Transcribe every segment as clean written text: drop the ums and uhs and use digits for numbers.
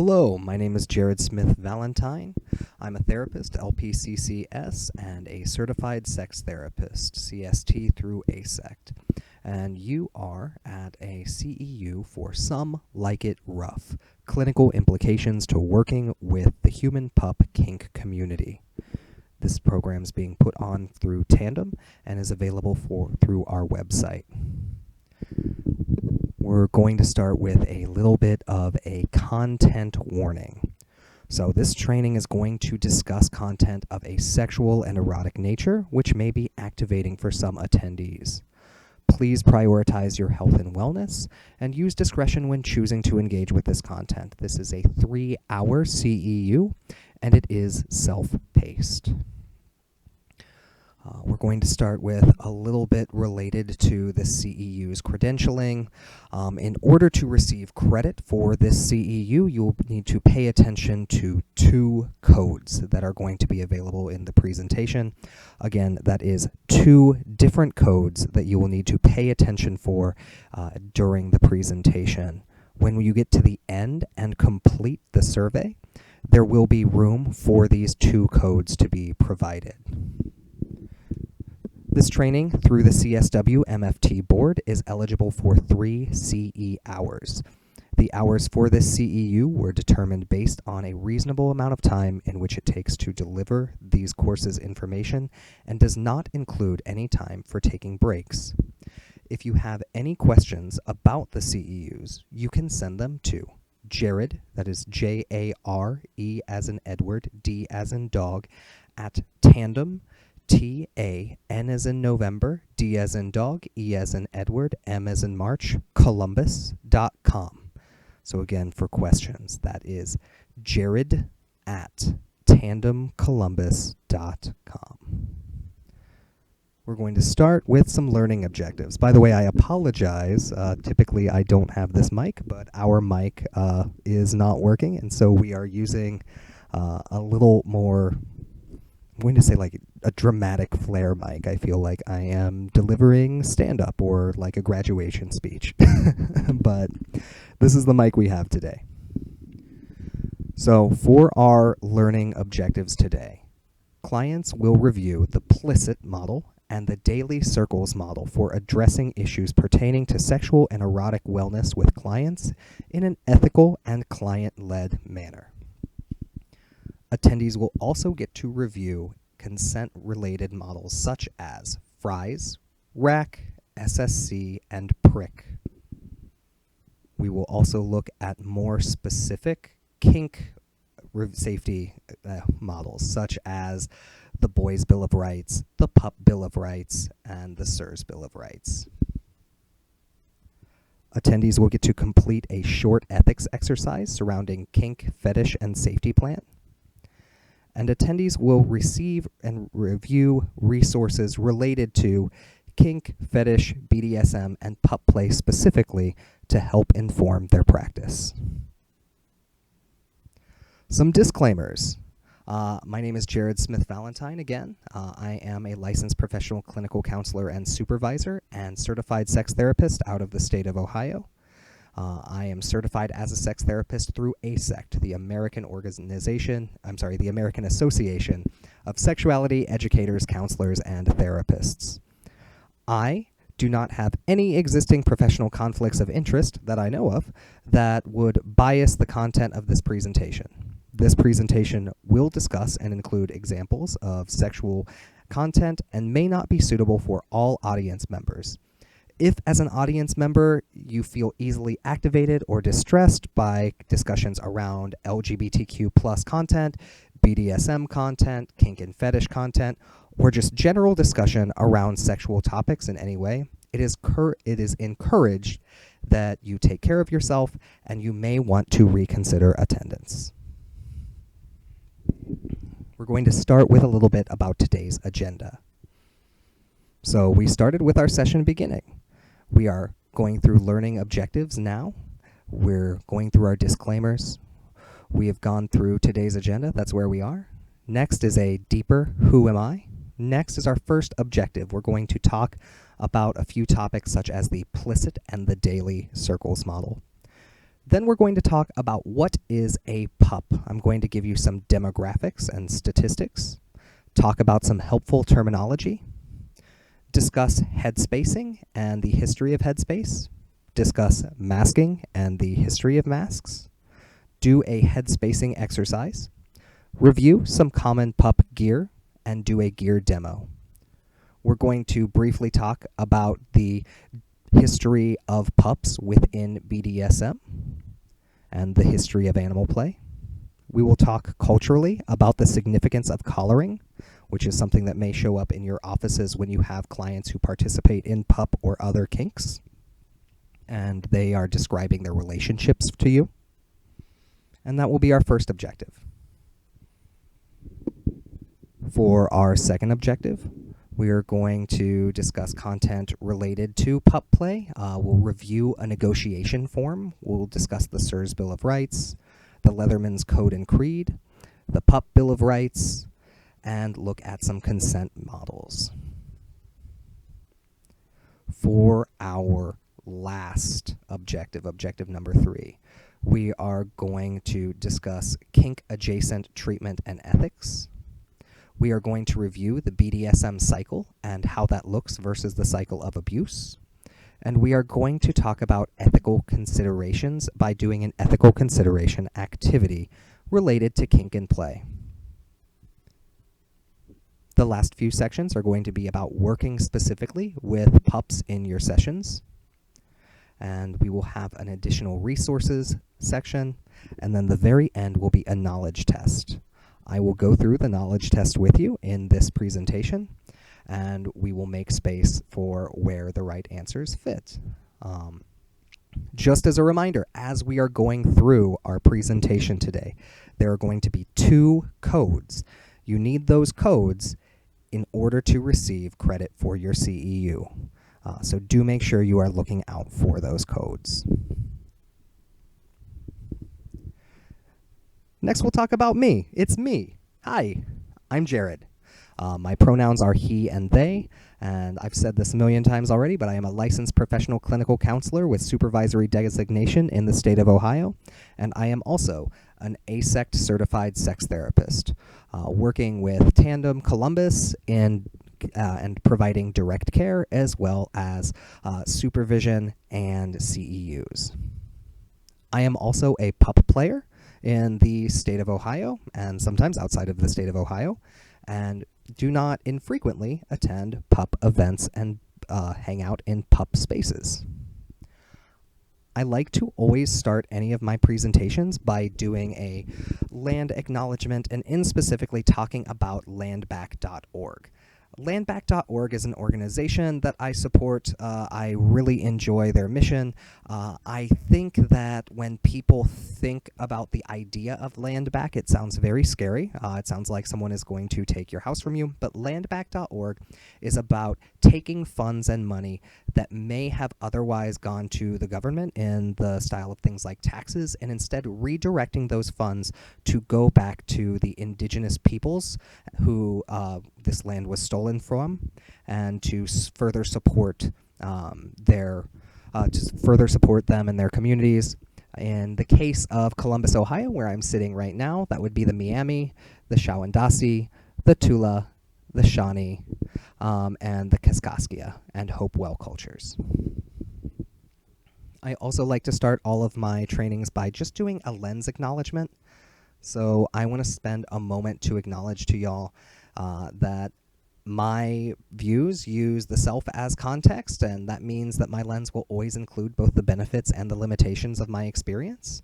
Hello, my name is Jared Smith Valentine. I'm a therapist, LPCCS, and a certified sex therapist, CST through ASECT. And you are at a CEU for some Like It Ruff, clinical implications to working with the human-pup kink community. This program is being put on through Tandem and is available through our website. We're going to start with a little bit of a content warning. So this training is going to discuss content of a sexual and erotic nature, which may be activating for some attendees. Please prioritize your health and wellness and use discretion when choosing to engage with this content. This is a 3-hour CEU and it is self-paced. We're going to start with a little bit related to the CEU's credentialing. In order to receive credit for this CEU, you'll need to pay attention to 2 codes that are going to be available in the presentation. Again, that is 2 different codes that you will need to pay attention for during the presentation. When you get to the end and complete the survey, there will be room for these 2 codes to be provided. This training through the CSW MFT board is eligible for 3 CE hours. The hours for this CEU were determined based on a reasonable amount of time in which it takes to deliver these courses information and does not include any time for taking breaks. If you have any questions about the CEUs, you can send them to Jared, that is J-A-R-E as in Edward, D as in dog, at Tandem, T-A-N as in November, D as in dog, E as in Edward, M as in March, Columbus.com. So again, for questions, that is Jared at tandemcolumbus.com. We're going to start with some learning objectives. By the way, I apologize. Typically, I don't have this mic, but our mic is not working, and so we are using a little more, I'm going to say like a dramatic flare mic. I feel like I am delivering stand-up or like a graduation speech. But this is the mic we have today. So for our learning objectives today, clients will review the PLICIT model and the daily circles model for addressing issues pertaining to sexual and erotic wellness with clients in an ethical and client-led manner. Attendees will also get to review consent-related models such as FRIES, RAC, SSC, and PRIC. We will also look at more specific kink safety models such as the Boys Bill of Rights, the PUP Bill of Rights, and the SIRS Bill of Rights. Attendees will get to complete a short ethics exercise surrounding kink, fetish, and safety plan. And attendees will receive and review resources related to kink, fetish, BDSM, and pup play specifically to help inform their practice. Some disclaimers. My name is Jared Smith Valentine again. I am a licensed professional clinical counselor and supervisor and certified sex therapist out of the state of Ohio. I am certified as a sex therapist through ASECT, the American Association of Sexuality Educators, Counselors, and Therapists. I do not have any existing professional conflicts of interest that I know of that would bias the content of this presentation. This presentation will discuss and include examples of sexual content and may not be suitable for all audience members. If, as an audience member, you feel easily activated or distressed by discussions around LGBTQ+ content, BDSM content, kink and fetish content, or just general discussion around sexual topics in any way, it is encouraged that you take care of yourself and you may want to reconsider attendance. We're going to start with a little bit about today's agenda. So we started with our session beginning. We are going through learning objectives now. We're going through our disclaimers. We have gone through today's agenda. That's where we are. Next is a deeper who am I? Next is our first objective. We're going to talk about a few topics such as the PLICIT and the daily circles model. Then we're going to talk about what is a pup. I'm going to give you some demographics and statistics, talk about some helpful terminology, discuss head spacing and the history of headspace, discuss masking and the history of masks, do a head spacing exercise, review some common pup gear, and do a gear demo. We're going to briefly talk about the history of pups within BDSM and the history of animal play. We will talk culturally about the significance of collaring, which is something that may show up in your offices when you have clients who participate in pup or other kinks, and they are describing their relationships to you. And that will be our first objective. For our second objective, we are going to discuss content related to pup play. We'll review a negotiation form. We'll discuss the SIRS Bill of Rights, the Leatherman's Code and Creed, the Pup Bill of Rights, and look at some consent models. For our last objective, objective number 3, we are going to discuss kink-adjacent treatment and ethics. We are going to review the BDSM cycle and how that looks versus the cycle of abuse. And we are going to talk about ethical considerations by doing an ethical consideration activity related to kink and play. The last few sections are going to be about working specifically with pups in your sessions. And we will have an additional resources section. And then the very end will be a knowledge test. I will go through the knowledge test with you in this presentation, and we will make space for where the right answers fit. Just as a reminder, as we are going through our presentation today, there are going to be 2 codes. You need those codes in order to receive credit for your CEU. So do make sure you are looking out for those codes. Next, we'll talk about me. It's me. Hi, I'm Jared. My pronouns are he and they, and I've said this a million times already, but I am a licensed professional clinical counselor with supervisory designation in the state of Ohio, and I am also an ASECT certified sex therapist, working with Tandem Columbus and providing direct care as well as supervision and CEUs. I am also a pup player in the state of Ohio and sometimes outside of the state of Ohio, and do not infrequently attend pup events and hang out in pup spaces. I like to always start any of my presentations by doing a land acknowledgement and in specifically talking about landback.org. Landback.org is an organization that I support. I really enjoy their mission. I think that when people think about the idea of land back, it sounds very scary. It sounds like someone is going to take your house from you. But landback.org is about taking funds and money that may have otherwise gone to the government in the style of things like taxes, and instead redirecting those funds to go back to the indigenous peoples who this land was stolen from, and to further support them and their communities. In the case of Columbus, Ohio, where I'm sitting right now, that would be the Miami, the Shawandasi, the Tula, the Shawnee, and the Kaskaskia and Hopewell cultures. I also like to start all of my trainings by just doing a lens acknowledgement. So I want to spend a moment to acknowledge to y'all that my views use the self as context, and that means that my lens will always include both the benefits and the limitations of my experience.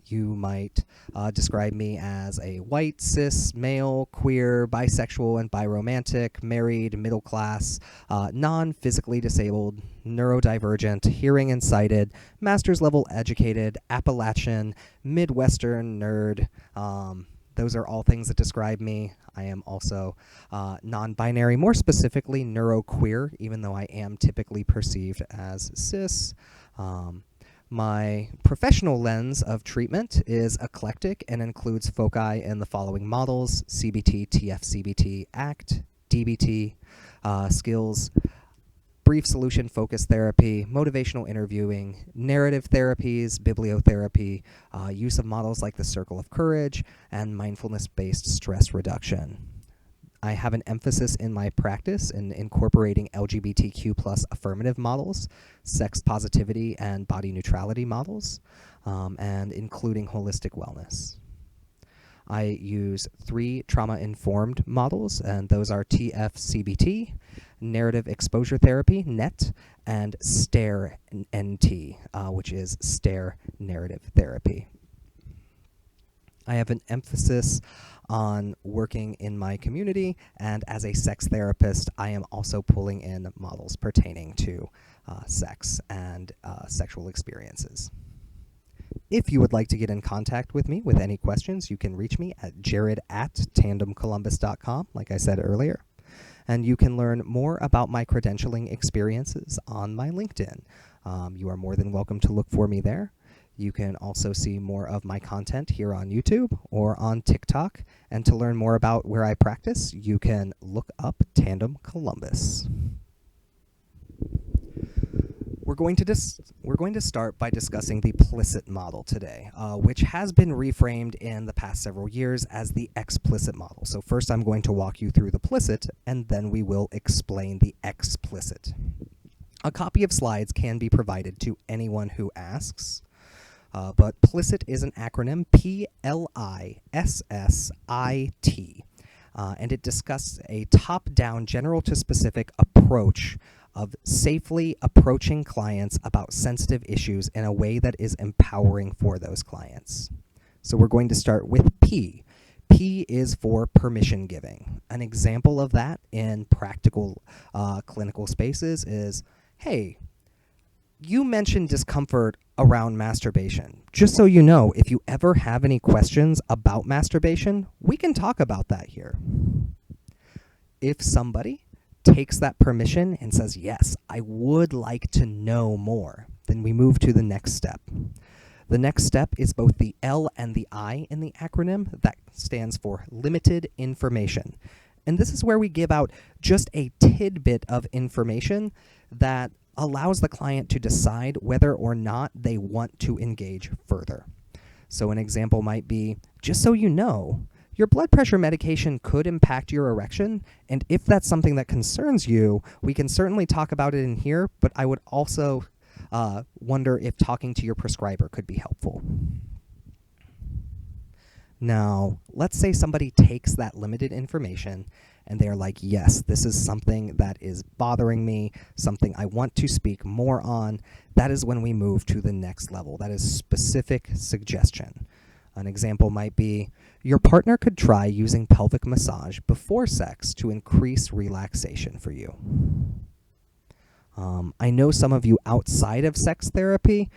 You might describe me as a white, cis, male, queer, bisexual, and biromantic, married, middle class, non-physically disabled, neurodivergent, hearing and sighted, master's level educated, Appalachian, Midwestern nerd. Those are all things that describe me. I am also non-binary, more specifically neuroqueer, even though I am typically perceived as cis. My professional lens of treatment is eclectic and includes foci in the following models: CBT, TF-CBT, ACT, DBT, skills, brief solution-focused therapy, motivational interviewing, narrative therapies, bibliotherapy, use of models like the Circle of Courage, and mindfulness-based stress reduction. I have an emphasis in my practice in incorporating LGBTQ plus affirmative models, sex positivity and body neutrality models, and including holistic wellness. I use 3 trauma-informed models, and those are TF-CBT, Narrative Exposure Therapy, NET, and STARE-NT, which is STARE Narrative Therapy. I have an emphasis on working in my community, and as a sex therapist, I am also pulling in models pertaining to sex and sexual experiences. If you would like to get in contact with me with any questions, you can reach me at jared@tandemcolumbus.com, like I said earlier. And you can learn more about my credentialing experiences on my LinkedIn. You are more than welcome to look for me there. You can also see more of my content here on YouTube or on TikTok. And to learn more about where I practice, you can look up Tandem Columbus. We're going to start by discussing the implicit model today, which has been reframed in the past several years as the explicit model. So first I'm going to walk you through the implicit, and then we will explain the explicit. A copy of slides can be provided to anyone who asks, but implicit is an acronym, PLISSIT, and it discusses a top-down general to specific approach of safely approaching clients about sensitive issues in a way that is empowering for those clients. So we're going to start with P. P is for permission giving. An example of that in practical clinical spaces is, hey, you mentioned discomfort around masturbation. Just so you know, if you ever have any questions about masturbation, we can talk about that here. If somebody takes that permission and says, yes, I would like to know more, then we move to the next step. The next step is both the L and the I in the acronym. That stands for limited information. And this is where we give out just a tidbit of information that allows the client to decide whether or not they want to engage further. So an example might be, just so you know, your blood pressure medication could impact your erection, and if that's something that concerns you, we can certainly talk about it in here, but I would also wonder if talking to your prescriber could be helpful. Now, let's say somebody takes that limited information and they're like, yes, this is something that is bothering me, something I want to speak more on. That is when we move to the next level. That is specific suggestion. An example might be, your partner could try using pelvic massage before sex to increase relaxation for you. I know some of you outside of sex therapy,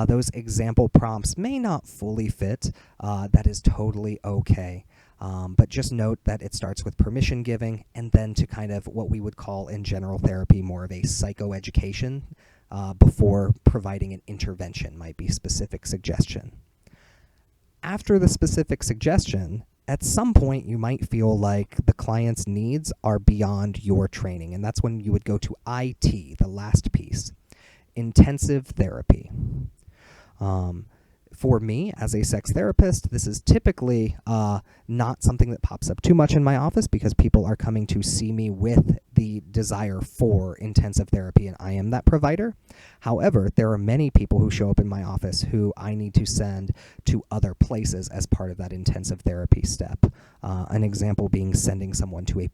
those example prompts may not fully fit. That is totally okay. But just note that it starts with permission giving and then to kind of what we would call in general therapy more of a psychoeducation before providing an intervention might be specific suggestion. After the specific suggestion, at some point you might feel like the client's needs are beyond your training, and that's when you would go to IT, the last piece, intensive therapy. For me, as a sex therapist, this is typically not something that pops up too much in my office because people are coming to see me with the desire for intensive therapy, and I am that provider. However, there are many people who show up in my office who I need to send to other places as part of that intensive therapy step. An example being sending someone to a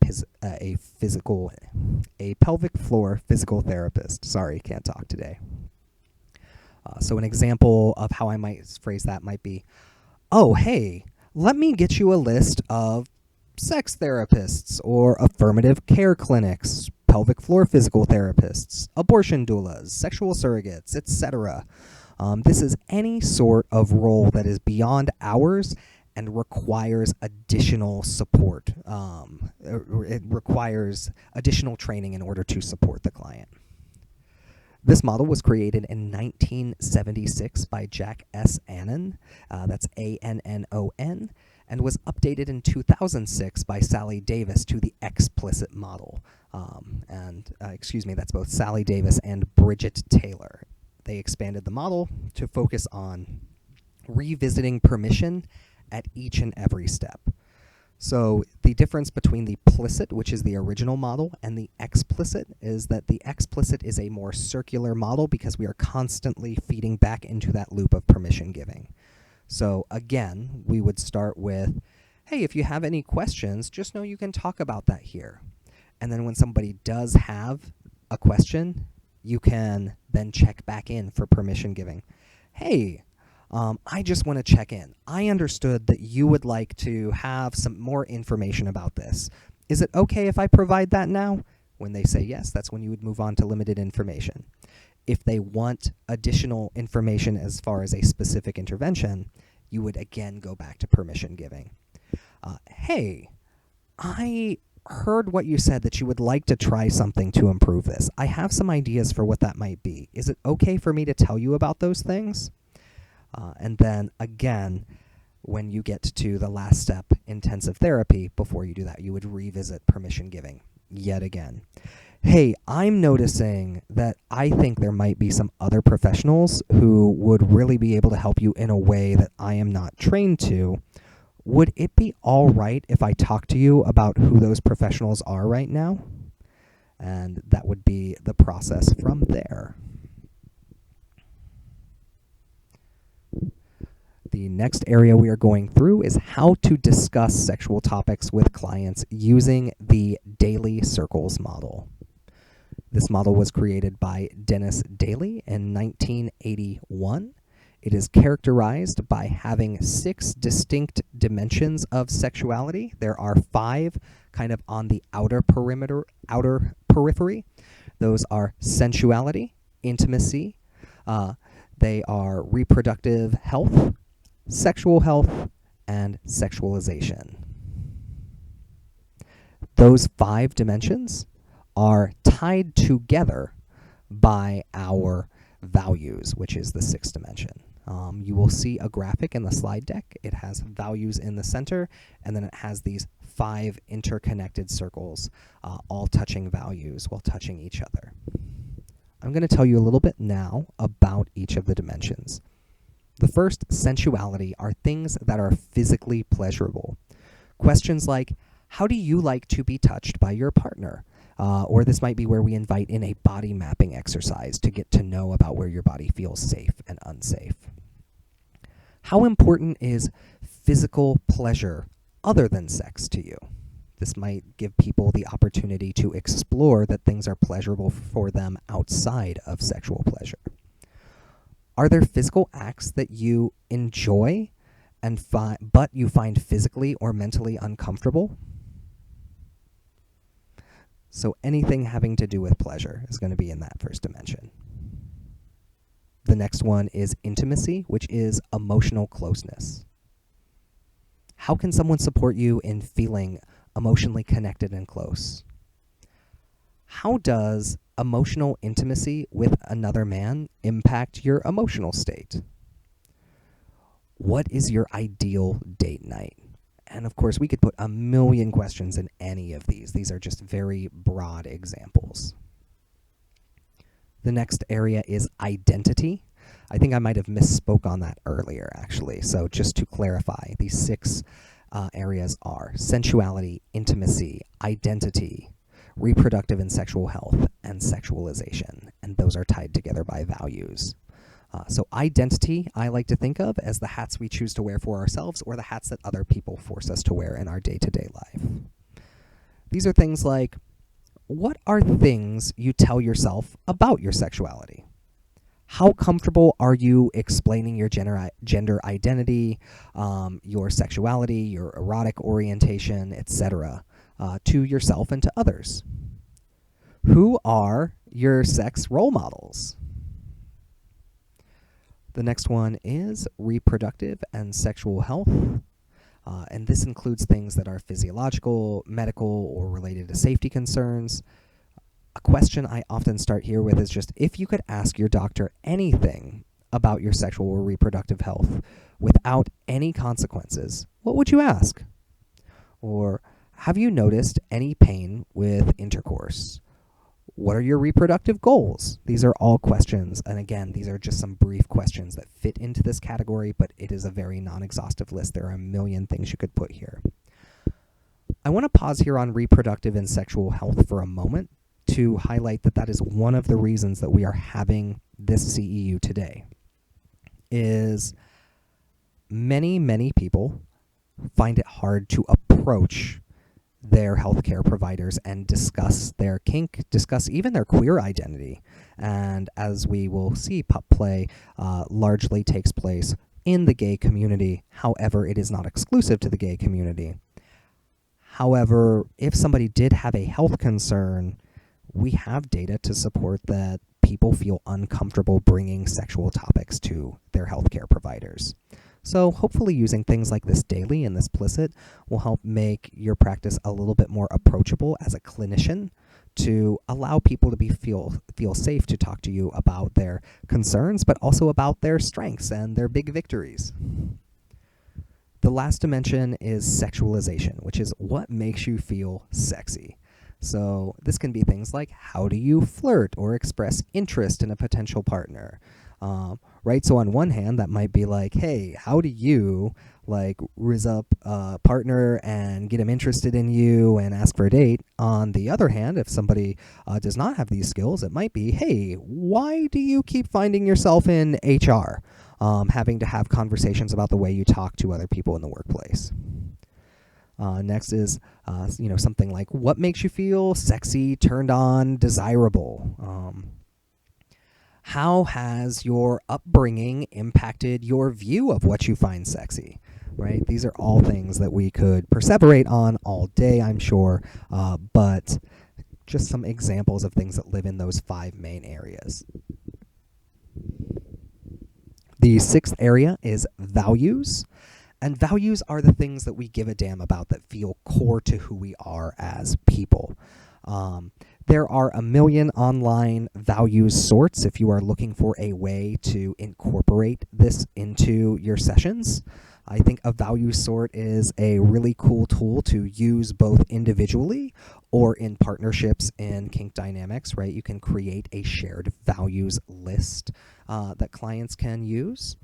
pelvic floor physical therapist. Sorry, can't talk today. So an example of how I might phrase that might be, oh, hey, let me get you a list of sex therapists or affirmative care clinics, pelvic floor physical therapists, abortion doulas, sexual surrogates, etc. This is any sort of role that is beyond ours and requires additional support. It requires additional training in order to support the client. This model was created in 1976 by Jack S. Annon, that's A-N-N-O-N, and was updated in 2006 by Sally Davis to the explicit model. That's both Sally Davis and Bridget Taylor. They expanded the model to focus on revisiting permission at each and every step. So the difference between the plicit, which is the original model, and the explicit is that the explicit is a more circular model because we are constantly feeding back into that loop of permission giving. So again, we would start with, hey, if you have any questions, just know you can talk about that here. And then when somebody does have a question, you can then check back in for permission giving. Hey, I just want to check in. I understood that you would like to have some more information about this. Is it okay if I provide that now? When they say yes, that's when you would move on to limited information. If they want additional information as far as a specific intervention, you would again go back to permission giving. Hey, I heard what you said that you would like to try something to improve this. I have some ideas for what that might be. Is it okay for me to tell you about those things? And then again, when you get to the last step, intensive therapy, before you do that, you would revisit permission giving yet again. Hey, I'm noticing that I think there might be some other professionals who would really be able to help you in a way that I am not trained to. Would it be all right if I talk to you about who those professionals are right now? And that would be the process from there. The next area we are going through is how to discuss sexual topics with clients using the Daily Circles model. This model was created by Dennis Daly in 1981. It is characterized by having 6 distinct dimensions of sexuality. There are 5 kind of on the outer periphery. Those are sensuality, intimacy, they are reproductive health, sexual health, and sexualization. Those 5 dimensions are tied together by our values, which is the 6th dimension. You will see a graphic in the slide deck. It has values in the center, and then it has these 5 interconnected circles, all touching values while touching each other. I'm going to tell you a little bit now about each of the dimensions. The first, sensuality, are things that are physically pleasurable. Questions like, how do you like to be touched by your partner? Or this might be where we invite in a body mapping exercise to get to know about where your body feels safe and unsafe. How important is physical pleasure other than sex to you? This might give people the opportunity to explore that things are pleasurable for them outside of sexual pleasure. Are there physical acts that you enjoy but you find physically or mentally uncomfortable? So anything having to do with pleasure is going to be in that first dimension. The next one is intimacy, which is emotional closeness. How can someone support you in feeling emotionally connected and close? How does emotional intimacy with another man impact your emotional state? What is your ideal date night? And of course, we could put a million questions in any of these. These are just very broad examples. The next area is identity. I think I might have misspoke on that earlier, actually. So just to clarify, these 6 areas are sensuality, intimacy, identity, reproductive and sexual health, and sexualization. And those are tied together by values. So identity, I like to think of as the hats we choose to wear for ourselves or the hats that other people force us to wear in our day-to-day life. These are things like, what are things you tell yourself about your sexuality? How comfortable are you explaining your gender identity, your sexuality, your erotic orientation, etc., to yourself and to others? Who are your sex role models? The next one is reproductive and sexual health. And this includes things that are physiological, medical, or related to safety concerns. A question I often start here with is just, if you could ask your doctor anything about your sexual or reproductive health, without any consequences, what would you ask? Or have you noticed any pain with intercourse? What are your reproductive goals? These are all questions, and again, these are just some brief questions that fit into this category, but it is a very non-exhaustive list. There are a million things you could put here. I want to pause here on reproductive and sexual health for a moment to highlight that that is one of the reasons that we are having this CEU today. Is many people find it hard to approach their healthcare providers and discuss their kink, discuss even their queer identity. And as we will see, pup play largely takes place in the gay community. However, it is not exclusive to the gay community. However, if somebody did have a health concern, we have data to support that people feel uncomfortable bringing sexual topics to their healthcare providers. So hopefully using things like this daily and this Plicit will help make your practice a little bit more approachable as a clinician to allow people to feel safe to talk to you about their concerns, but also about their strengths and their big victories. The last dimension is sexualization, which is what makes you feel sexy. So this can be things like, how do you flirt or express interest in a potential partner? Right? So on one hand, that might be like, hey, how do you like rizz up a partner and get him interested in you and ask for a date? On the other hand, if somebody does not have these skills, it might be, hey, why do you keep finding yourself in HR, having to have conversations about the way you talk to other people in the workplace? Next is, something like, what makes you feel sexy, turned on, desirable? How has your upbringing impacted your view of what you find sexy? Right? These are all things that we could perseverate on all day, I'm sure, but just some examples of things that live in those 5 main areas. The 6th area is values. And values are the things that we give a damn about that feel core to who we are as people. There are a million online values sorts if you are looking for a way to incorporate this into your sessions. I think a value sort is a really cool tool to use both individually or in partnerships in kink dynamics, right? You can create a shared values list that clients can use.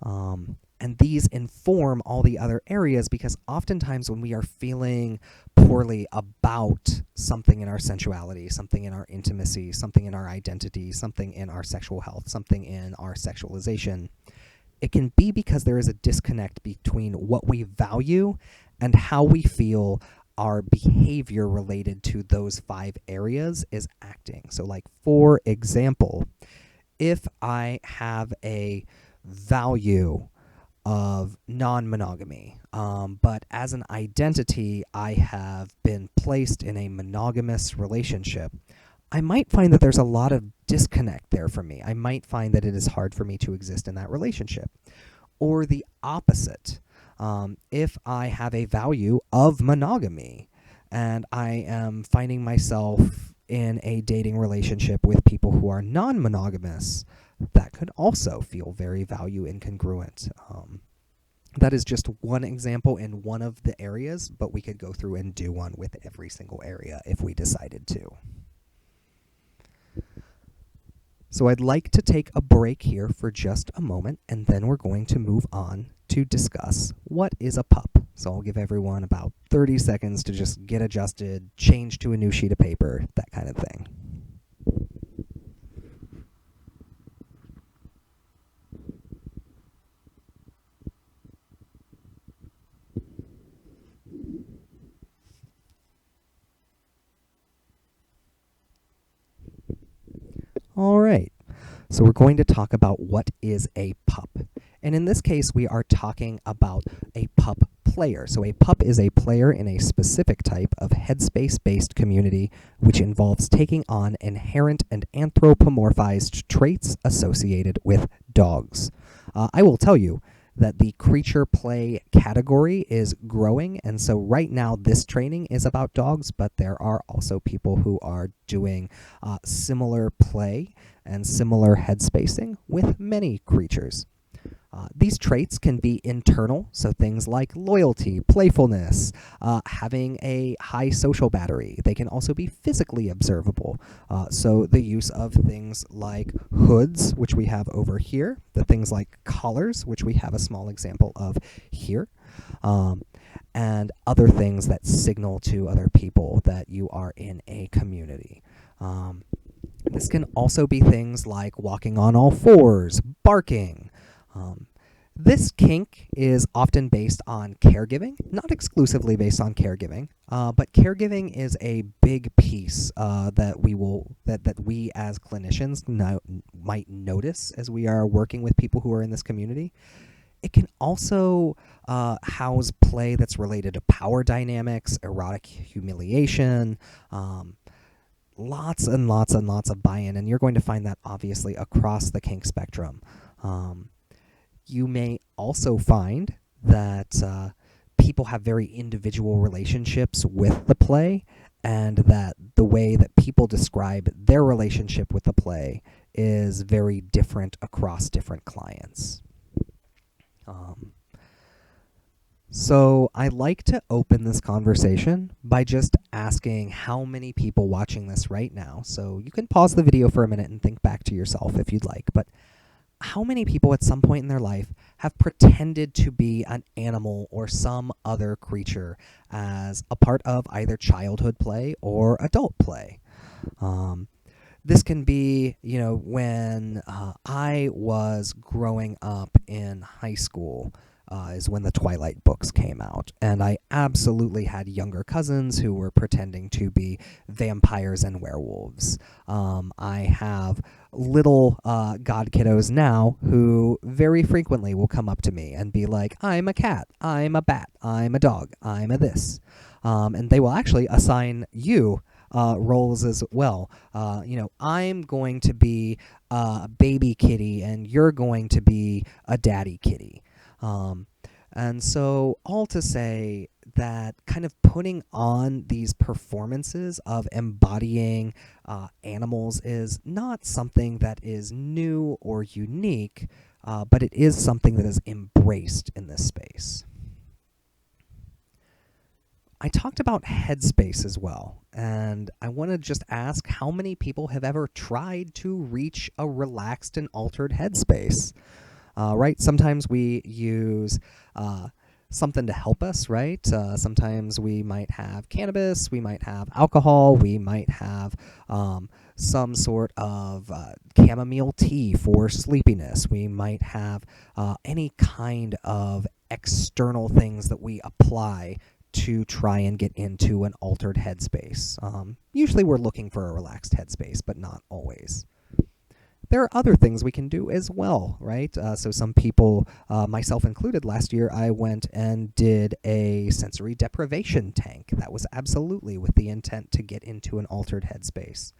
And these inform all the other areas, because oftentimes when we are feeling poorly about something in our sensuality, something in our intimacy, something in our identity, something in our sexual health, something in our sexualization, it can be because there is a disconnect between what we value and how we feel our behavior related to those 5 areas is acting. So like, for example, if I have a value of non-monogamy, but as an identity I have been placed in a monogamous relationship, I might find that there's a lot of disconnect there for me. I might find that it is hard for me to exist in that relationship. Or the opposite, if I have a value of monogamy and I am finding myself in a dating relationship with people who are non-monogamous, that could also feel very value incongruent. That is just one example in one of the areas, but we could go through and do one with every single area if we decided to. So I'd like to take a break here for just a moment, and then we're going to move on to discuss what is a pup. So I'll give everyone about 30 seconds to just get adjusted, change to a new sheet of paper, that kind of thing. All right, so we're going to talk about what is a pup. And in this case, we are talking about a pup player. So a pup is a player in a specific type of headspace-based community, which involves taking on inherent and anthropomorphized traits associated with dogs. I will tell you that the creature play category is growing, and so right now this training is about dogs, but there are also people who are doing similar play and similar headspacing with many creatures. These traits can be internal, so things like loyalty, playfulness, having a high social battery. They can also be physically observable, so the use of things like hoods, which we have over here, the things like collars, which we have a small example of here, and other things that signal to other people that you are in a community. This can also be things like walking on all fours, barking. This kink is often based on caregiving, not exclusively based on caregiving, but caregiving is a big piece that we as clinicians might notice as we are working with people who are in this community. It can also house play that's related to power dynamics, erotic humiliation, lots and lots and lots of buy-in, and you're going to find that obviously across the kink spectrum. You may also find that people have very individual relationships with the play, and that the way that people describe their relationship with the play is very different across different clients. So I like to open this conversation by just asking how many people watching this right now, so you can pause the video for a minute and think back to yourself if you'd like, but how many people at some point in their life have pretended to be an animal or some other creature as a part of either childhood play or adult play? This can be, when I was growing up in high school, is when the Twilight books came out, and I absolutely had younger cousins who were pretending to be vampires and werewolves. I have little god kiddos now who very frequently will come up to me and be like, I'm a cat, I'm a bat, I'm a dog, I'm a this. And they will actually assign you roles as well. I'm going to be a baby kitty and you're going to be a daddy kitty. And so all to say that kind of putting on these performances of embodying animals is not something that is new or unique, but it is something that is embraced in this space. I talked about headspace as well, and I want to just ask how many people have ever tried to reach a relaxed and altered headspace? Right? Sometimes we use something to help us, right? Sometimes we might have cannabis, we might have alcohol, we might have some sort of chamomile tea for sleepiness. We might have any kind of external things that we apply to try and get into an altered headspace. Usually we're looking for a relaxed headspace, but not always. There are other things we can do as well, right? So some people, myself included, last year I went and did a sensory deprivation tank. That was absolutely with the intent to get into an altered headspace.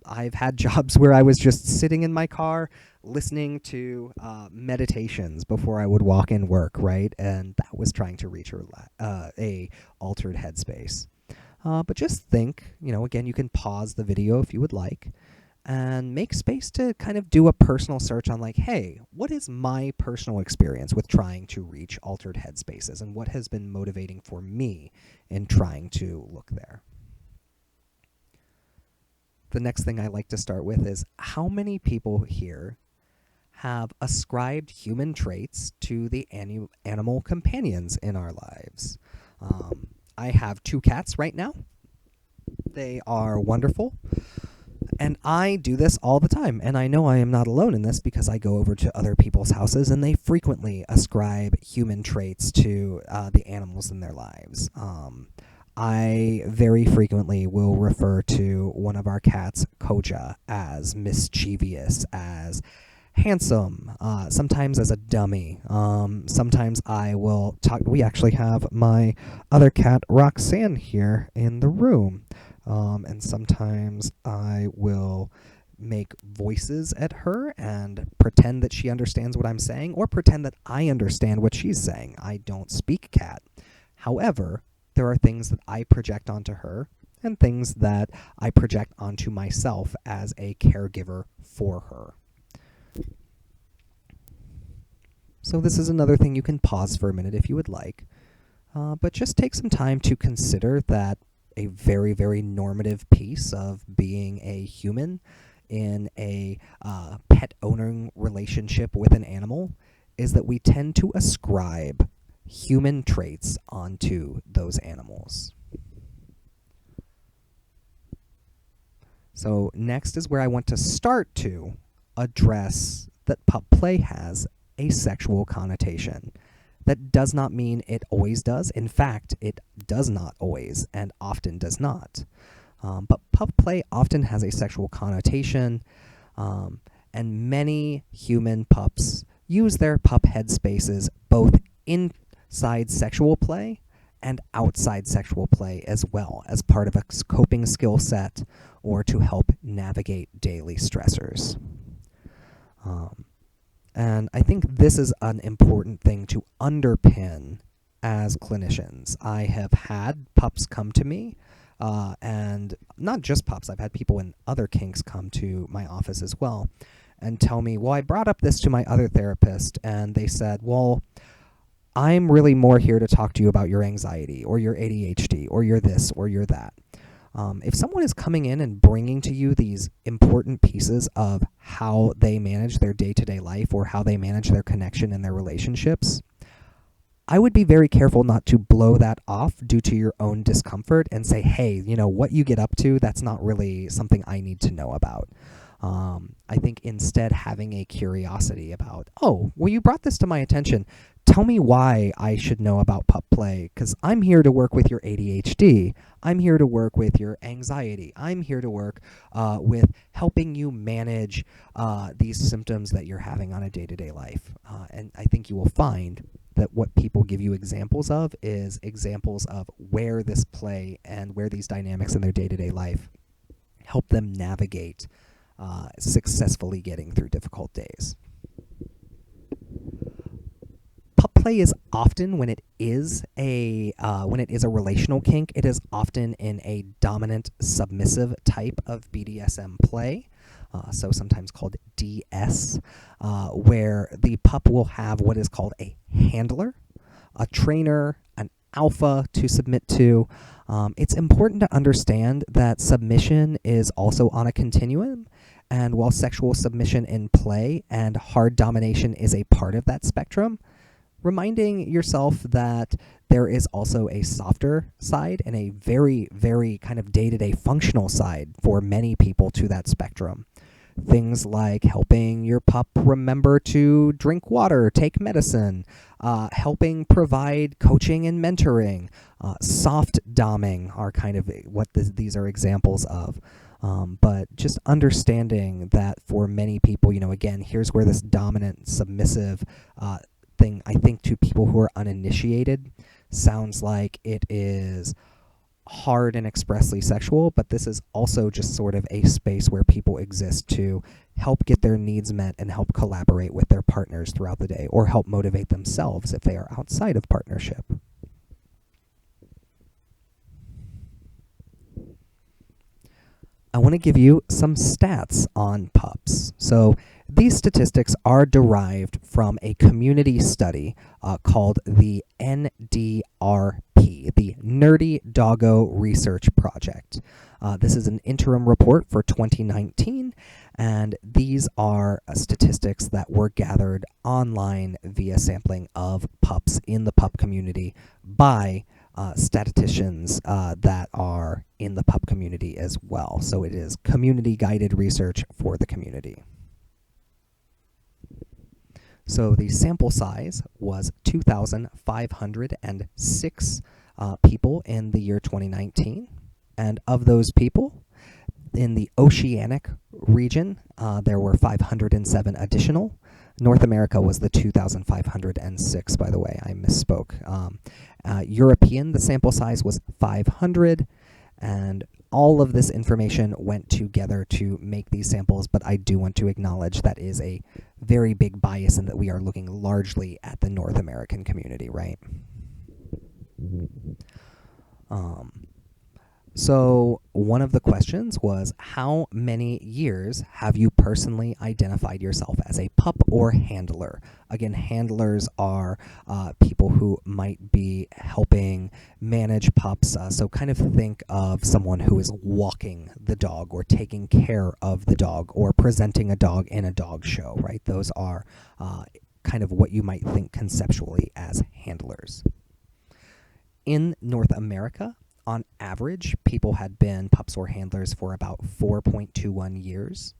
I've had jobs where I was just sitting in my car listening to meditations before I would walk in work, right? And that was trying to reach a altered headspace. But just think, again, you can pause the video if you would like, and make space to kind of do a personal search on like, hey, what is my personal experience with trying to reach altered headspaces, and what has been motivating for me in trying to look there? The next thing I like to start with is how many people here have ascribed human traits to the animal companions in our lives. I have 2 cats right now. They are wonderful. And I do this all the time, and I know I am not alone in this because I go over to other people's houses and they frequently ascribe human traits to the animals in their lives. I very frequently will refer to one of our cats, Koja, as mischievous, as handsome, sometimes as a dummy. Sometimes I will talk. We actually have my other cat, Roxanne, here in the room. And sometimes I will make voices at her and pretend that she understands what I'm saying, or pretend that I understand what she's saying. I don't speak cat. However, there are things that I project onto her and things that I project onto myself as a caregiver for her. So this is another thing you can pause for a minute if you would like. But just take some time to consider that a very, very normative piece of being a human in a pet owning relationship with an animal is that we tend to ascribe human traits onto those animals. So next is where I want to start to address that pup play has a sexual connotation. That does not mean it always does. In fact, it does not always and often does not. But pup play often has a sexual connotation, and many human pups use their pup headspaces both inside sexual play and outside sexual play as well, as part of a coping skill set or to help navigate daily stressors. And I think this is an important thing to underpin as clinicians. I have had pups come to me, and not just pups, I've had people in other kinks come to my office as well and tell me, well, I brought up this to my other therapist, and they said, well, I'm really more here to talk to you about your anxiety or your ADHD or your this or your that. If someone is coming in and bringing to you these important pieces of how they manage their day-to-day life or how they manage their connection in their relationships, I would be very careful not to blow that off due to your own discomfort and say, hey, what you get up to, that's not really something I need to know about. I think instead having a curiosity about, oh, well, you brought this to my attention. Tell me why I should know about pup play, because I'm here to work with your ADHD. I'm here to work with your anxiety. I'm here to work with helping you manage these symptoms that you're having on a day-to-day life. And I think you will find that what people give you examples of is examples of where this play and where these dynamics in their day-to-day life help them navigate successfully getting through difficult days. Pup play is often, when it is a relational kink, it is often in a dominant submissive type of BDSM play, so sometimes called DS, where the pup will have what is called a handler, a trainer, an alpha to submit to. It's important to understand that submission is also on a continuum, and while sexual submission in play and hard domination is a part of that spectrum, reminding yourself that there is also a softer side and a very, very kind of day-to-day functional side for many people to that spectrum. Things like helping your pup remember to drink water, take medicine, helping provide coaching and mentoring, soft doming are kind of what these are examples of. But just understanding that for many people, again, here's where this dominant, submissive thing, I think, to people who are uninitiated, sounds like it is hard and expressly sexual, but this is also just sort of a space where people exist to help get their needs met and help collaborate with their partners throughout the day, or help motivate themselves if they are outside of partnership. I want to give you some stats on pups. So these statistics are derived from a community study called the NDRP, the Nerdy Doggo Research Project. This is an interim report for 2019, and these are statistics that were gathered online via sampling of pups in the pup community by statisticians that are in the pup community as well. So it is community-guided research for the community. So the sample size was 2,506 people in the year 2019. And of those people, in the oceanic region, there were 507 additional. North America was the 2,506, by the way. I misspoke. European, the sample size was 500, and all of this information went together to make these samples, but I do want to acknowledge that is a very big bias in that we are looking largely at the North American community, right? So one of the questions was, how many years have you personally identified yourself as a pup or handler? Again, handlers are people who might be helping manage pups. So kind of think of someone who is walking the dog or taking care of the dog or presenting a dog in a dog show, right? Those are kind of what you might think conceptually as handlers. In North America, on average, people had been pups or handlers for about 4.21 years.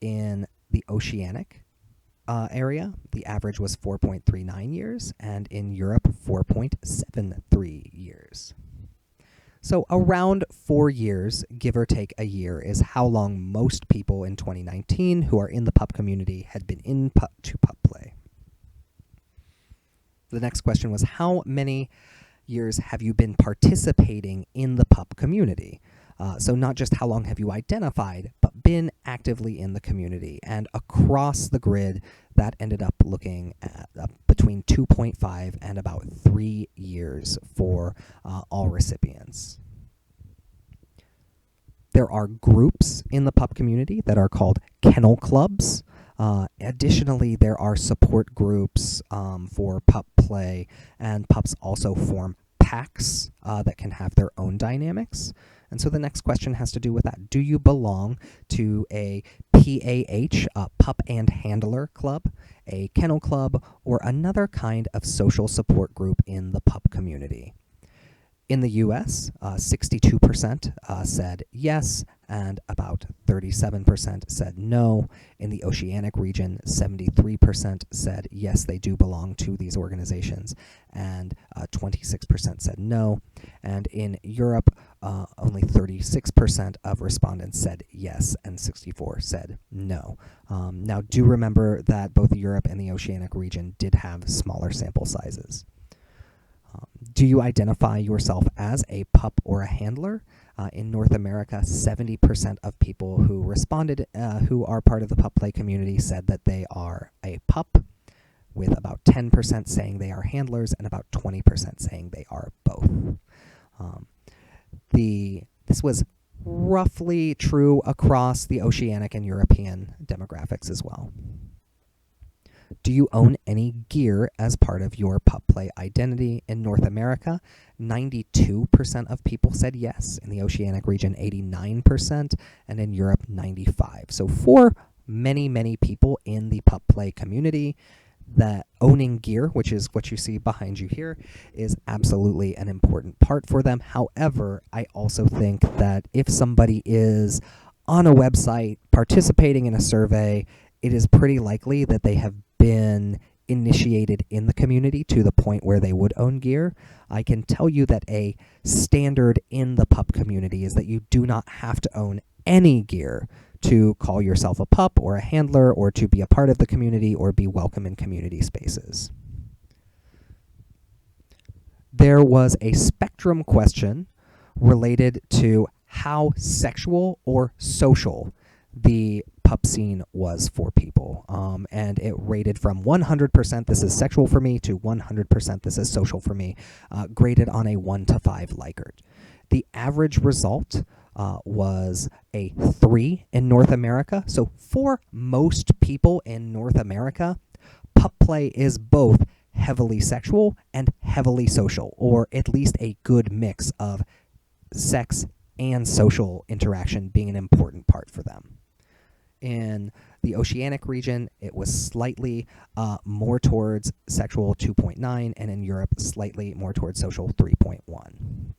In the Oceanic area, the average was 4.39 years, and in Europe, 4.73 years. So around 4 years, give or take a year, is how long most people in 2019 who are in the pup community had been in pup play. The next question was, how many years have you been participating in the pup community? So not just how long have you identified, but been actively in the community. And across the grid, that ended up looking at between 2.5 and about 3 years for all recipients. There are groups in the pup community that are called kennel clubs. Additionally, there are support groups for pup play, and pups also form packs that can have their own dynamics. And so the next question has to do with that. Do you belong to a PAH, a pup and handler club, a kennel club, or another kind of social support group in the pup community? In the US, 62% said yes, and about 37% said no. In the Oceanic region, 73% said yes, they do belong to these organizations, and 26% said no. And in Europe, only 36% of respondents said yes, and 64% said no. Now, do remember that both Europe and the Oceanic region did have smaller sample sizes. Do you identify yourself as a pup or a handler? In North America, 70% of people who responded who are part of the pup play community said that they are a pup, with about 10% saying they are handlers and about 20% saying they are both. This was roughly true across the Oceanic and European demographics as well. Do you own any gear as part of your pup play identity? In North America, 92% of people said yes. In the Oceanic region, 89%, and in Europe, 95%. So for many, many people in the pup play community, that owning gear, which is what you see behind you here, is absolutely an important part for them. However, I also think that if somebody is on a website participating in a survey, it is pretty likely that they have been initiated in the community to the point where they would own gear. I can tell you that a standard in the pup community is that you do not have to own any gear to call yourself a pup or a handler or to be a part of the community or be welcome in community spaces. There was a spectrum question related to how sexual or social the pup scene was for people, and it rated from 100% this is sexual for me to 100% this is social for me, graded on a 1 to 5 Likert. The average result was a 3 in North America. So for most people in North America, pup play is both heavily sexual and heavily social, or at least a good mix of sex and social interaction being an important part for them. In the Oceanic region, it was slightly more towards sexual, 2.9, and in Europe, slightly more towards social, 3.1.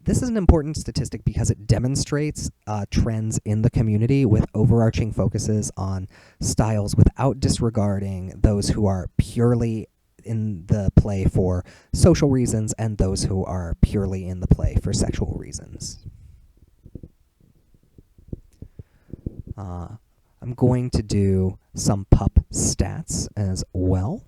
This is an important statistic because it demonstrates trends in the community with overarching focuses on styles without disregarding those who are purely in the play for social reasons and those who are purely in the play for sexual reasons. I'm going to do some pup stats as well.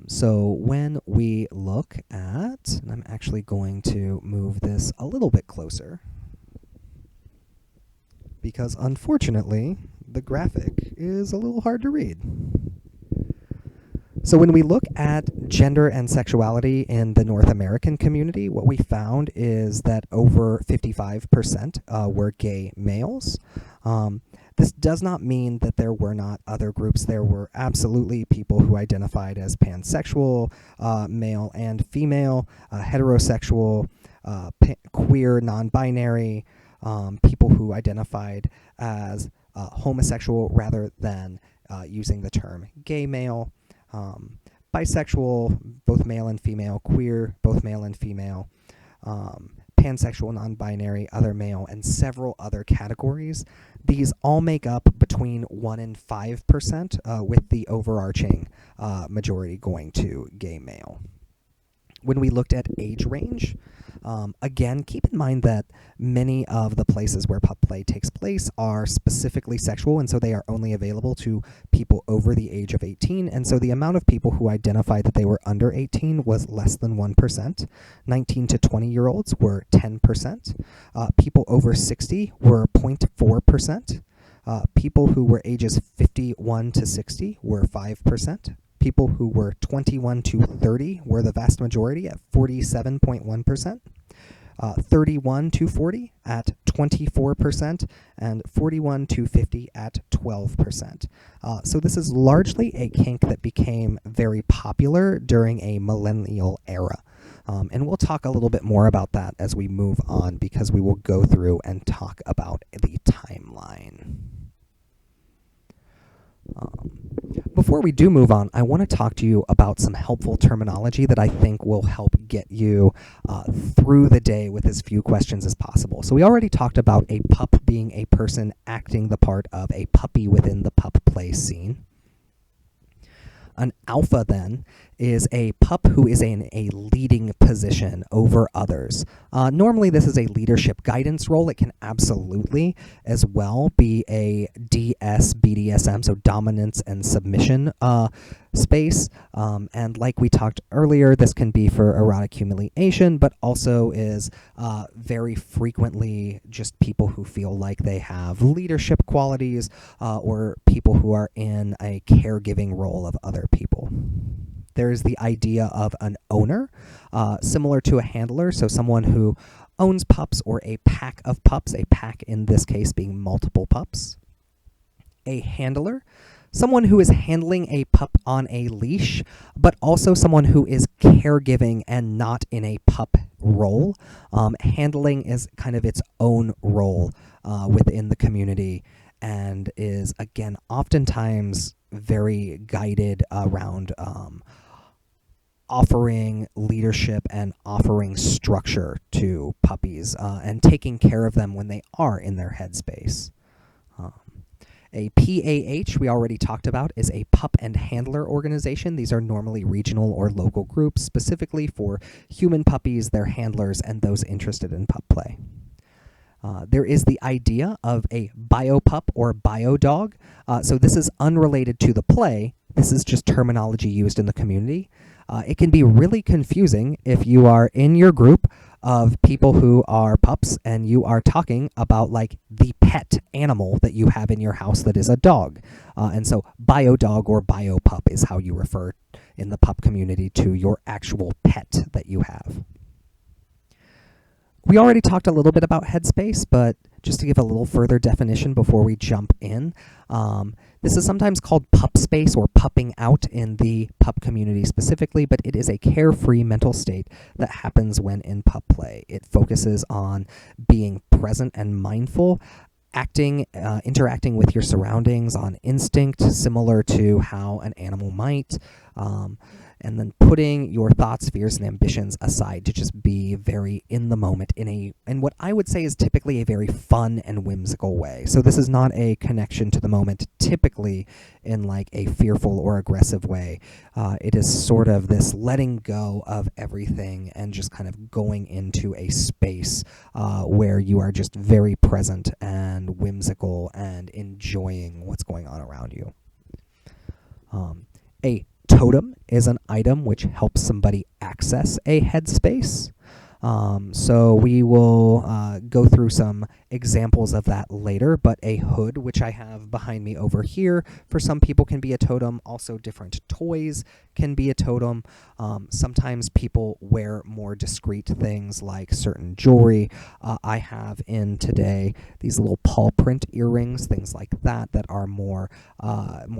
So when we look at, and I'm actually going to move this a little bit closer, because unfortunately the graphic is a little hard to read. So when we look at gender and sexuality in the North American community, what we found is that over 55% were gay males. This does not mean that there were not other groups. There were absolutely people who identified as pansexual, male and female, heterosexual, queer, non-binary, people who identified as homosexual rather than using the term gay male, bisexual, both male and female, queer, both male and female, pansexual, non-binary, other male, and several other categories. These all make up between 1% and 5%, with the overarching majority going to gay male. When we looked at age range, again, keep in mind that many of the places where pup play takes place are specifically sexual, and so they are only available to people over the age of 18, and so the amount of people who identified that they were under 18 was less than 1%. 19 to 20-year-olds were 10%. People over 60 were 0.4%. People who were ages 51 to 60 were 5%. People who were 21 to 30 were the vast majority at 47.1%. 31 to 40 at 24%, and 41 to 50 at 12%. So this is largely a kink that became very popular during a millennial era. And we'll talk a little bit more about that as we move on, because we will go through and talk about the timeline. Before we do move on, I want to talk to you about some helpful terminology that I think will help get you through the day with as few questions as possible. So we already talked about a pup being a person acting the part of a puppy within the pup play scene. An alpha, then, is a pup who is in a leading position over others. Normally, this is a leadership guidance role. It can absolutely, as well, be a DS, BDSM, so dominance and submission space. And like we talked earlier, this can be for erotic humiliation, but also is very frequently just people who feel like they have leadership qualities, or people who are in a caregiving role of other people. There's the idea of an owner, similar to a handler, so someone who owns pups or a pack of pups, a pack in this case being multiple pups. A handler, someone who is handling a pup on a leash, but also someone who is caregiving and not in a pup role. Handling is kind of its own role within the community, and is, again, oftentimes very guided around offering leadership and offering structure to puppies, and taking care of them when they are in their headspace. A PAH, we already talked about, is a pup and handler organization. These are normally regional or local groups, specifically for human puppies, their handlers, and those interested in pup play. There is the idea of a biopup or biodog. So this is unrelated to the play. This is just terminology used in the community. It can be really confusing if you are in your group of people who are pups and you are talking about like the pet animal that you have in your house that is a dog. And so biodog or biopup is how you refer in the pup community to your actual pet that you have. We already talked a little bit about headspace, but just to give a little further definition before we jump in, this is sometimes called pup space or pupping out in the pup community specifically, but it is a carefree mental state that happens when in pup play. It focuses on being present and mindful, interacting with your surroundings on instinct, similar to how an animal might, and then putting your thoughts, fears, and ambitions aside to just be very in the moment in what I would say is typically a very fun and whimsical way. So this is not a connection to the moment, typically in like a fearful or aggressive way. It is sort of this letting go of everything and just kind of going into a space where you are just very present and whimsical and enjoying what's going on around you. A totem is an item which helps somebody access a headspace. So we will go through some examples of that later, but a hood, which I have behind me over here, for some people can be a totem. Also, different toys can be a totem. Sometimes people wear more discreet things like certain jewelry. I have in today these little paw print earrings, things like that, that are more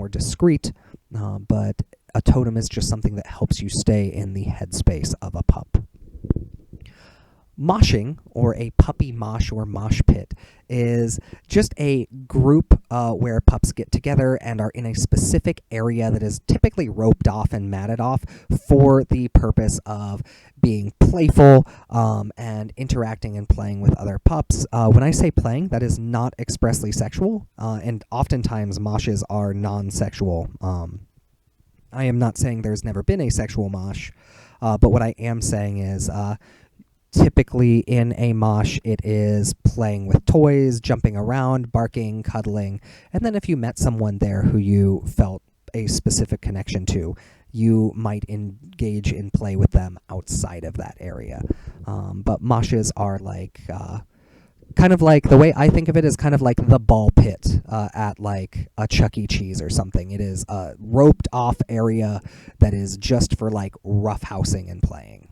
discreet, but a totem is just something that helps you stay in the headspace of a pup. Moshing, or a puppy mosh or mosh pit, is just a group where pups get together and are in a specific area that is typically roped off and matted off for the purpose of being playful and interacting and playing with other pups. When I say playing, that is not expressly sexual, and oftentimes moshes are non-sexual. I am not saying there's never been a sexual mosh, but what I am saying is typically in a mosh, it is playing with toys, jumping around, barking, cuddling, and then if you met someone there who you felt a specific connection to, you might engage in play with them outside of that area. But moshes are like kind of like, the way I think of it is kind of like the ball pit at like a Chuck E. Cheese or something. It is a roped off area that is just for like roughhousing and playing.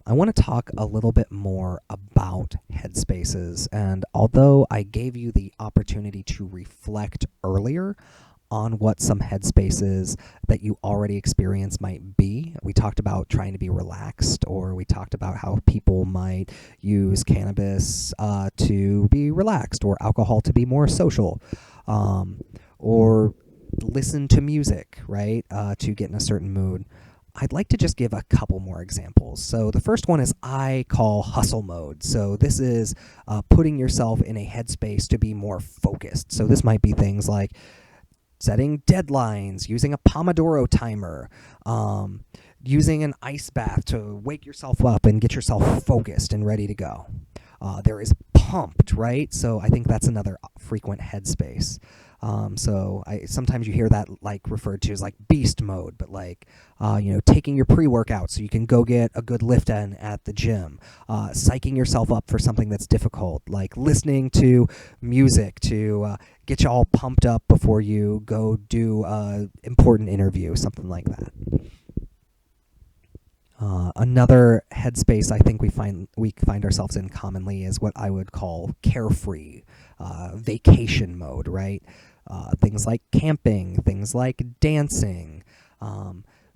I want to talk a little bit more about headspaces, and although I gave you the opportunity to reflect earlier on what some headspaces that you already experience might be, we talked about trying to be relaxed, or we talked about how people might use cannabis to be relaxed, or alcohol to be more social, or listen to music, right, to get in a certain mood. I'd like to just give a couple more examples. So the first one is I call hustle mode. So this is putting yourself in a headspace to be more focused. So this might be things like setting deadlines, using a Pomodoro timer, using an ice bath to wake yourself up and get yourself focused and ready to go. There is pumped, right? So I think that's another frequent headspace. So sometimes you hear that like referred to as like beast mode, but like, taking your pre-workout so you can go get a good lift in at the gym, psyching yourself up for something that's difficult, like listening to music to get you all pumped up before you go do an important interview, something like that. Another headspace I think we find ourselves in commonly is what I would call carefree, vacation mode, right? Things like camping, things like dancing,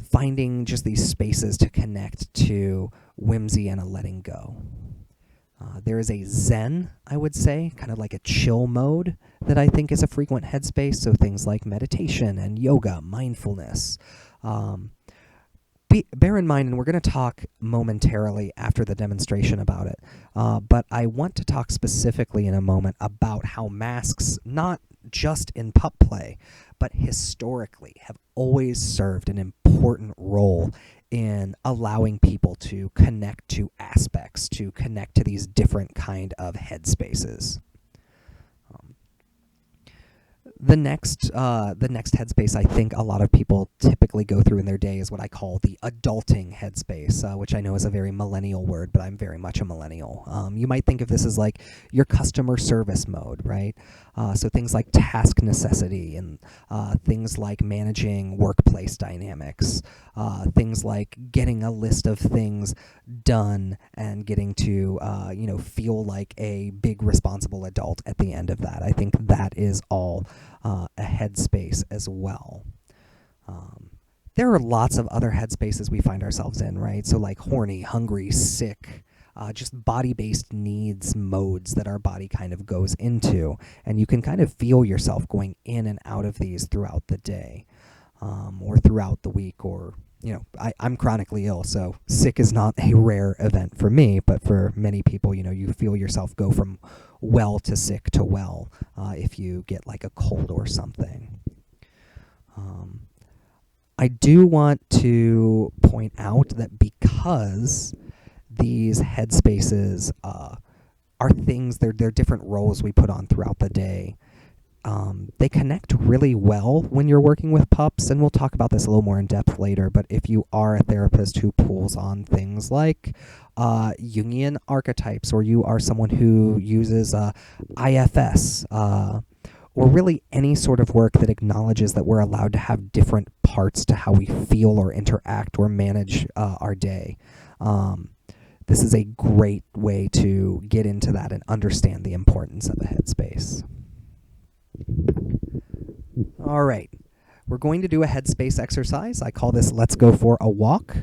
finding just these spaces to connect to whimsy and a letting go. There is a zen, I would say, kind of like a chill mode that I think is a frequent headspace, so things like meditation and yoga, mindfulness. Bear in mind, and we're going to talk momentarily after the demonstration about it, but I want to talk specifically in a moment about how masks, not just in pup play, but historically have always served an important role in allowing people to connect to aspects, to connect to these different kind of headspaces. The next headspace I think a lot of people typically go through in their day is what I call the adulting headspace, which I know is a very millennial word, but I'm very much a millennial. You might think of this as like your customer service mode, right? So things like task necessity and things like managing workplace dynamics, things like getting a list of things done and getting to feel like a big responsible adult at the end of that. I think that is all a headspace as well. There are lots of other headspaces we find ourselves in, right? So like horny, hungry, sick, just body-based needs modes that our body kind of goes into. And you can kind of feel yourself going in and out of these throughout the day or throughout the week. Or, I'm chronically ill, so sick is not a rare event for me, but for many people, you feel yourself go from well to sick to well if you get like a cold or something. I do want to point out that because these headspaces are things, they're different roles we put on throughout the day. They connect really well when you're working with pups, and we'll talk about this a little more in depth later, but if you are a therapist who pulls on things like Jungian archetypes, or you are someone who uses IFS, or really any sort of work that acknowledges that we're allowed to have different parts to how we feel or interact or manage our day. This is a great way to get into that and understand the importance of a headspace. All right, we're going to do a headspace exercise. I call this Let's Go for a Walk.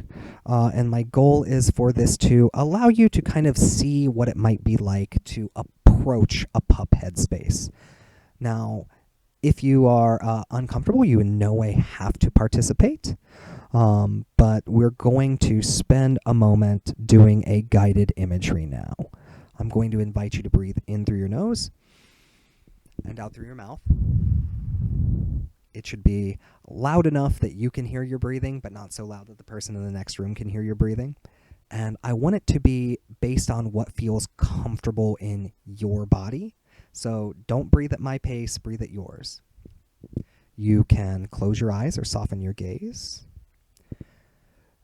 And my goal is for this to allow you to kind of see what it might be like to approach a pup headspace. Now, if you are uncomfortable, you in no way have to participate. But we're going to spend a moment doing a guided imagery now. I'm going to invite you to breathe in through your nose and out through your mouth. It should be loud enough that you can hear your breathing, but not so loud that the person in the next room can hear your breathing. And I want it to be based on what feels comfortable in your body. So don't breathe at my pace, breathe at yours. You can close your eyes or soften your gaze.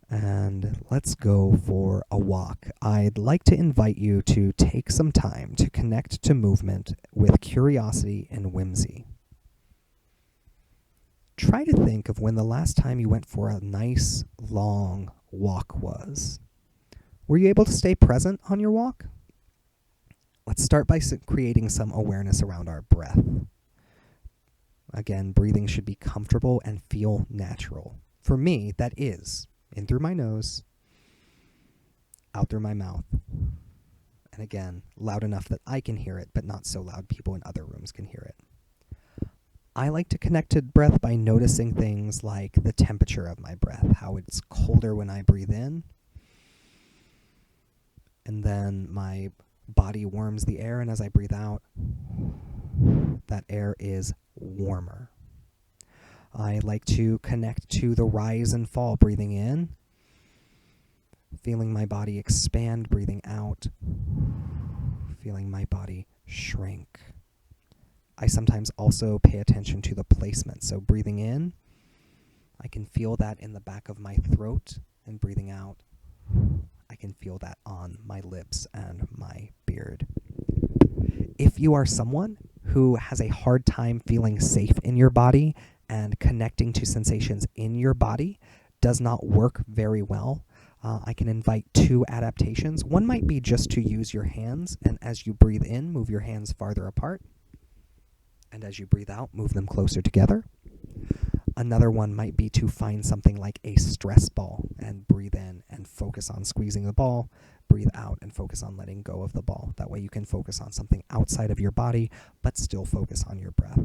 And let's go for a walk. I'd like to invite you to take some time to connect to movement with curiosity and whimsy. Try to think of when the last time you went for a nice, long walk was. Were you able to stay present on your walk? Let's start by creating some awareness around our breath. Again, breathing should be comfortable and feel natural. For me, that is in through my nose, out through my mouth. And again, loud enough that I can hear it, but not so loud people in other rooms can hear it. I like to connect to breath by noticing things like the temperature of my breath, how it's colder when I breathe in, and then my body warms the air, and as I breathe out, that air is warmer. I like to connect to the rise and fall, breathing in, feeling my body expand, breathing out, feeling my body shrink. I sometimes also pay attention to the placement. So breathing in, I can feel that in the back of my throat, and breathing out, I can feel that on my lips and my beard. If you are someone who has a hard time feeling safe in your body and connecting to sensations in your body does not work very well, I can invite two adaptations. One might be just to use your hands, and as you breathe in, move your hands farther apart. And as you breathe out, move them closer together. Another one might be to find something like a stress ball and breathe in and focus on squeezing the ball, breathe out and focus on letting go of the ball. That way you can focus on something outside of your body, but still focus on your breath.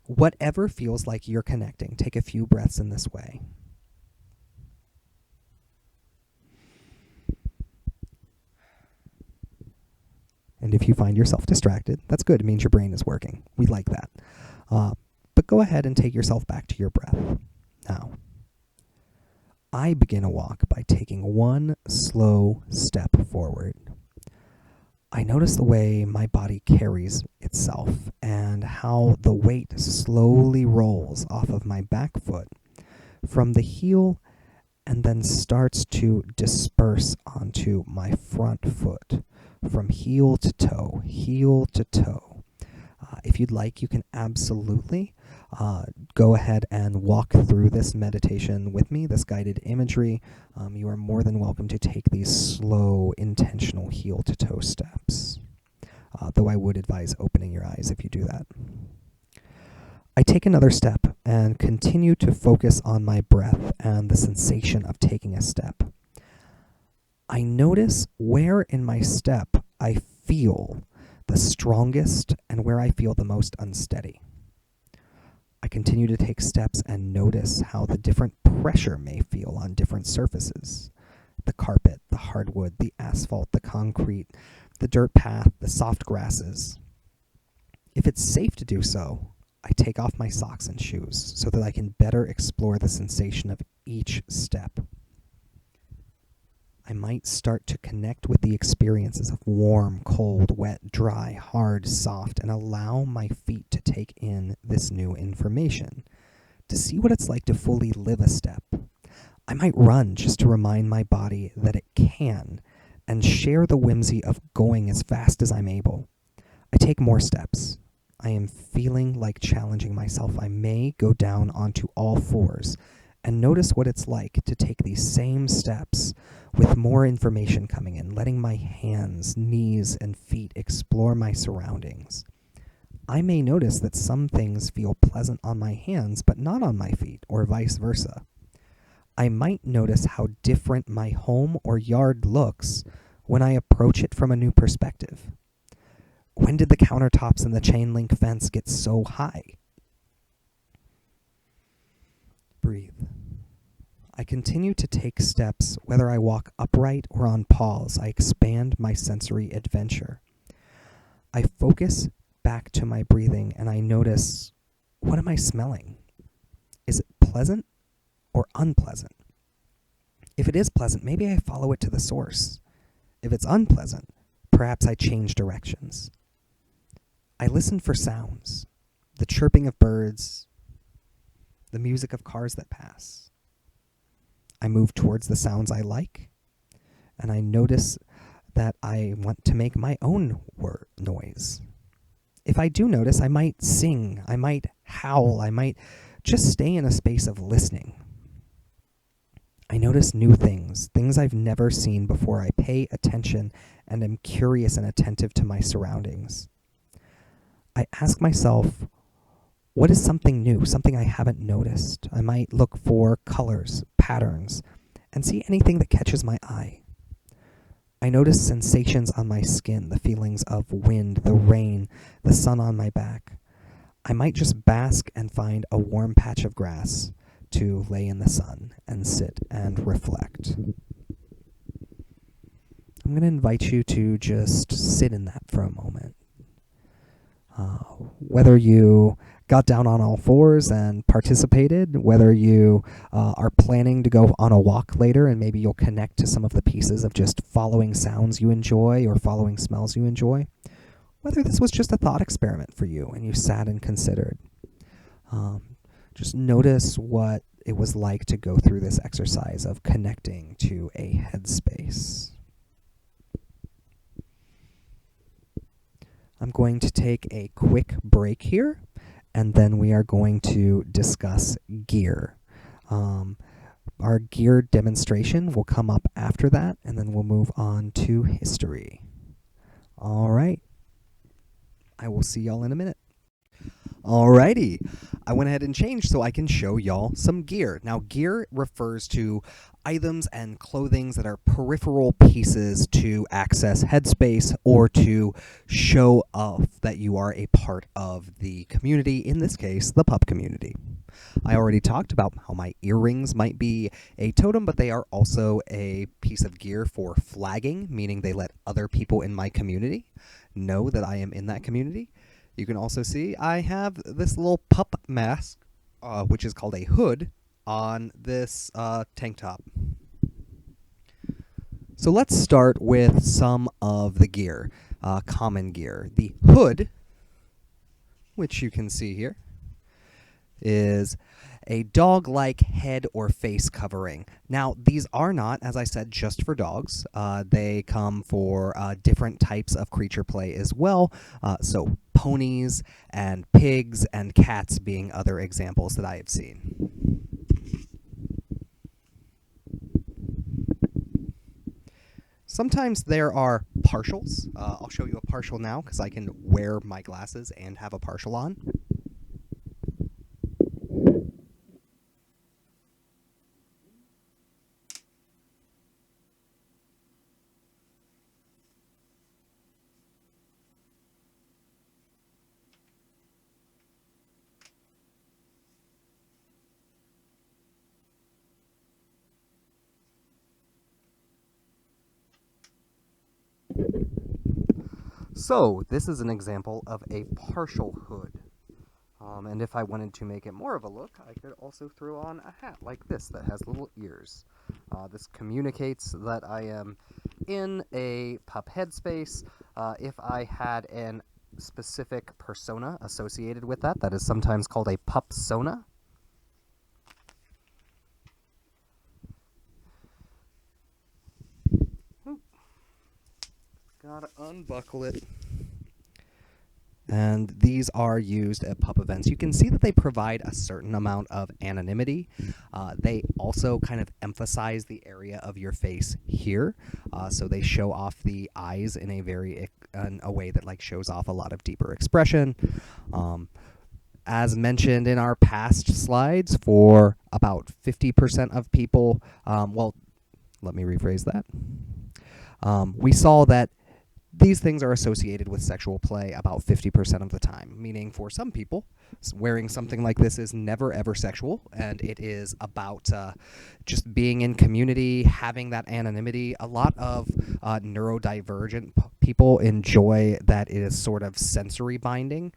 Whatever feels like you're connecting, take a few breaths in this way. And if you find yourself distracted, that's good. It means your brain is working. We like that. But go ahead and take yourself back to your breath. Now, I begin a walk by taking one slow step forward. I notice the way my body carries itself and how the weight slowly rolls off of my back foot from the heel and then starts to disperse onto my front foot from heel to toe, heel to toe. If you'd like, you can absolutely go ahead and walk through this meditation with me, this guided imagery. You are more than welcome to take these slow, intentional heel to toe steps, though I would advise opening your eyes if you do that. I take another step and continue to focus on my breath and the sensation of taking a step. I notice where in my step I feel the strongest and where I feel the most unsteady. I continue to take steps and notice how the different pressure may feel on different surfaces. The carpet, the hardwood, the asphalt, the concrete, the dirt path, the soft grasses. If it's safe to do so, I take off my socks and shoes so that I can better explore the sensation of each step. I might start to connect with the experiences of warm, cold, wet, dry, hard, soft, and allow my feet to take in this new information, to see what it's like to fully live a step. I might run just to remind my body that it can, and share the whimsy of going as fast as I'm able. I take more steps. I am feeling like challenging myself. I may go down onto all fours and notice what it's like to take these same steps with more information coming in, letting my hands, knees, and feet explore my surroundings. I may notice that some things feel pleasant on my hands but not on my feet, or vice versa. I might notice how different my home or yard looks when I approach it from a new perspective. When did the countertops and the chain link fence get so high? Breathe. I continue to take steps, whether I walk upright or on paws. I expand my sensory adventure. I focus back to my breathing and I notice, what am I smelling? Is it pleasant or unpleasant? If it is pleasant, maybe I follow it to the source. If it's unpleasant, perhaps I change directions. I listen for sounds, the chirping of birds, the music of cars that pass. I move towards the sounds I like, and I notice that I want to make my own noise. If I do notice, I might sing, I might howl, I might just stay in a space of listening. I notice new things, things I've never seen before. I pay attention and am curious and attentive to my surroundings. I ask myself, what is something new, something I haven't noticed? I might look for colors, patterns, and see anything that catches my eye. I notice sensations on my skin, the feelings of wind, the rain, the sun on my back. I might just bask and find a warm patch of grass to lay in the sun and sit and reflect. I'm going to invite you to just sit in that for a moment. Whether you got down on all fours and participated, whether you are planning to go on a walk later and maybe you'll connect to some of the pieces of just following sounds you enjoy or following smells you enjoy, whether this was just a thought experiment for you and you sat and considered. Just notice what it was like to go through this exercise of connecting to a headspace. I'm going to take a quick break here, and then we are going to discuss gear. Our gear demonstration will come up after that, and then we'll move on to history. All right. I will see y'all in a minute. Alrighty, I went ahead and changed so I can show y'all some gear. Now, gear refers to items and clothings that are peripheral pieces to access headspace or to show off that you are a part of the community, in this case, the pup community. I already talked about how my earrings might be a totem, but they are also a piece of gear for flagging, meaning they let other people in my community know that I am in that community. You can also see I have this little pup mask, which is called a hood, on this tank top. So let's start with some of the gear, common gear. The hood, which you can see here, is a dog-like head or face covering. Now, these are not, as I said, just for dogs. They come for different types of creature play as well. So ponies and pigs and cats being other examples that I have seen. Sometimes there are partials. I'll show you a partial now because I can wear my glasses and have a partial on. So this is an example of a partial hood. And if I wanted to make it more of a look, I could also throw on a hat like this that has little ears. This communicates that I am in a pup headspace. If I had an specific persona associated with that, that is sometimes called a pup-sona. Gotta unbuckle it. And these are used at pup events. You can see that they provide a certain amount of anonymity. They also kind of emphasize the area of your face here. So they show off the eyes in a way that like shows off a lot of deeper expression. As mentioned in our past slides, for about 50% of people, well, let me rephrase that. We saw that these things are associated with sexual play about 50% of the time, meaning for some people, wearing something like this is never ever sexual, and it is about just being in community, having that anonymity. A lot of neurodivergent people enjoy that it is sort of sensory binding,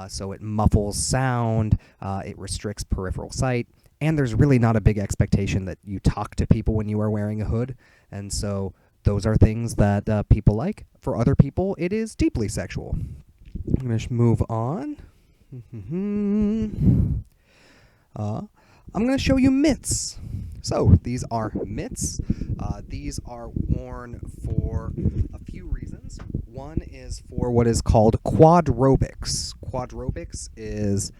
so it muffles sound, it restricts peripheral sight, and there's really not a big expectation that you talk to people when you are wearing a hood, and so those are things that people like. For other people, it is deeply sexual. I'm going to move on. I'm going to show you mitts. So these are mitts. These are worn for a few reasons. One is for what is called quadrobics. Quadrobics is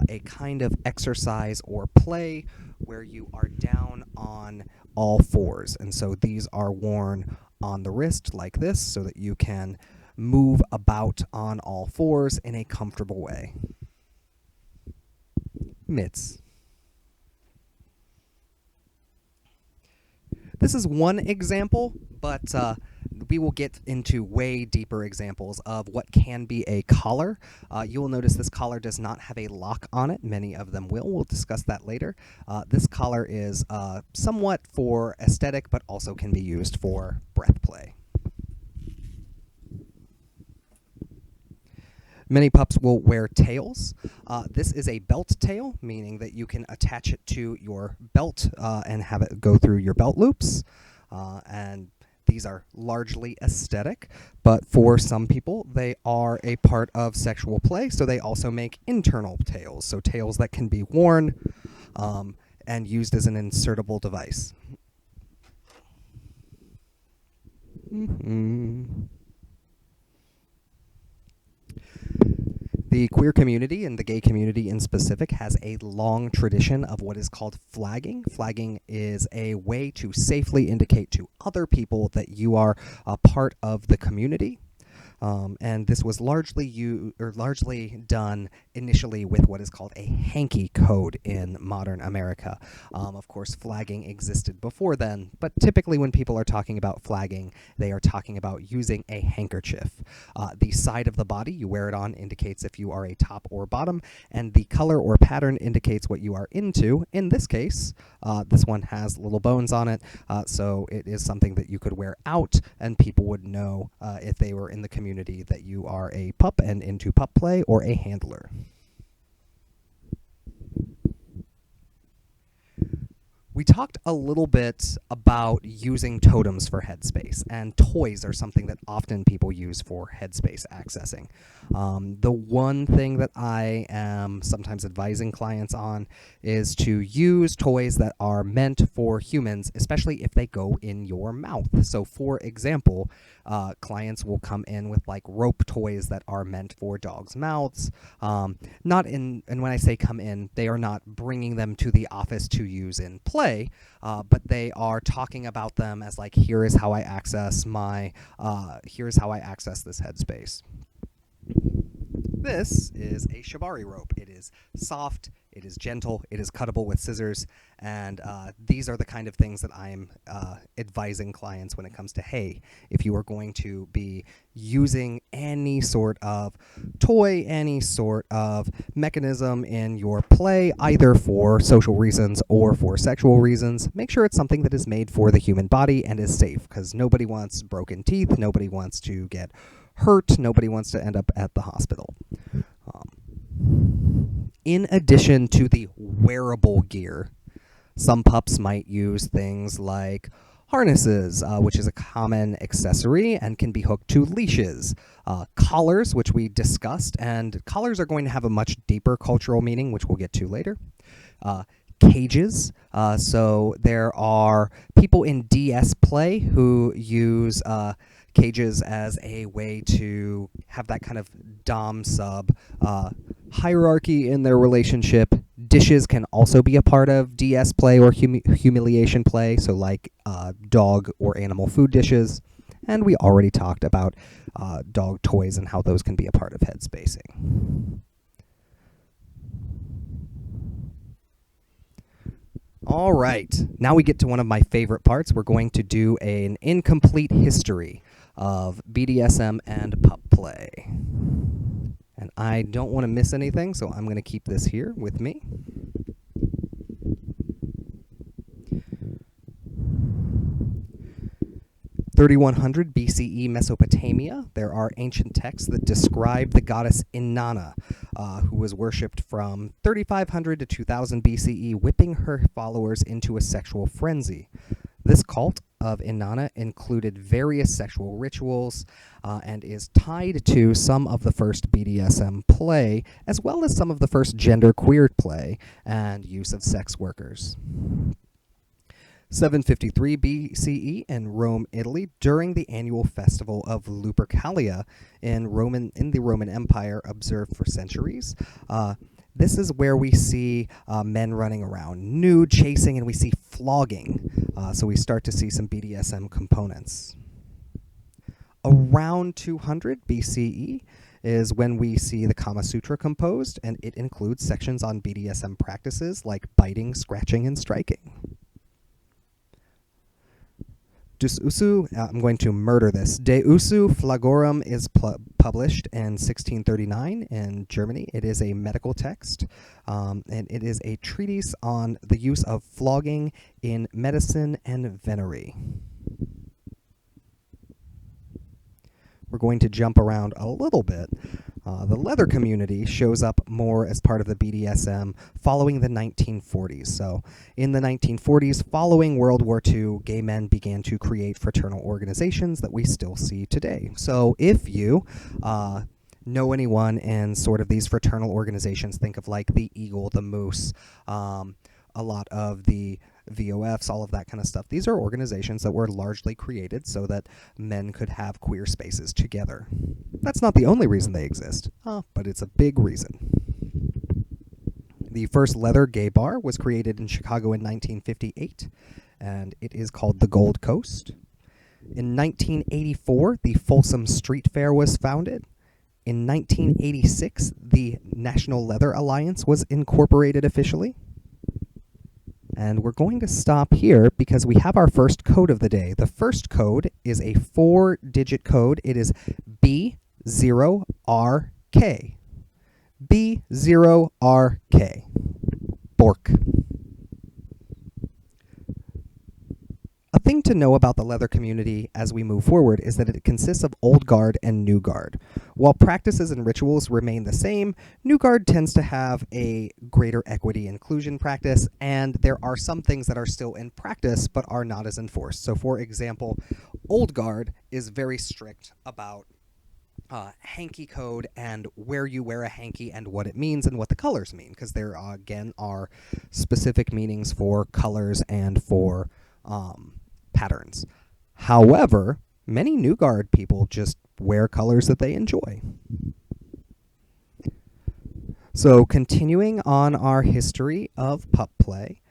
a kind of exercise or play where you are down on all fours. And so these are worn on the wrist like this so that you can move about on all fours in a comfortable way. Mitts. This is one example, but we will get into way deeper examples of what can be a collar. You will notice this collar does not have a lock on it. Many of them will. We'll discuss that later. This collar is somewhat for aesthetic, but also can be used for breath play. Many pups will wear tails. This is a belt tail, meaning that you can attach it to your belt and have it go through your belt loops. And these are largely aesthetic, but for some people, they are a part of sexual play, so they also make internal tails, so tails that can be worn and used as an insertable device. The queer community and the gay community in specific has a long tradition of what is called flagging. Flagging is a way to safely indicate to other people that you are a part of the community. And this was largely done initially with what is called a hanky code in modern America. Of course, flagging existed before then, but typically when people are talking about flagging, they are talking about using a handkerchief. The side of the body you wear it on indicates if you are a top or bottom, and the color or pattern indicates what you are into. In this case, this one has little bones on it, so it is something that you could wear out, and people would know if they were in the community that you are a pup and into pup play or a handler. We talked a little bit about using totems for headspace, and toys are something that often people use for headspace accessing. The one thing that I am sometimes advising clients on is to use toys that are meant for humans, especially if they go in your mouth. So for example, clients will come in with like rope toys that are meant for dogs' mouths. And when I say come in, they are not bringing them to the office to use in play. But they are talking about them as like, here is how I access here's how I access this headspace. This is a shibari rope. It is soft, it is gentle, it is cuttable with scissors, and these are the kind of things that I'm advising clients when it comes to, hey, if you are going to be using any sort of toy, any sort of mechanism in your play, either for social reasons or for sexual reasons, make sure it's something that is made for the human body and is safe, because nobody wants broken teeth, nobody wants to get hurt, nobody wants to end up at the hospital. in addition to the wearable gear. Some pups might use things like harnesses, which is a common accessory and can be hooked to leashes. Collars, which we discussed, and collars are going to have a much deeper cultural meaning, which we'll get to later. Cages. So there are people in DS play who use cages as a way to have that kind of dom-sub hierarchy in their relationship. Dishes can also be a part of DS play or humiliation play, so like dog or animal food dishes. And we already talked about dog toys and how those can be a part of head spacing. All right, now we get to one of my favorite parts. We're going to do an incomplete history of BDSM and pup play. And I don't want to miss anything, so I'm going to keep this here with me. (3100 BCE Mesopotamia). There are ancient texts that describe the goddess Inanna, who was worshipped from 3500 to 2000 BCE, whipping her followers into a sexual frenzy. This cult of Inanna included various sexual rituals and is tied to some of the first BDSM play, as well as some of the first gender-queer play and use of sex workers. 753 BCE in Rome, Italy, during the annual festival of Lupercalia in the Roman Empire, observed for centuries. This is where we see men running around nude, chasing, and we see flogging. So we start to see some BDSM components. Around 200 BCE is when we see the Kama Sutra composed, and it includes sections on BDSM practices like biting, scratching, and striking. Dus usu, I'm going to murder this. De usu flagorum is published in 1639 in Germany. It is a medical text, and it is a treatise on the use of flogging in medicine and venery. We're going to jump around a little bit. The leather community shows up more as part of the BDSM following the 1940s. So in the 1940s, following World War II, gay men began to create fraternal organizations that we still see today. So if you know anyone in sort of these fraternal organizations, think of like the Eagle, the Moose, a lot of the VOFs, all of that kind of stuff. These are organizations that were largely created so that men could have queer spaces together. That's not the only reason they exist, but it's a big reason. The first leather gay bar was created in Chicago in 1958, and it is called the Gold Coast. In 1984, the Folsom Street Fair was founded. In 1986, the National Leather Alliance was incorporated officially. And we're going to stop here because we have our first code of the day. The first code is a 4-digit code. It is B0RK. B0RK. Bork. A thing to know about the leather community as we move forward is that it consists of old guard and new guard. While practices and rituals remain the same, new guard tends to have a greater equity inclusion practice, and there are some things that are still in practice but are not as enforced. So for example, old guard is very strict about hanky code and where you wear a hanky and what it means and what the colors mean, because there again are specific meanings for colors and for patterns. However, many New Guard people just wear colors that they enjoy. So continuing on our history of pup play,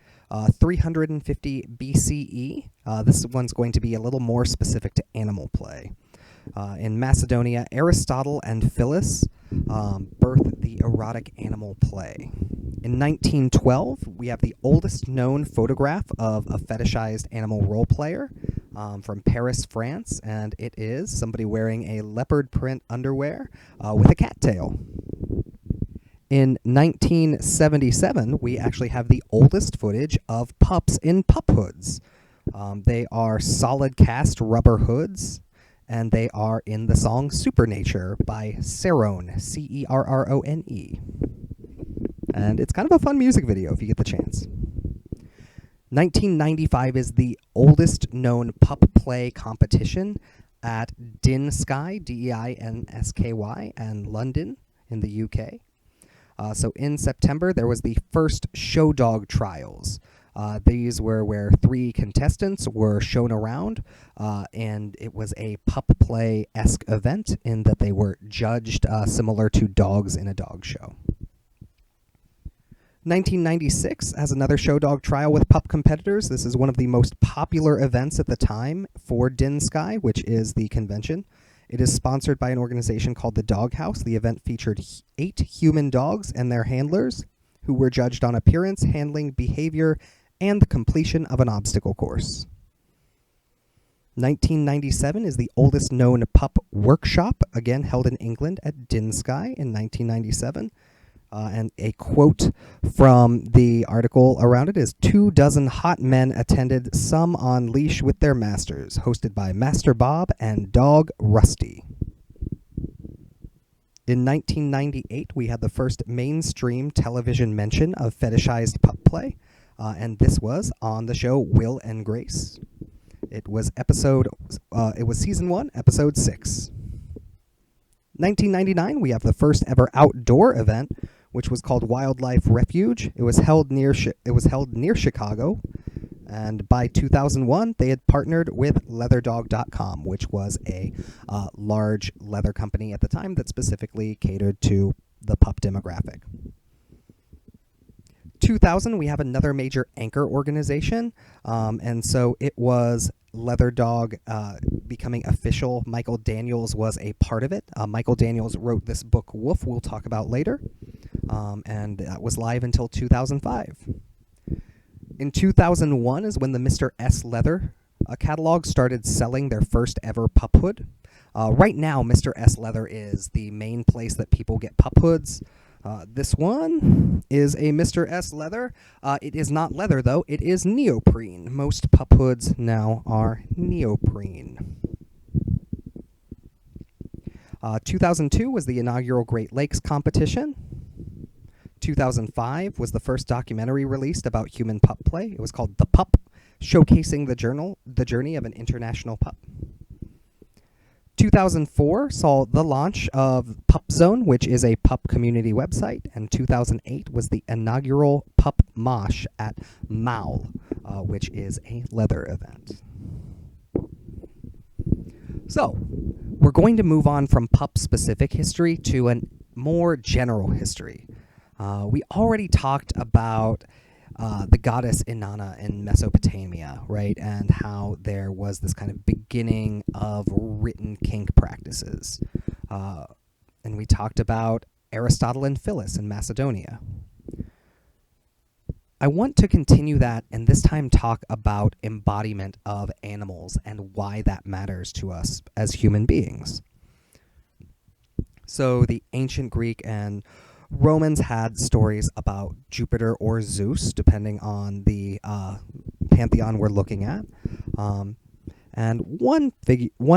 350 BCE, this one's going to be a little more specific to animal play. In Macedonia, Aristotle and Phyllis birthed the erotic animal play. In 1912, we have the oldest known photograph of a fetishized animal role player from Paris, France, and it is somebody wearing a leopard print underwear with a cattail. In 1977, we actually have the oldest footage of pups in pup hoods. They are solid cast rubber hoods, and they are in the song Supernature by Cerrone, Cerrone. And it's kind of a fun music video if you get the chance. 1995 is the oldest known pup play competition at Dinsky, Deinsky, and London in the UK. So in September, there was the first show dog trials. These were where 3 contestants were shown around, and it was a pup play-esque event in that they were judged similar to dogs in a dog show. 1996 has another show dog trial with pup competitors. This is one of the most popular events at the time for Dinsky, which is the convention. It is sponsored by an organization called the Dog House. The event featured 8 human dogs and their handlers, who were judged on appearance, handling, behavior, and the completion of an obstacle course. 1997 is the oldest known pup workshop, again held in England at Dinsky in 1997. And a quote from the article around it is, 24 hot men attended, some on leash with their masters, hosted by Master Bob and Dog Rusty. In 1998, we had the first mainstream television mention of fetishized pup play, and this was on the show Will and Grace. It was season 1, episode 6. 1999, we have the first ever outdoor event, which was called Wildlife Refuge. It was held near Chicago, and by 2001, they had partnered with LeatherDog.com, which was a large leather company at the time that specifically catered to the pup demographic. 2000, we have another major anchor organization, and so it was Leather Dog becoming official. Michael Daniels was a part of it. Michael Daniels wrote this book, Woof, we'll talk about later, and that was live until 2005. In 2001 is when the Mr. S Leather catalog started selling their first ever pup hood. Right now, Mr. S Leather is the main place that people get pup hoods. This one is a Mr. S Leather. It is not leather, though. It is neoprene. Most pup hoods now are neoprene. 2002 was the inaugural Great Lakes competition. 2005 was the first documentary released about human pup play. It was called The Pup, showcasing the journey of an international pup. 2004 saw the launch of Pup Zone, which is a pup community website, and 2008 was the inaugural Pup Mosh at Maul, which is a leather event. So, we're going to move on from pup-specific history to a more general history. We already talked about the goddess Inanna in Mesopotamia, right? And how there was this kind of beginning of written kink practices. And we talked about Aristotle and Phyllis in Macedonia. I want to continue that and this time talk about embodiment of animals and why that matters to us as human beings. So the ancient Greek and Romans had stories about Jupiter or Zeus, depending on the pantheon we're looking at. And one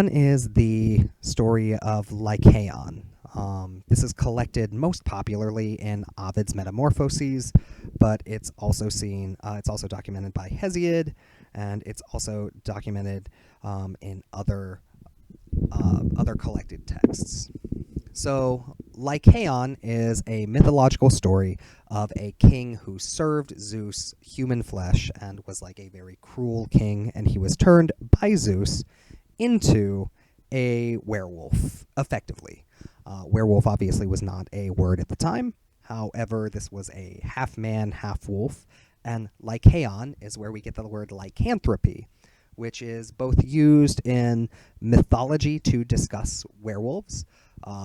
is the story of Lycaon. This is collected most popularly in Ovid's Metamorphoses, but it's also documented by Hesiod, and it's also documented in other collected texts. So Lycaon is a mythological story of a king who served Zeus human flesh and was like a very cruel king, and he was turned by Zeus into a werewolf, effectively. Werewolf obviously was not a word at the time. However, this was a half-man, half-wolf, and Lycaon is where we get the word lycanthropy, which is both used in mythology to discuss werewolves,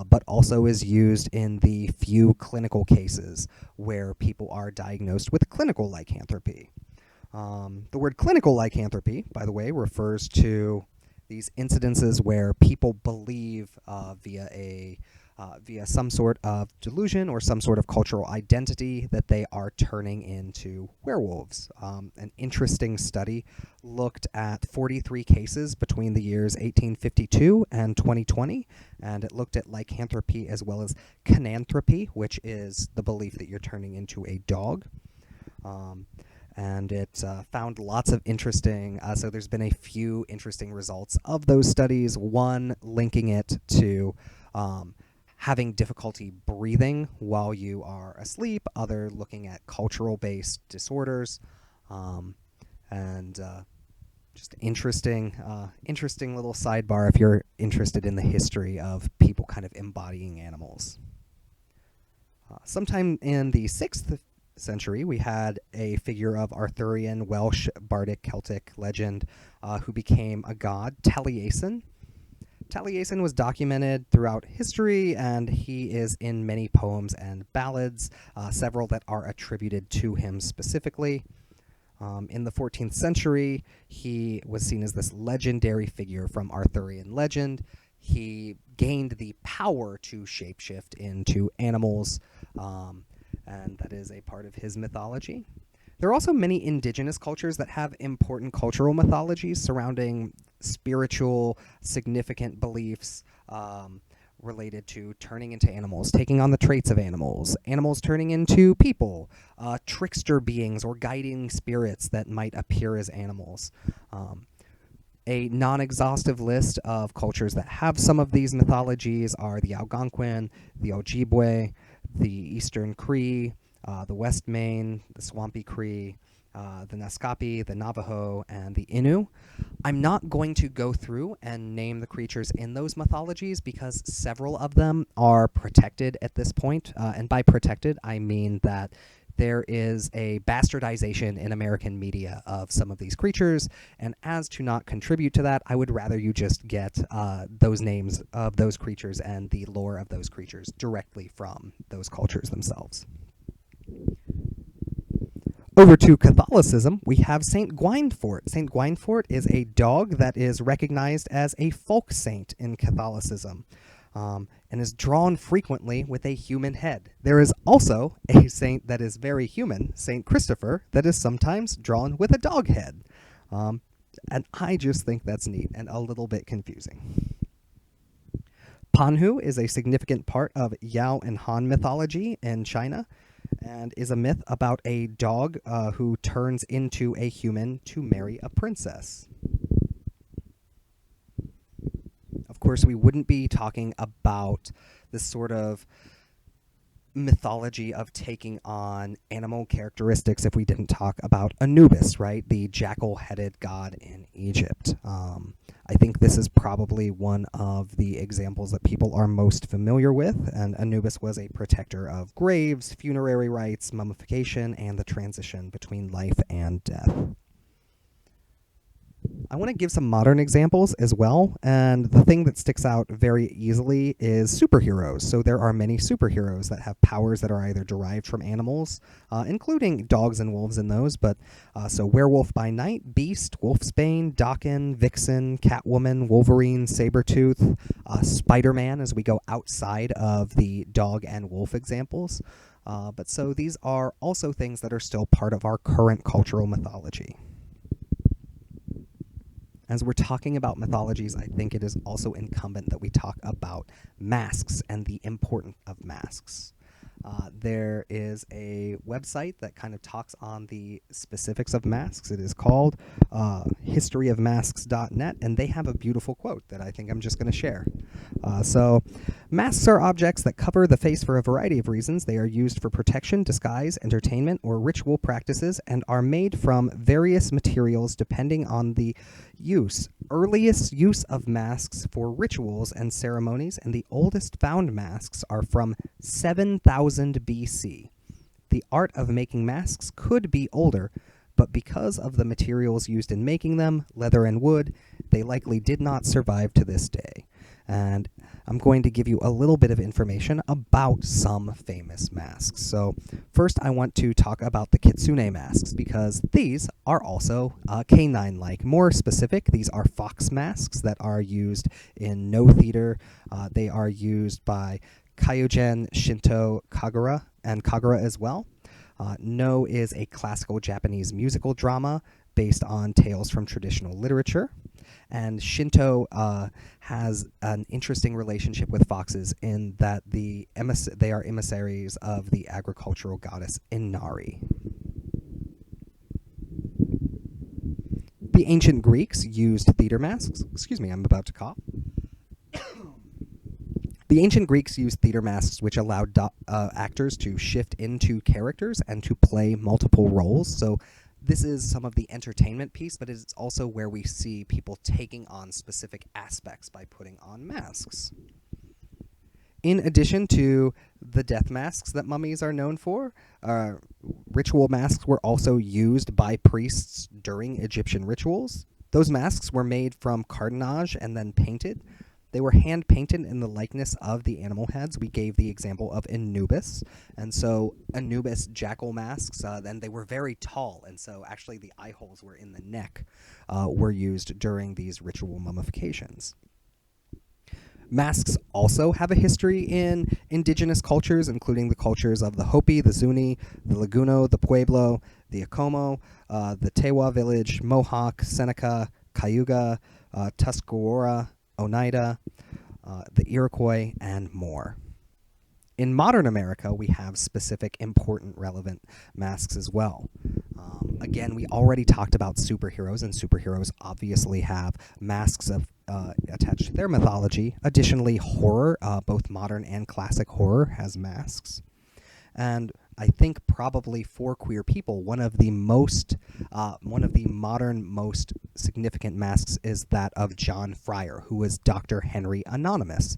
but also is used in the few clinical cases where people are diagnosed with clinical lycanthropy. The word clinical lycanthropy, by the way, refers to these incidences where people believe via a via some sort of delusion or some sort of cultural identity that they are turning into werewolves. An interesting study looked at 43 cases between the years 1852 and 2020, and it looked at lycanthropy as well as cananthropy, which is the belief that you're turning into a dog. And it found lots of interesting, so there's been a few interesting results of those studies, one linking it to having difficulty breathing while you are asleep, other looking at cultural-based disorders, and just interesting little sidebar if you're interested in the history of people kind of embodying animals. Sometime in the 6th century, we had a figure of Arthurian, Welsh, Bardic, Celtic legend who became a god, Taliesin. Taliesin was documented throughout history, and he is in many poems and ballads, several that are attributed to him specifically. In the 14th century, he was seen as this legendary figure from Arthurian legend. He gained the power to shapeshift into animals, and that is a part of his mythology. There are also many indigenous cultures that have important cultural mythologies surrounding spiritual, significant beliefs related to turning into animals, taking on the traits of animals, animals turning into people, trickster beings or guiding spirits that might appear as animals. A non-exhaustive list of cultures that have some of these mythologies are the Algonquin, the Ojibwe, the Eastern Cree, the West Main, the Swampy Cree, the Naskapi, the Navajo, and the Innu. I'm not going to go through and name the creatures in those mythologies because several of them are protected at this point. And by protected, I mean that there is a bastardization in American media of some of these creatures, and as to not contribute to that, I would rather you just get those names of those creatures and the lore of those creatures directly from those cultures themselves. Over to Catholicism, we have Saint Gwynfort. Saint Gwynfort is a dog that is recognized as a folk saint in Catholicism, and is drawn frequently with a human head. There is also a saint that is very human, Saint Christopher, that is sometimes drawn with a dog head. And I just think that's neat and a little bit confusing. Panhu is a significant part of Yao and Han mythology in China, and is a myth about a dog who turns into a human to marry a princess. Of course, we wouldn't be talking about this sort of mythology of taking on animal characteristics if we didn't talk about Anubis, right? The jackal-headed god in Egypt. I think this is probably one of the examples that people are most familiar with, and Anubis was a protector of graves, funerary rites, mummification, and the transition between life and death. I want to give some modern examples as well, and the thing that sticks out very easily is superheroes. So there are many superheroes that have powers that are either derived from animals, including dogs and wolves in those, but so Werewolf by Night, Beast, Wolfsbane, Daken, Vixen, Catwoman, Wolverine, Sabretooth, Spider-Man as we go outside of the dog and wolf examples. But so these are also things that are still part of our current cultural mythology. As we're talking about mythologies, I think it is also incumbent that we talk about masks and the importance of masks. There is a website that kind of talks on the specifics of masks. It is called historyofmasks.net, and they have a beautiful quote that I think I'm just going to share. So, masks are objects that cover the face for a variety of reasons. They are used for protection, disguise, entertainment, or ritual practices, and are made from various materials depending on the use. Earliest use of masks for rituals and ceremonies, and the oldest found masks are from 7000 BC. The art of making masks could be older, but because of the materials used in making them, leather and wood, they likely did not survive to this day. And I'm going to give you a little bit of information about some famous masks. So first I want to talk about the kitsune masks, because these are also canine-like. More specific, these are fox masks that are used in no theater. They are used by Kyogen, Shinto, Kagura, and Kagura as well. No is a classical Japanese musical drama based on tales from traditional literature. And Shinto has an interesting relationship with foxes in that they are emissaries of the agricultural goddess Inari. The ancient Greeks used theater masks. Excuse me, I'm about to cough. The ancient Greeks used theater masks, which allowed actors to shift into characters and to play multiple roles. So this is some of the entertainment piece, but it's also where we see people taking on specific aspects by putting on masks. In addition to the death masks that mummies are known for, ritual masks were also used by priests during Egyptian rituals. Those masks were made from cartonnage and then painted. They were hand-painted in the likeness of the animal heads. We gave the example of Anubis. And so Anubis jackal masks, then they were very tall. And so actually the eye holes were in the neck, were used during these ritual mummifications. Masks also have a history in indigenous cultures, including the cultures of the Hopi, the Zuni, the Laguno, the Pueblo, the Acomo, the Tewa village, Mohawk, Seneca, Cayuga, Tuscarora, Oneida, the Iroquois, and more. In modern America, we have specific, important, relevant masks as well. Again, we already talked about superheroes, and superheroes obviously have masks attached to their mythology. Additionally, horror, both modern and classic horror, has masks. And I think probably for queer people, one of the modern most significant masks is that of John Fryer, who was Dr. Henry Anonymous.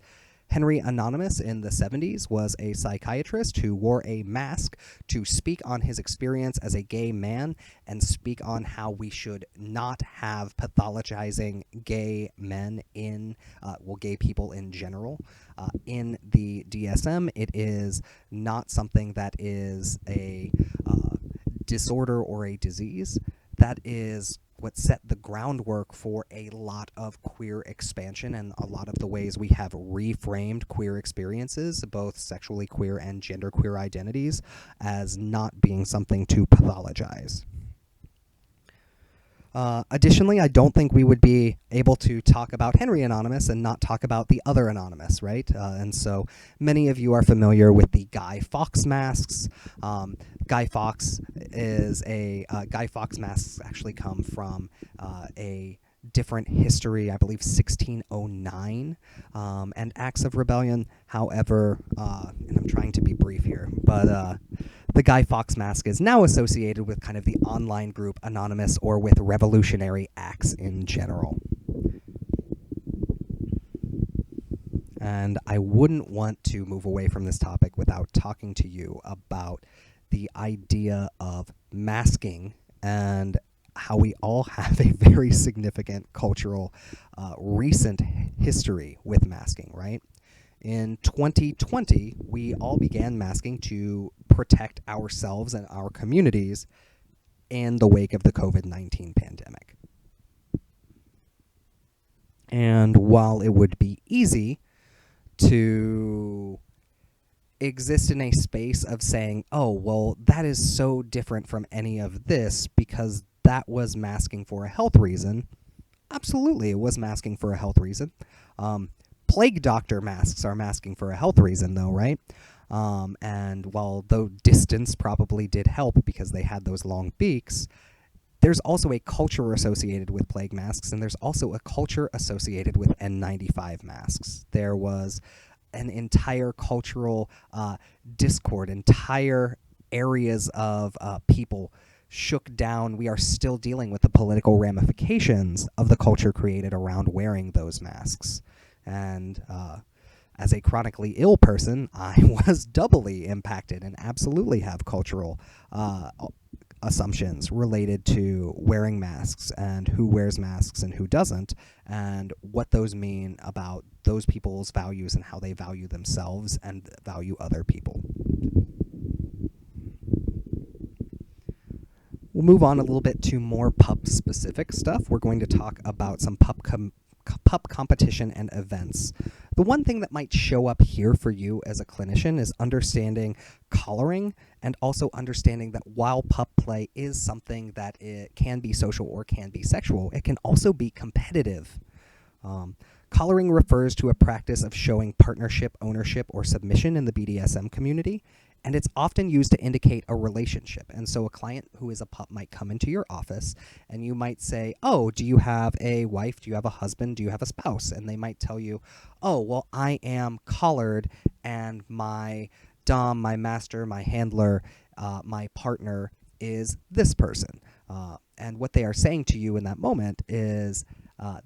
Henry Anonymous in the 70s was a psychiatrist who wore a mask to speak on his experience as a gay man and speak on how we should not have pathologizing gay men gay people in general. In the DSM, it is not something that is a disorder or a disease. That is what set the groundwork for a lot of queer expansion and a lot of the ways we have reframed queer experiences, both sexually queer and genderqueer identities, as not being something to pathologize. Additionally, I don't think we would be able to talk about Henry Anonymous and not talk about the other Anonymous, right? And so many of you are familiar with the Guy Fawkes masks. Guy Fawkes masks actually come from a different history, I believe 1609, and acts of rebellion. However, and I'm trying to be brief here, but the Guy Fawkes mask is now associated with kind of the online group Anonymous or with revolutionary acts in general. And I wouldn't want to move away from this topic without talking to you about the idea of masking and how we all have a very significant cultural recent history with masking, right? In 2020, we all began masking to protect ourselves and our communities in the wake of the COVID-19 pandemic. And while it would be easy to exist in a space of saying, oh, well, that is so different from any of this because that was masking for a health reason. Absolutely, it was masking for a health reason. Plague doctor masks are masking for a health reason, though, right? And while though distance probably did help because they had those long beaks, there's also a culture associated with plague masks, and there's also a culture associated with N95 masks. There was an entire cultural discord, entire areas of people shook down. We are still dealing with the political ramifications of the culture created around wearing those masks. And as a chronically ill person, I was doubly impacted and absolutely have cultural assumptions related to wearing masks and who wears masks and who doesn't, and what those mean about those people's values and how they value themselves and value other people. We'll move on a little bit to more pup-specific stuff. We're going to talk about some pup pup competition and events. The one thing that might show up here for you as a clinician is understanding collaring and also understanding that while pup play is something that it can be social or can be sexual, it can also be competitive. Collaring refers to a practice of showing partnership, ownership, or submission in the BDSM community, and it's often used to indicate a relationship. And so a client who is a pup might come into your office and you might say, oh, do you have a wife? Do you have a husband? Do you have a spouse? And they might tell you, oh, well, I am collared and my dom, my master, my handler, my partner is this person. And what they are saying to you in that moment is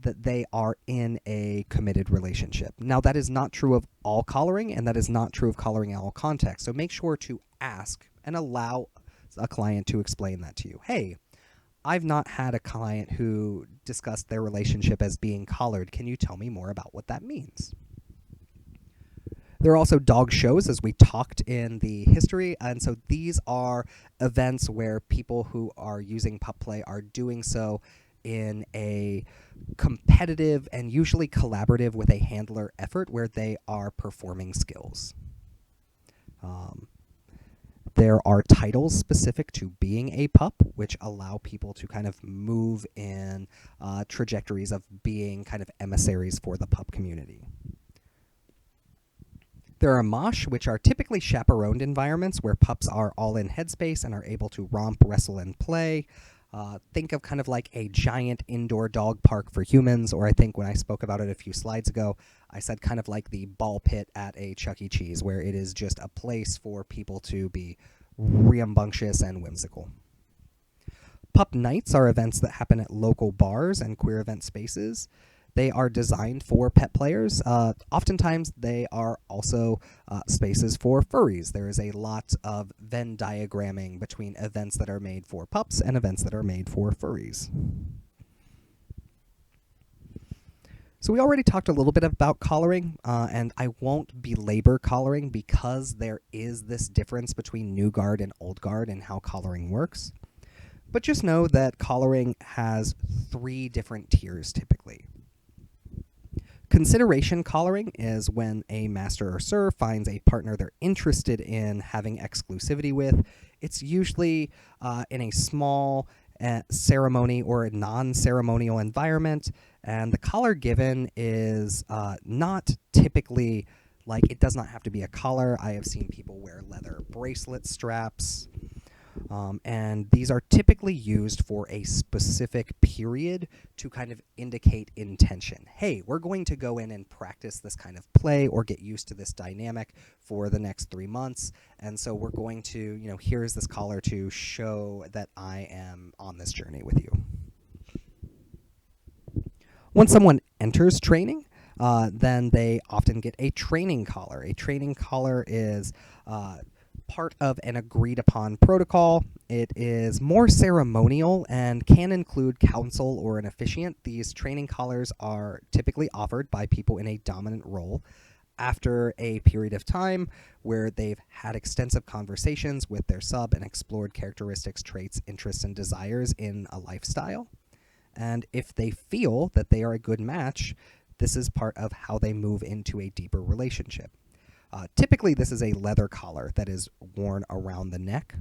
that they are in a committed relationship. Now, that is not true of all collaring, and that is not true of collaring in all contexts. So make sure to ask and allow a client to explain that to you. Hey, I've not had a client who discussed their relationship as being collared. Can you tell me more about what that means? There are also dog shows, as we talked in the history, and so these are events where people who are using pup play are doing so in a competitive and usually collaborative with a handler effort where they are performing skills. There are titles specific to being a pup, which allow people to kind of move in trajectories of being kind of emissaries for the pup community. There are mosh, which are typically chaperoned environments where pups are all in headspace and are able to romp, wrestle, and play. Think of kind of like a giant indoor dog park for humans, or I think when I spoke about it a few slides ago, I said kind of like the ball pit at a Chuck E. Cheese, where it is just a place for people to be rambunctious and whimsical. Pup nights are events that happen at local bars and queer event spaces. They are designed for pet players. Oftentimes, they are also spaces for furries. There is a lot of Venn diagramming between events that are made for pups and events that are made for furries. So we already talked a little bit about collaring, and I won't belabor collaring because there is this difference between new guard and old guard and how collaring works. But just know that collaring has 3 different tiers typically. Consideration collaring is when a master or sir finds a partner they're interested in having exclusivity with. It's usually in a small ceremony or a non-ceremonial environment, and the collar given is not typically, like, it does not have to be a collar. I have seen people wear leather bracelet straps. And these are typically used for a specific period to kind of indicate intention. Hey, we're going to go in and practice this kind of play or get used to this dynamic for the next 3 months. And so we're going to, here's this collar to show that I am on this journey with you. Once someone enters training, then they often get a training collar. A training collar is part of an agreed upon protocol. It is more ceremonial and can include counsel or an officiant. These training collars are typically offered by people in a dominant role after a period of time where they've had extensive conversations with their sub and explored characteristics, traits, interests, and desires in a lifestyle. And if they feel that they are a good match, this is part of how they move into a deeper relationship. Typically, this is a leather collar that is worn around the neck,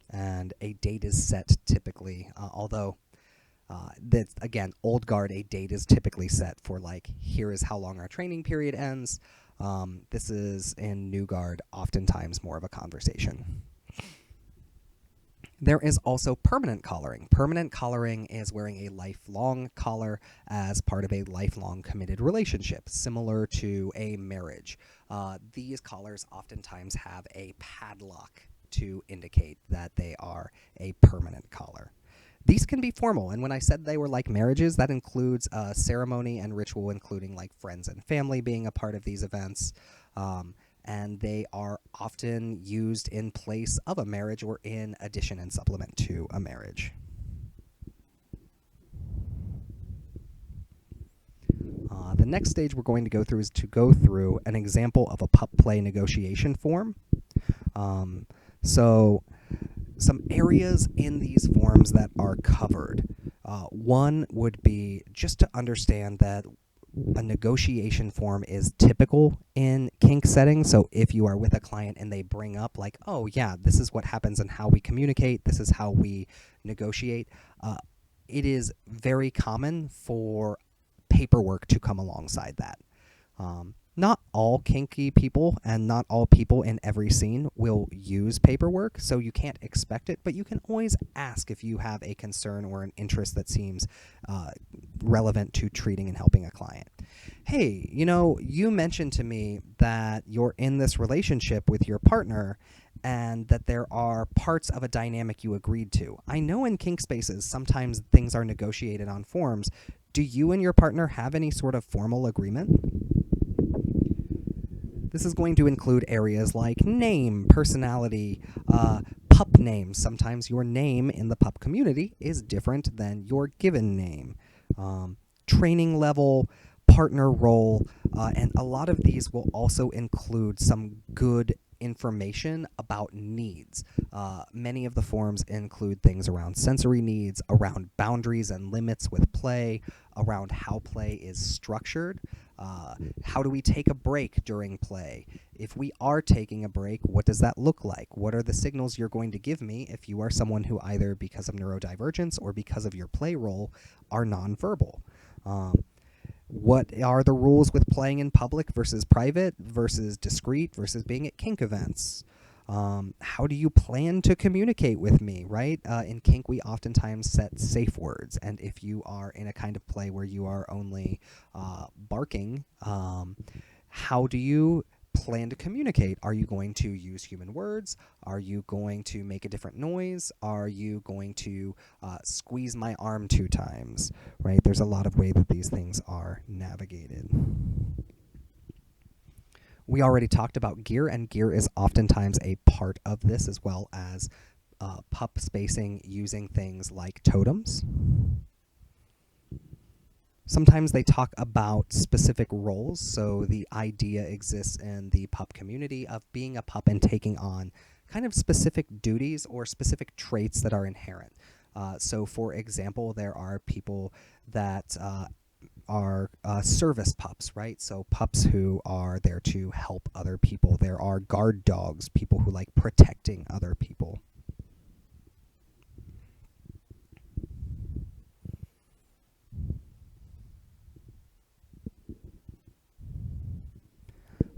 and a date is set typically, although, again, old guard, a date is typically set for, like, here is how long our training period ends. This is, in new guard, oftentimes more of a conversation. There is also permanent collaring. Permanent collaring is wearing a lifelong collar as part of a lifelong committed relationship, similar to a marriage. These collars oftentimes have a padlock to indicate that they are a permanent collar. These can be formal, and when I said they were like marriages, that includes ceremony and ritual, including like friends and family being a part of these events. And they are often used in place of a marriage or in addition and supplement to a marriage. The next stage we're going to go through is to go through an example of a pup play negotiation form. So some areas in these forms that are covered. One would be just to understand that a negotiation form is typical in kink settings. So if you are with a client and they bring up like, oh yeah, this is what happens and how we communicate, this is how we negotiate, it is very common for paperwork to come alongside that. Not all kinky people and not all people in every scene will use paperwork, so you can't expect it, but you can always ask if you have a concern or an interest that seems relevant to treating and helping a client. Hey, you mentioned to me that you're in this relationship with your partner and that there are parts of a dynamic you agreed to. I know in kink spaces sometimes things are negotiated on forms. Do you and your partner have any sort of formal agreement? This is going to include areas like name, personality, pup names. Sometimes your name in the pup community is different than your given name. Training level, partner role, and a lot of these will also include some good information about needs. Many of the forms include things around sensory needs, around boundaries and limits with play, around how play is structured. How do we take a break during play? If we are taking a break, what does that look like? What are the signals you're going to give me if you are someone who either because of neurodivergence or because of your play role are nonverbal? What are the rules with playing in public versus private versus discreet versus being at kink events? How do you plan to communicate with me, right? In kink, we oftentimes set safe words. And if you are in a kind of play where you are only barking, how do you plan to communicate? Are you going to use human words? Are you going to make a different noise? Are you going to squeeze my arm 2 times, right? There's a lot of way that these things are navigated. We already talked about gear, and gear is oftentimes a part of this, as well as pup spacing using things like totems. Sometimes they talk about specific roles, so the idea exists in the pup community of being a pup and taking on kind of specific duties or specific traits that are inherent. So for example, there are people that are service pups, right? So pups who are there to help other people. There are guard dogs, people who like protecting other people.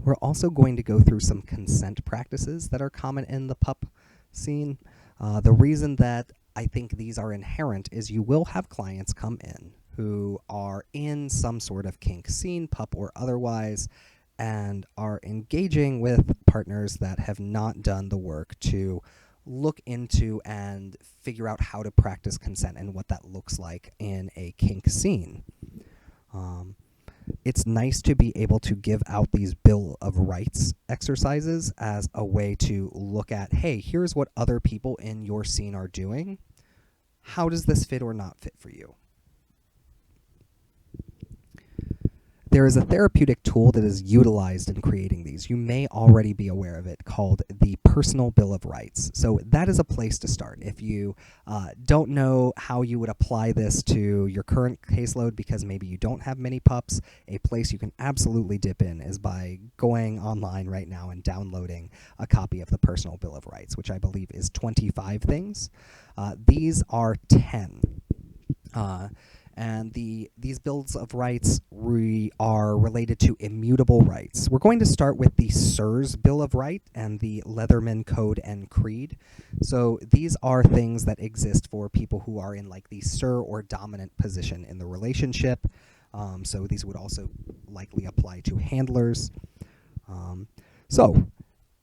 We're also going to go through some consent practices that are common in the pup scene. The reason that I think these are inherent is you will have clients come in who are in some sort of kink scene, pup or otherwise, and are engaging with partners that have not done the work to look into and figure out how to practice consent and what that looks like in a kink scene. It's nice to be able to give out these Bill of Rights exercises as a way to look at, hey, here's what other people in your scene are doing. How does this fit or not fit for you? There is a therapeutic tool that is utilized in creating these. You may already be aware of it, called the Personal Bill of Rights. So that is a place to start. If you don't know how you would apply this to your current caseload because maybe you don't have many pups, a place you can absolutely dip in is by going online right now and downloading a copy of the Personal Bill of Rights, which I believe is 25 things. These are 10. And these bills of rights are related to immutable rights. We're going to start with the SIRS Bill of Right and the Leatherman Code and Creed. So these are things that exist for people who are in like the SIR or dominant position in the relationship. So these would also likely apply to handlers. So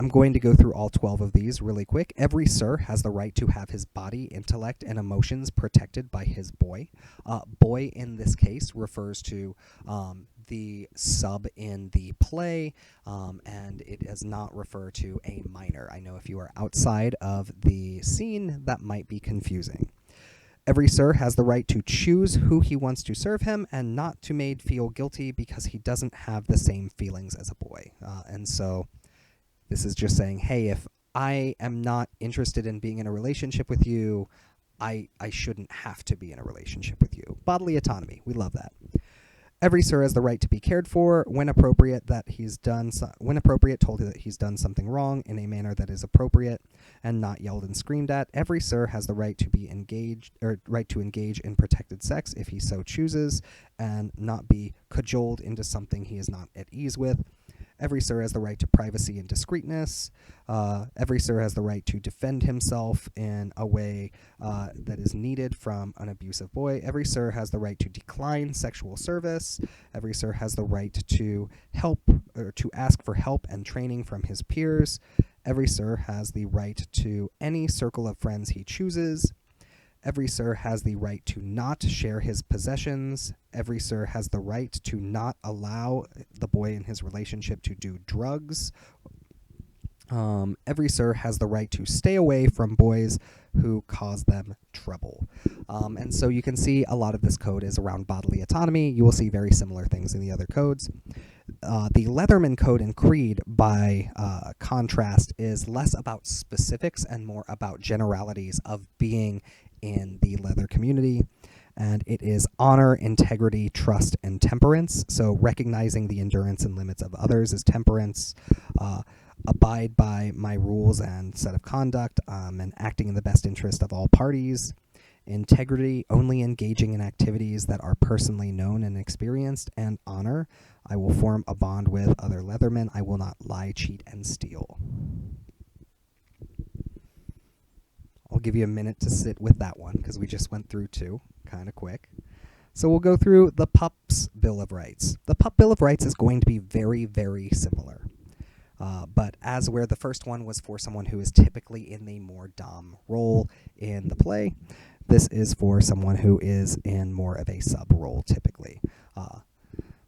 I'm going to go through all 12 of these really quick. Every sir has the right to have his body, intellect, and emotions protected by his boy. Boy in this case refers to the sub in the play, and it does not refer to a minor. I know if you are outside of the scene, that might be confusing. Every sir has the right to choose who he wants to serve him and not to made feel guilty because he doesn't have the same feelings as a boy. And so this is just saying, hey, if I am not interested in being in a relationship with you, I shouldn't have to be in a relationship with you. Bodily autonomy, we love that. Every sir has the right to be cared for when appropriate. When appropriate, told that he's done something wrong in a manner that is appropriate, and not yelled and screamed at. Every sir has the right to be engaged or right to engage in protected sex if he so chooses, and not be cajoled into something he is not at ease with. Every sir has the right to privacy and discreetness. Every sir has the right to defend himself in a way that is needed from an abusive boy. Every sir has the right to decline sexual service. Every sir has the right to help or to ask for help and training from his peers. Every sir has the right to any circle of friends he chooses. Every sir has the right to not share his possessions. Every sir has the right to not allow the boy in his relationship to do drugs. Every sir has the right to stay away from boys who cause them trouble. And so you can see a lot of this code is around bodily autonomy. You will see very similar things in the other codes. The Leatherman Code and Creed, by contrast, is less about specifics and more about generalities of being in the leather community. And it is honor, integrity, trust, and temperance. So recognizing the endurance and limits of others is temperance. Abide by my rules and set of conduct, and acting in the best interest of all parties. Integrity, only engaging in activities that are personally known and experienced. And honor, I will form a bond with other leathermen. I will not lie, cheat, and steal. I'll give you a minute to sit with that one because we just went through two kind of quick. So we'll go through the pup's Bill of Rights. The pup Bill of Rights is going to be very, very similar. But as where the first one was for someone who is typically in the more dom role in the play, this is for someone who is in more of a sub role typically.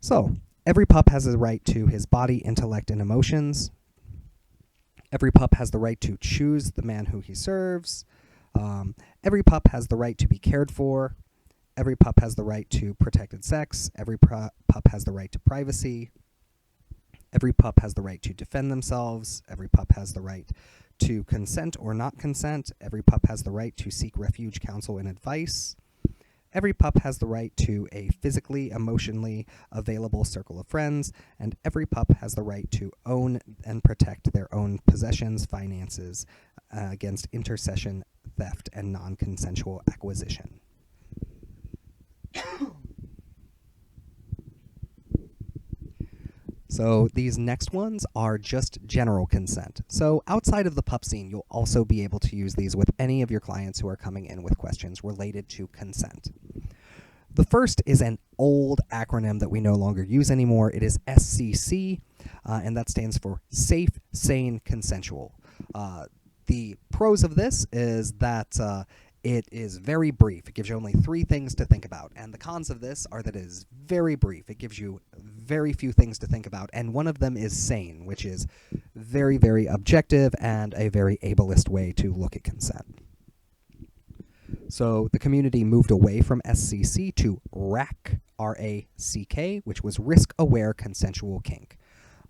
So every pup has the right to his body, intellect, and emotions. Every pup has the right to choose the man who he serves. Every pup has the right to be cared for. Every pup has the right to protected sex. Every pup has the right to privacy. Every pup has the right to defend themselves. Every pup has the right to consent or not consent. Every pup has the right to seek refuge, counsel, and advice. Every pup has the right to a physically, emotionally available circle of friends, and every pup has the right to own and protect their own possessions, finances, against intercession, theft, and non-consensual acquisition. So these next ones are just general consent. So outside of the pup scene, you'll also be able to use these with any of your clients who are coming in with questions related to consent. The first is an old acronym that we no longer use anymore. It is SCC, and that stands for Safe, Sane, Consensual. The pros of this is that it is very brief. It gives you only 3 things to think about. And the cons of this are that it is very brief. It gives you very few things to think about. And one of them is sane, which is very, very objective and a very ableist way to look at consent. So the community moved away from SCC to RACK, R-A-C-K, which was risk-aware consensual kink.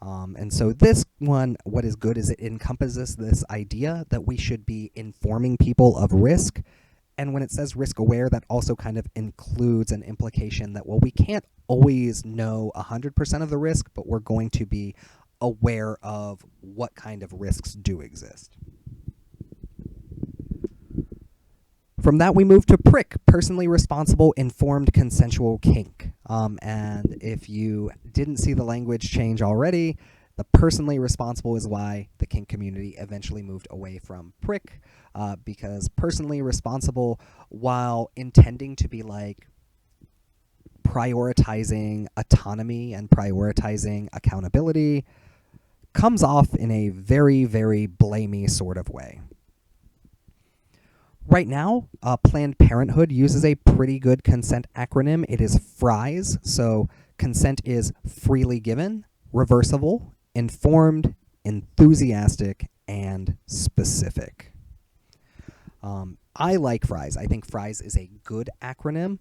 And so this one, what is good is it encompasses this idea that we should be informing people of risk. And when it says risk-aware, that also kind of includes an implication that, well, we can't always know 100% of the risk, but we're going to be aware of what kind of risks do exist. From that, we move to PRIC, Personally Responsible Informed Consensual Kink. And if you didn't see the language change already, the personally responsible is why the kink community eventually moved away from PRIC, because personally responsible, while intending to be like prioritizing autonomy and prioritizing accountability, comes off in a very, very blamey sort of way. Right now, Planned Parenthood uses a pretty good consent acronym. It is FRIES, so consent is freely given, reversible, informed, enthusiastic, and specific. I like FRIES. I think FRIES is a good acronym.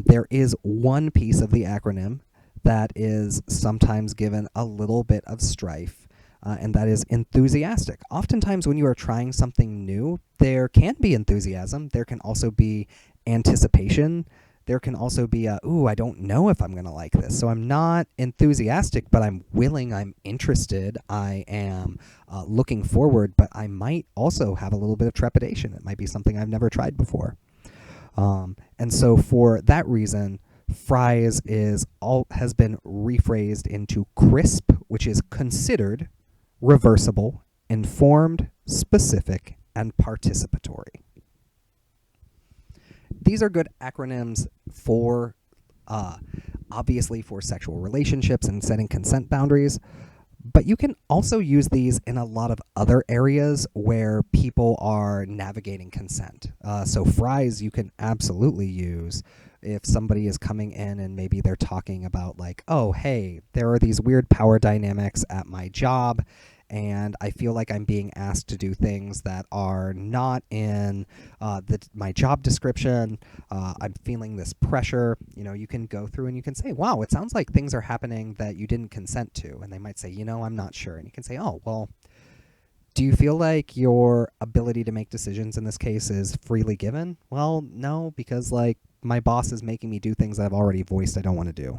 There is one piece of the acronym that is sometimes given a little bit of strife, and that is enthusiastic. Oftentimes when you are trying something new, there can be enthusiasm. There can also be anticipation. There can also be ooh, I don't know if I'm going to like this. So I'm not enthusiastic, but I'm willing, I'm interested, I am looking forward, but I might also have a little bit of trepidation. It might be something I've never tried before. And so for that reason, fries has been rephrased into crisp, which is considered, reversible, informed, specific, and participatory. These are good acronyms for, obviously, for sexual relationships and setting consent boundaries, but you can also use these in a lot of other areas where people are navigating consent. So fries you can absolutely use if somebody is coming in and maybe they're talking about like, oh, hey, there are these weird power dynamics at my job, and I feel like I'm being asked to do things that are not in my job description. I'm feeling this pressure. You can go through and you can say, wow, it sounds like things are happening that you didn't consent to. And they might say, I'm not sure. And you can say, oh, well, do you feel like your ability to make decisions in this case is freely given? Well, no, because my boss is making me do things that I've already voiced I don't want to do.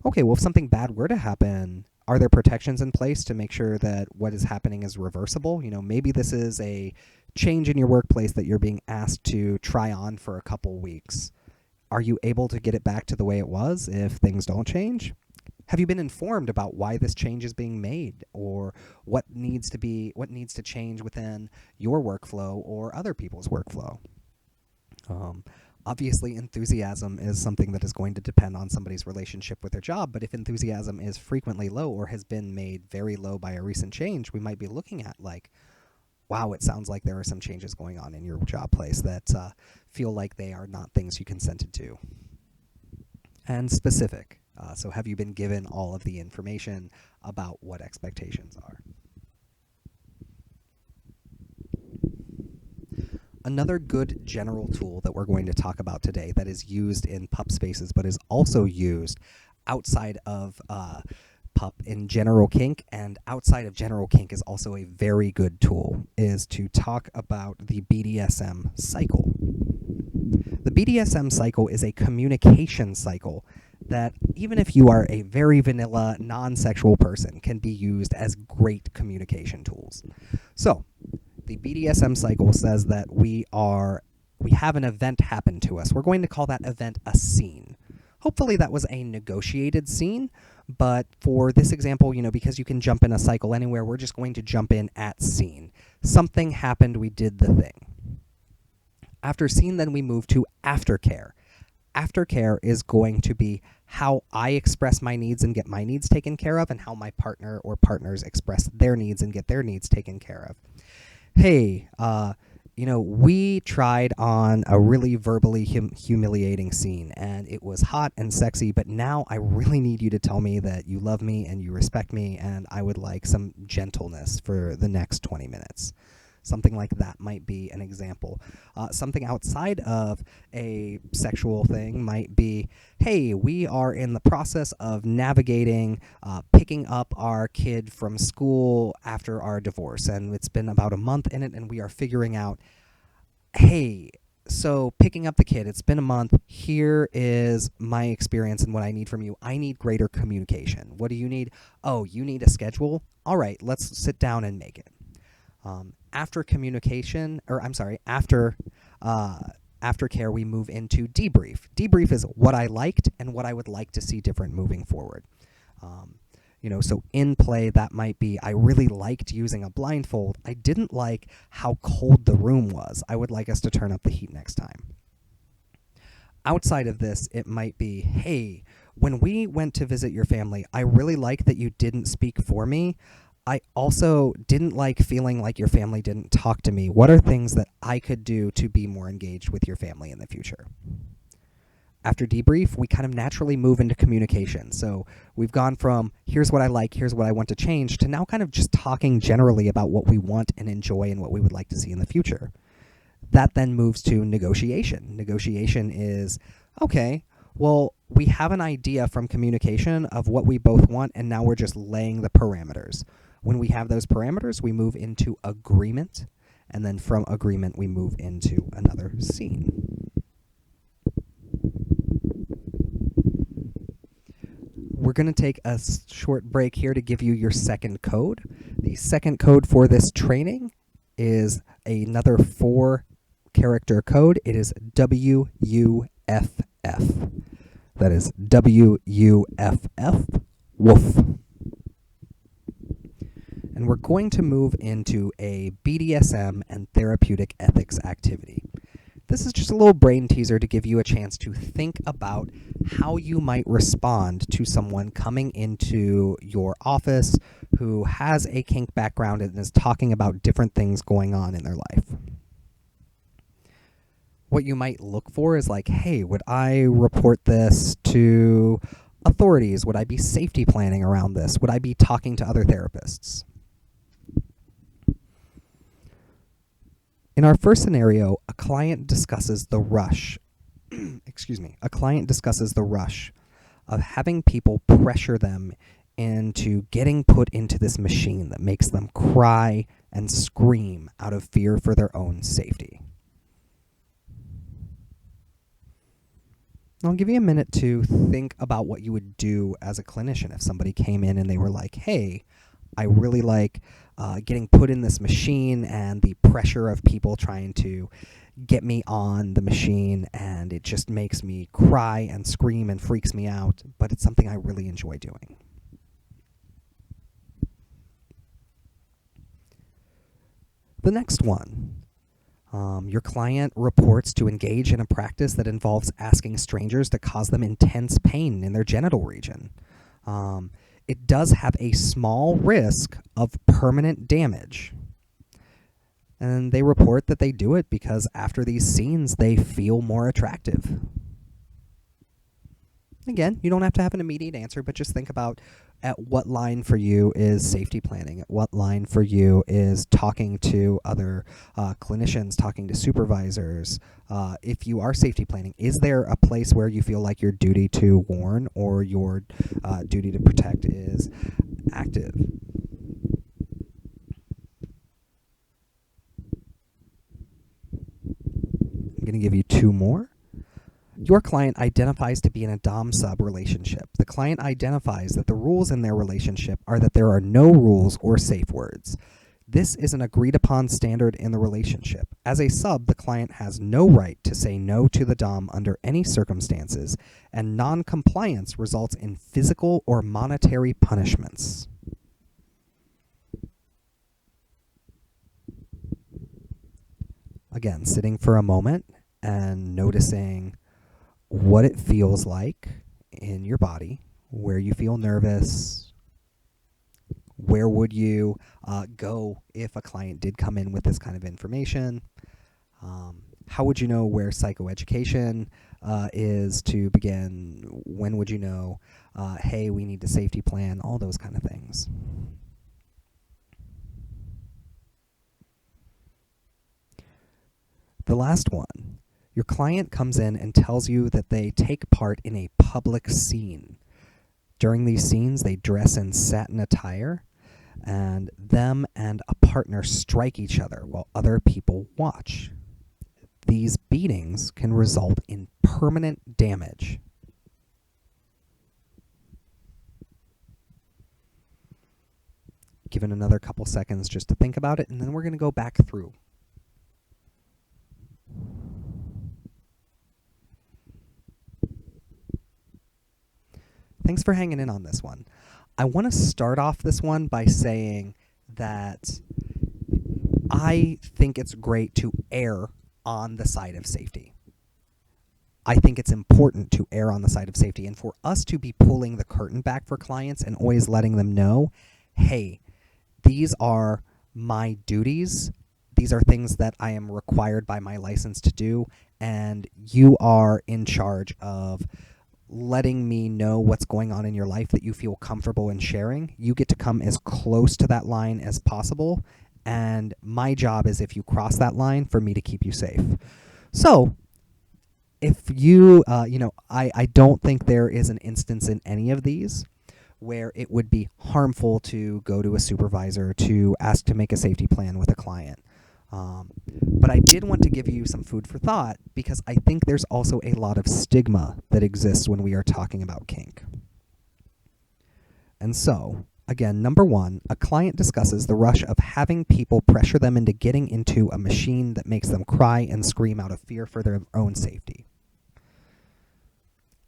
Okay, well, if something bad were to happen, are there protections in place to make sure that what is happening is reversible? Maybe this is a change in your workplace that you're being asked to try on for a couple weeks. Are you able to get it back to the way it was if things don't change? Have you been informed about why this change is being made, or what needs to change within your workflow or other people's workflow? Obviously, enthusiasm is something that is going to depend on somebody's relationship with their job, but if enthusiasm is frequently low or has been made very low by a recent change, we might be looking at wow, it sounds like there are some changes going on in your job place that feel like they are not things you consented to. And specific. So have you been given all of the information about what expectations are? Another good general tool that we're going to talk about today that is used in pup spaces but is also used outside of pup in general kink, and outside of general kink is also a very good tool, is to talk about the BDSM cycle. The BDSM cycle is a communication cycle that, even if you are a very vanilla, non-sexual person, can be used as great communication tools. So, the BDSM cycle says that we have an event happen to us. We're going to call that event a scene. Hopefully that was a negotiated scene, but for this example, because you can jump in a cycle anywhere, we're just going to jump in at scene. Something happened, we did the thing. After scene, then we move to aftercare. Aftercare is going to be how I express my needs and get my needs taken care of, and how my partner or partners express their needs and get their needs taken care of. Hey, we tried on a really verbally humiliating scene, and it was hot and sexy, but now I really need you to tell me that you love me and you respect me, and I would like some gentleness for the next 20 minutes. Something like that might be an example. Something outside of a sexual thing might be, hey, we are in the process of navigating picking up our kid from school after our divorce, and it's been about a month in it, and we are figuring out, hey, so picking up the kid, it's been a month, here is my experience and what I need from you. I need greater communication. What do you need? Oh, you need a schedule? All right, let's sit down and make it. After aftercare, we move into debrief. Debrief is what I liked and what I would like to see different moving forward. So in play, that might be, I really liked using a blindfold. I didn't like how cold the room was. I would like us to turn up the heat next time. Outside of this, it might be, hey, when we went to visit your family, I really liked that you didn't speak for me. I also didn't like feeling like your family didn't talk to me. What are things that I could do to be more engaged with your family in the future? After debrief, we kind of naturally move into communication. So we've gone from here's what I like, here's what I want to change, to now kind of just talking generally about what we want and enjoy and what we would like to see in the future. That then moves to negotiation. Negotiation is, okay, Well, we have an idea from communication of what we both want, and now we're just laying the parameters. When we have those parameters, we move into agreement, and then from agreement, we move into another scene. We're going to take a short break here to give you your second code. The second code for this training is another 4-character code. It is WUFF. That is WUFF, woof. And we're going to move into a BDSM and therapeutic ethics activity. This is just a little brain teaser to give you a chance to think about how you might respond to someone coming into your office who has a kink background and is talking about different things going on in their life. What you might look for is like, hey, would I report this to authorities? Would I be safety planning around this? Would I be talking to other therapists? In our first scenario, a client discusses the rush. A client discusses the rush of having people pressure them into getting put into this machine that makes them cry and scream out of fear for their own safety. I'll give you a minute to think about what you would do as a clinician if somebody came in and they were like, hey, I really like getting put in this machine and the pressure of people trying to get me on the machine, and it just makes me cry and scream and freaks me out, but it's something I really enjoy doing. The next one. Your client reports to engage in a practice that involves asking strangers to cause them intense pain in their genital region. It does have a small risk of permanent damage. And they report that they do it because after these scenes, they feel more attractive. Again, you don't have to have an immediate answer, but just think about at what line for you is safety planning, at what line for you is talking to other clinicians, talking to supervisors. If you are safety planning, is there a place where you feel like your duty to warn or your duty to protect is active? I'm going to give you 2 more. Your client identifies to be in a dom-sub relationship. The client identifies that the rules in their relationship are that there are no rules or safe words. This is an agreed-upon standard in the relationship. As a sub, the client has no right to say no to the dom under any circumstances, and non-compliance results in physical or monetary punishments. Again, sitting for a moment and noticing what it feels like in your body, where you feel nervous, where would you go if a client did come in with this kind of information, how would you know where psychoeducation is to begin, when would you know, hey, we need a safety plan, all those kind of things. The last one. Your client comes in and tells you that they take part in a public scene. During these scenes, they dress in satin attire, and them and a partner strike each other while other people watch. These beatings can result in permanent damage. Given another couple seconds just to think about it, and then we're going to go back through. Thanks for hanging in on this one. I want to start off this one by saying that I think it's great to err on the side of safety. I think it's important to err on the side of safety, and for us to be pulling the curtain back for clients and always letting them know, hey, these are my duties. These are things that I am required by my license to do, and you are in charge of letting me know what's going on in your life that you feel comfortable in sharing. You get to come as close to that line as possible, and my job is, if you cross that line, for me to keep you safe. So if you, I don't think there is an instance in any of these where it would be harmful to go to a supervisor to ask to make a safety plan with a client. But I did want to give you some food for thought because I think there's also a lot of stigma that exists when we are talking about kink. And so, again, number one, a client discusses the rush of having people pressure them into getting into a machine that makes them cry and scream out of fear for their own safety.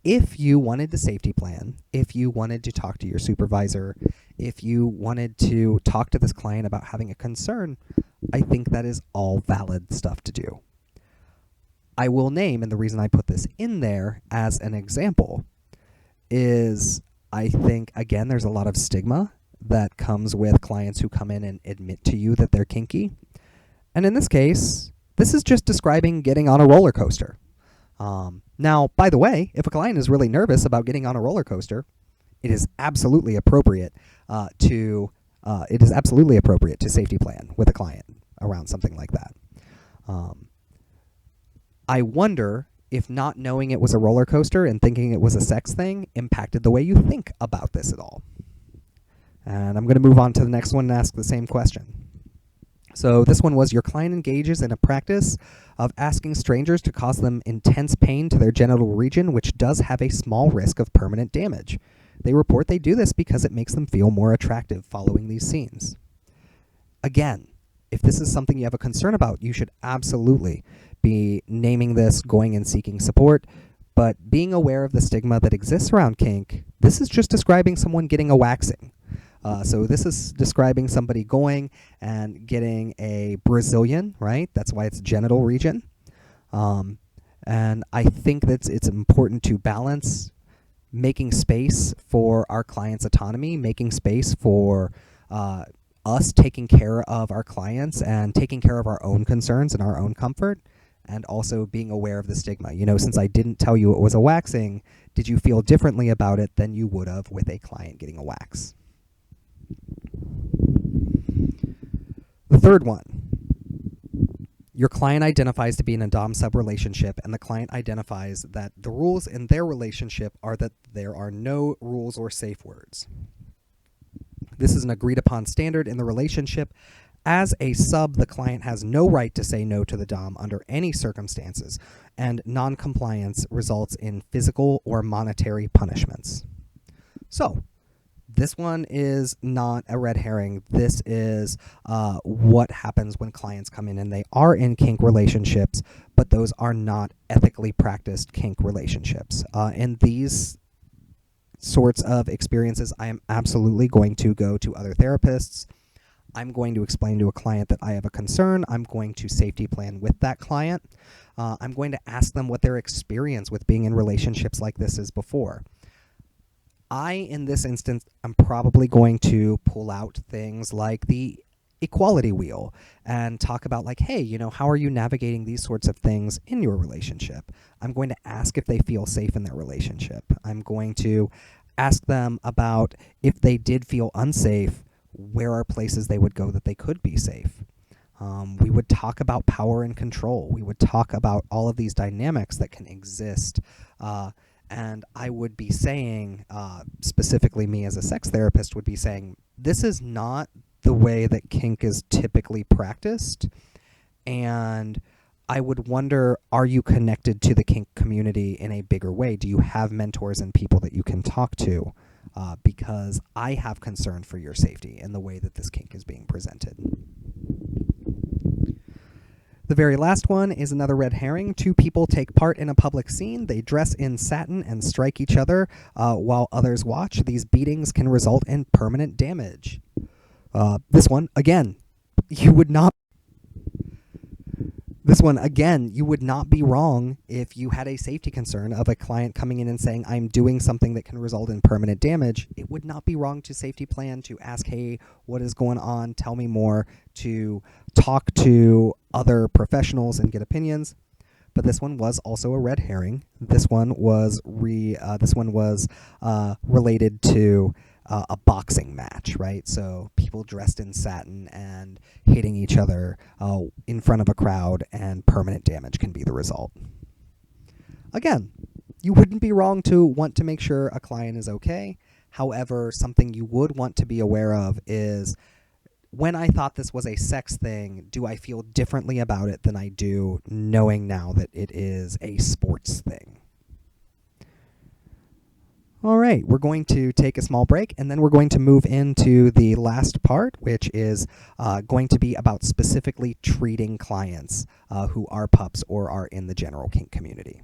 If you wanted the safety plan, if you wanted to talk to your supervisor, if you wanted to talk to this client about having a concern, I think that is all valid stuff to do. I will name, and the reason I put this in there as an example is I think, again, there's a lot of stigma that comes with clients who come in and admit to you that they're kinky. And in this case, this is just describing getting on a roller coaster. Now, by the way, if a client is really nervous about getting on a roller coaster, it is absolutely appropriate to safety plan with a client around something like that. I wonder if not knowing it was a roller coaster and thinking it was a sex thing impacted the way you think about this at all. And I'm going to move on to the next one and ask the same question. So this one was, your client engages in a practice of asking strangers to cause them intense pain to their genital region, which does have a small risk of permanent damage. They report they do this because it makes them feel more attractive following these scenes. Again, if this is something you have a concern about, you should absolutely be naming this, going and seeking support, but being aware of the stigma that exists around kink. This is just describing someone getting a waxing. So this is describing somebody going and getting a Brazilian, right? That's why it's genital region. And I think that it's important to balance making space for our clients' autonomy, making space for us taking care of our clients and taking care of our own concerns and our own comfort, and also being aware of the stigma. You know, since I didn't tell you it was a waxing, did you feel differently about it than you would have with a client getting a wax? The third one, your client identifies to be in a dom-sub relationship, and the client identifies that the rules in their relationship are that there are no rules or safe words. This is an agreed-upon standard in the relationship. As a sub, the client has no right to say no to the dom under any circumstances, and non-compliance results in physical or monetary punishments. So, this one is not a red herring. This is what happens when clients come in and they are in kink relationships, but those are not ethically practiced kink relationships. In these sorts of experiences, I am absolutely going to go to other therapists. I'm going to explain to a client that I have a concern. I'm going to safety plan with that client. I'm going to ask them what their experience with being in relationships like this is before. In this instance, I'm probably going to pull out things like the equality wheel and talk about like, hey, you know, how are you navigating these sorts of things in your relationship? I'm going to ask if they feel safe in their relationship. I'm going to ask them about if they did feel unsafe, where are places they would go that they could be safe. We would talk about power and control. We would talk about all of these dynamics that can exist. And I would be saying, specifically me as a sex therapist would be saying, this is not the way that kink is typically practiced. And I would wonder, are you connected to the kink community in a bigger way? Do you have mentors and people that you can talk to? Because I have concern for your safety in the way that this kink is being presented. The very last one is another red herring. Two people take part in a public scene. They dress in satin and strike each other while others watch. These beatings can result in permanent damage. This one, again, you would not be wrong if you had a safety concern of a client coming in and saying, I'm doing something that can result in permanent damage. It would not be wrong to safety plan, to ask, hey, what is going on? Tell me more, to talk to other professionals and get opinions. But this one was also a red herring. This one was related to a boxing match, right? So people dressed in satin and hitting each other in front of a crowd, and permanent damage can be the result. Again, you wouldn't be wrong to want to make sure a client is okay. However, something you would want to be aware of is, when I thought this was a sex thing, do I feel differently about it than I do knowing now that it is a sports thing? All right, we're going to take a small break, and then we're going to move into the last part, which is going to be about specifically treating clients who are pups or are in the general kink community.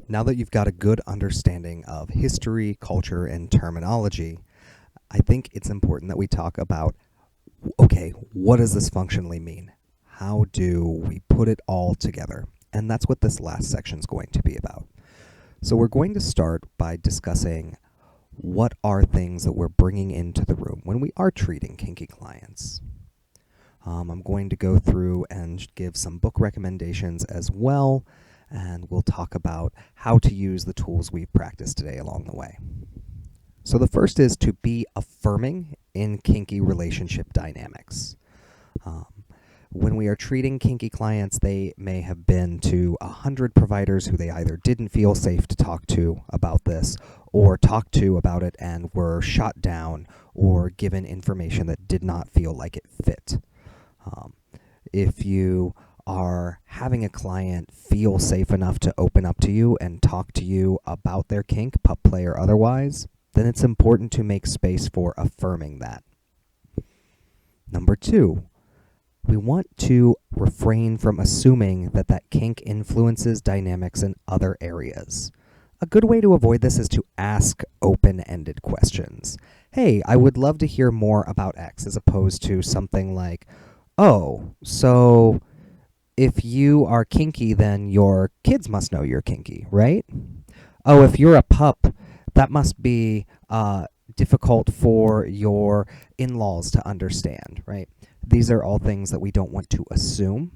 Now that you've got a good understanding of history, culture, and terminology, I think it's important that we talk about, okay, what does this functionally mean? How do we put it all together? And that's what this last section is going to be about. So we're going to start by discussing what are things that we're bringing into the room when we are treating kinky clients. I'm going to go through and give some book recommendations as well, and we'll talk about how to use the tools we've practiced today along the way. So the first is to be affirming in kinky relationship dynamics. When we are treating kinky clients, they may have been to 100 providers who they either didn't feel safe to talk to about this, or talked to about it and were shot down or given information that did not feel like it fit. If you are having a client feel safe enough to open up to you and talk to you about their kink, pup play or otherwise, then it's important to make space for affirming that. Number 2, we want to refrain from assuming that that kink influences dynamics in other areas. A good way to avoid this is to ask open-ended questions. Hey, I would love to hear more about X, as opposed to something like, oh, so if you are kinky, then your kids must know you're kinky, right? Oh, if you're a pup, that must be difficult for your in-laws to understand, right? These are all things that we don't want to assume.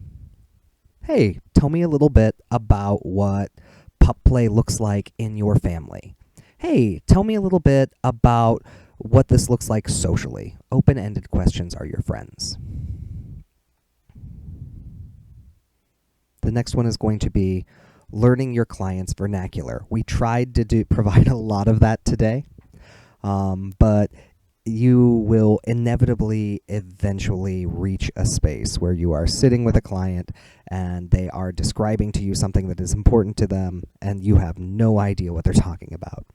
Hey, tell me a little bit about what pup play looks like in your family. Hey, tell me a little bit about what this looks like socially. Open-ended questions are your friends. The next one is going to be learning your client's vernacular. We tried to provide a lot of that today, but you will inevitably eventually reach a space where you are sitting with a client and they are describing to you something that is important to them and you have no idea what they're talking about.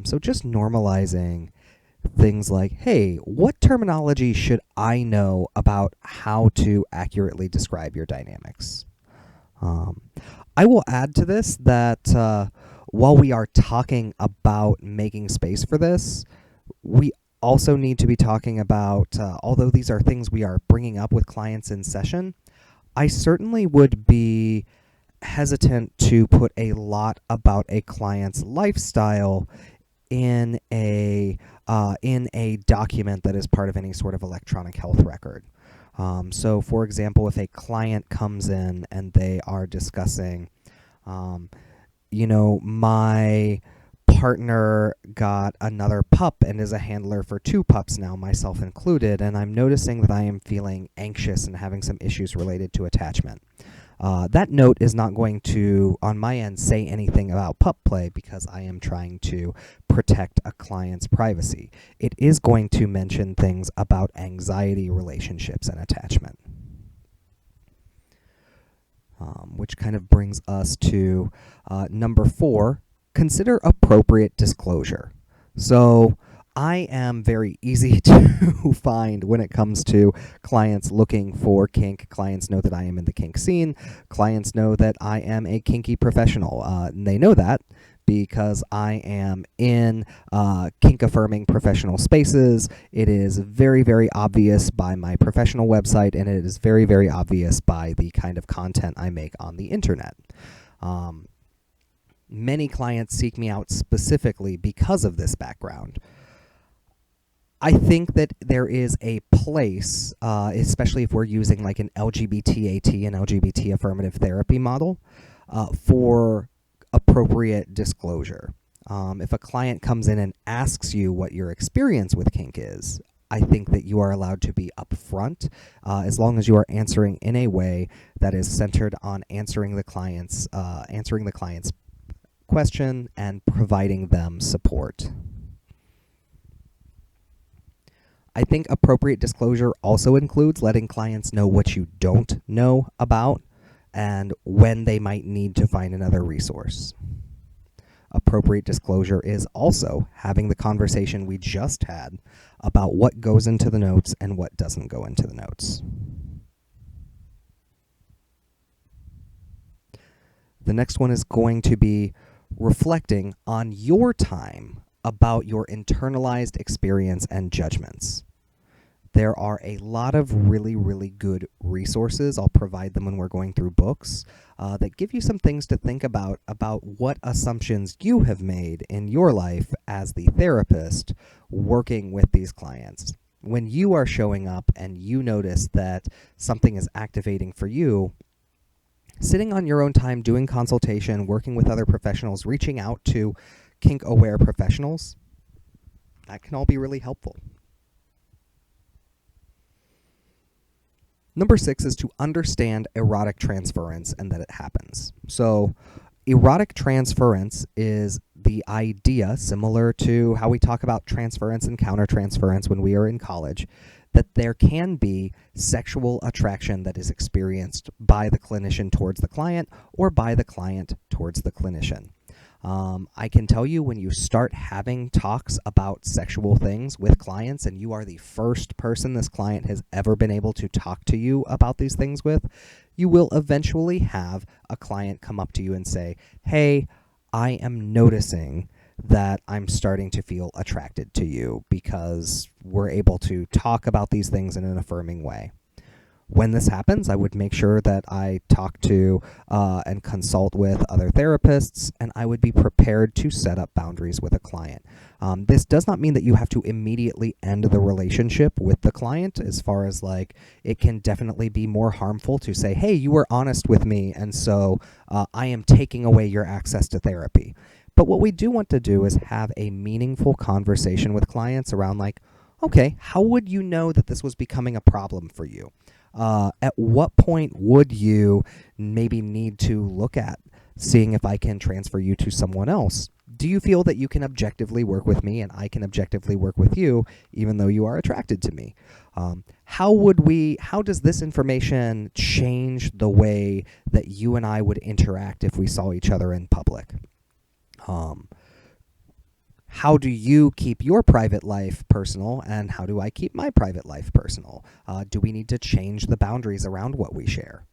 So just normalizing things like, hey, what terminology should I know about how to accurately describe your dynamics? I will add to this that while we are talking about making space for this, we also need to be talking about, although these are things we are bringing up with clients in session, I certainly would be hesitant to put a lot about a client's lifestyle in a document that is part of any sort of electronic health record. So, for example, if a client comes in and they are discussing, my partner got another pup and is a handler for 2 pups now, myself included, and I'm noticing that I am feeling anxious and having some issues related to attachment. That note is not going to, on my end, say anything about pup play because I am trying to protect a client's privacy. It is going to mention things about anxiety, relationships, and attachment. Which kind of brings us to number 4, consider appropriate disclosure. So I am very easy to find when it comes to clients looking for kink. Clients know that I am in the kink scene. Clients know that I am a kinky professional. And they know that because I am in kink-affirming professional spaces. It is very, very obvious by my professional website, and it is very, very obvious by the kind of content I make on the internet. Many clients seek me out specifically because of this background. I think that there is a place, especially if we're using like an LGBT and LGBT affirmative therapy model, for appropriate disclosure. If a client comes in and asks you what your experience with kink is, I think that you are allowed to be upfront as long as you are answering in a way that is centered on answering the client's question and providing them support. I think appropriate disclosure also includes letting clients know what you don't know about and when they might need to find another resource. Appropriate disclosure is also having the conversation we just had about what goes into the notes and what doesn't go into the notes. The next one is going to be reflecting on your time about your internalized experience and judgments. There are a lot of really, really good resources. I'll provide them when we're going through books that give you some things to think about what assumptions you have made in your life as the therapist working with these clients. When you are showing up and you notice that something is activating for you, sitting on your own time, doing consultation, working with other professionals, reaching out to kink-aware professionals, that can all be really helpful. Number 6 is to understand erotic transference and that it happens. So erotic transference is the idea, similar to how we talk about transference and countertransference when we are in college, that there can be sexual attraction that is experienced by the clinician towards the client or by the client towards the clinician. I can tell you, when you start having talks about sexual things with clients and you are the first person this client has ever been able to talk to you about these things with, you will eventually have a client come up to you and say, hey, I am noticing that I'm starting to feel attracted to you because we're able to talk about these things in an affirming way. When this happens, I would make sure that I talk to and consult with other therapists, and I would be prepared to set up boundaries with a client. This does not mean that you have to immediately end the relationship with the client, as far as like it can definitely be more harmful to say, hey, you were honest with me, and so I am taking away your access to therapy. But what we do want to do is have a meaningful conversation with clients around like, okay, how would you know that this was becoming a problem for you? At what point would you maybe need to look at seeing if I can transfer you to someone else? Do you feel that you can objectively work with me and I can objectively work with you even though you are attracted to me? How does this information change the way that you and I would interact if we saw each other in public? How do you keep your private life personal, and how do I keep my private life personal? Do we need to change the boundaries around what we share?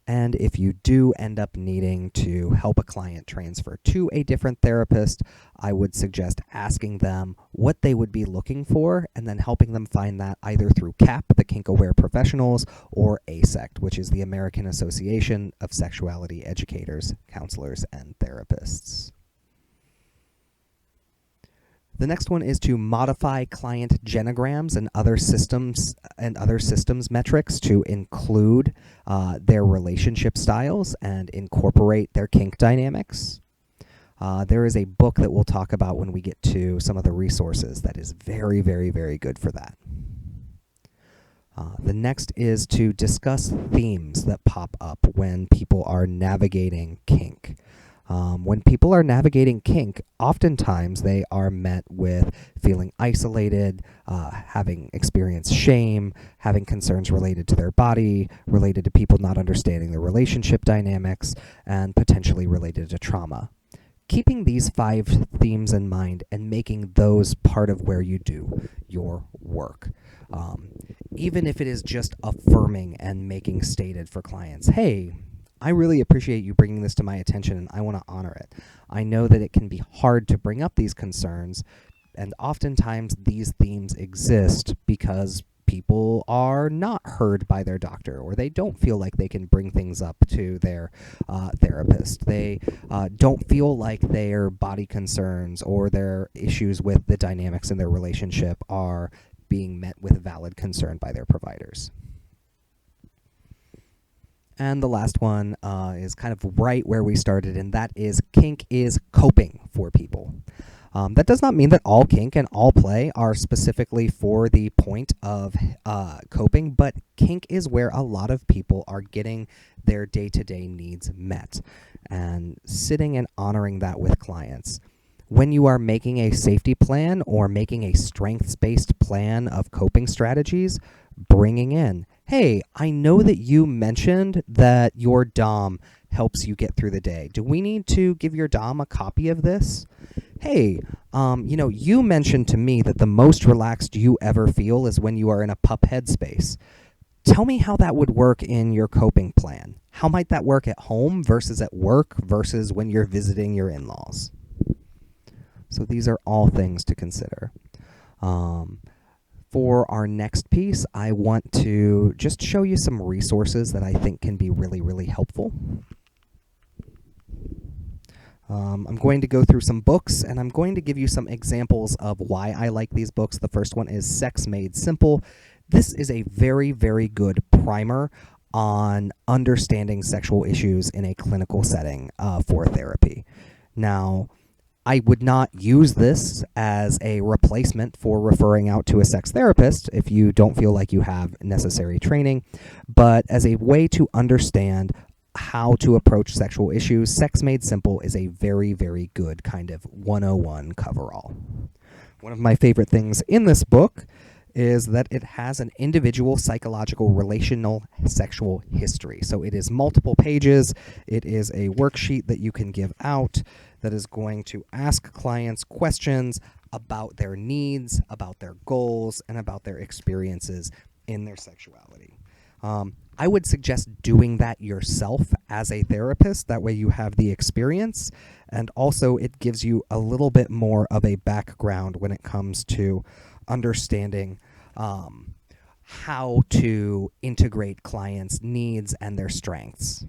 And if you do end up needing to help a client transfer to a different therapist, I would suggest asking them what they would be looking for and then helping them find that either through CAP, the Kink-Aware Professionals, or ASECT, which is the American Association of Sexuality Educators, Counselors, and Therapists. The next one is to modify client genograms and other systems metrics to include their relationship styles and incorporate their kink dynamics. There is a book that we'll talk about when we get to some of the resources that is very, very, very good for that. The next is to discuss themes that pop up when people are navigating kink. When people are navigating kink, oftentimes they are met with feeling isolated, having experienced shame, having concerns related to their body, related to people not understanding their relationship dynamics, and potentially related to trauma. Keeping these 5 themes in mind and making those part of where you do your work. Even if it is just affirming and making stated for clients, hey, I really appreciate you bringing this to my attention and I want to honor it. I know that it can be hard to bring up these concerns, and oftentimes these themes exist because people are not heard by their doctor, or they don't feel like they can bring things up to their therapist. They don't feel like their body concerns or their issues with the dynamics in their relationship are being met with valid concern by their providers. And the last one is kind of right where we started, and that is kink is coping for people. That does not mean that all kink and all play are specifically for the point of coping, but kink is where a lot of people are getting their day-to-day needs met, and sitting and honoring that with clients. When you are making a safety plan or making a strengths-based plan of coping strategies, bringing in, hey, I know that you mentioned that your Dom helps you get through the day. Do we need to give your Dom a copy of this? Hey, you mentioned to me that the most relaxed you ever feel is when you are in a pup headspace. Tell me how that would work in your coping plan. How might that work at home versus at work versus when you're visiting your in-laws? So these are all things to consider. For our next piece, I want to just show you some resources that I think can be really, really helpful. I'm going to go through some books, and I'm going to give you some examples of why I like these books. The first one is Sex Made Simple. This is a very, very good primer on understanding sexual issues in a clinical setting for therapy. Now, I would not use this as a replacement for referring out to a sex therapist if you don't feel like you have necessary training, but as a way to understand how to approach sexual issues, Sex Made Simple is a very, very good kind of 101 coverall. One of my favorite things in this book is that it has an individual psychological relational sexual history. So it is multiple pages. It is a worksheet that you can give out that is going to ask clients questions about their needs, about their goals, and about their experiences in their sexuality. I would suggest doing that yourself as a therapist. That way you have the experience, and also it gives you a little bit more of a background when it comes to understanding how to integrate clients' needs and their strengths.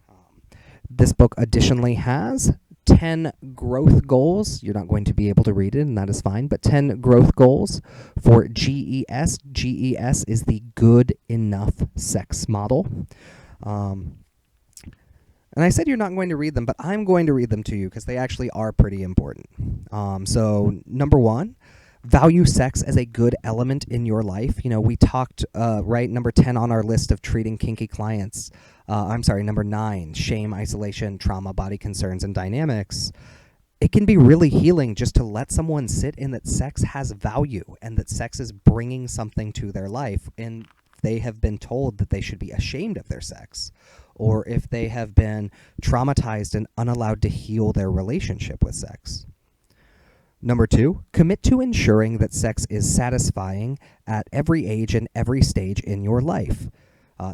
This book additionally has 10 growth goals. You're not going to be able to read it, and that is fine, but 10 growth goals for GES. GES is the good enough sex model. And I said you're not going to read them, but I'm going to read them to you because they actually are pretty important. So number 1, value sex as a good element in your life. We talked, number 10 on our list of treating kinky clients. Number 9, shame, isolation, trauma, body concerns, and dynamics. It can be really healing just to let someone sit in that sex has value and that sex is bringing something to their life, and they have been told that they should be ashamed of their sex, or if they have been traumatized and unallowed to heal their relationship with sex. Number 2, commit to ensuring that sex is satisfying at every age and every stage in your life.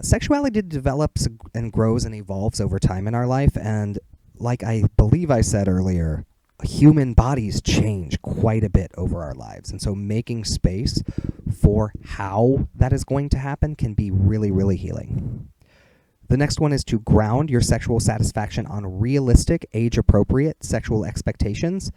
Sexuality develops and grows and evolves over time in our life, and like I believe I said earlier, human bodies change quite a bit over our lives, and so making space for how that is going to happen can be really, really healing. The next one is to ground your sexual satisfaction on realistic, age-appropriate sexual expectations.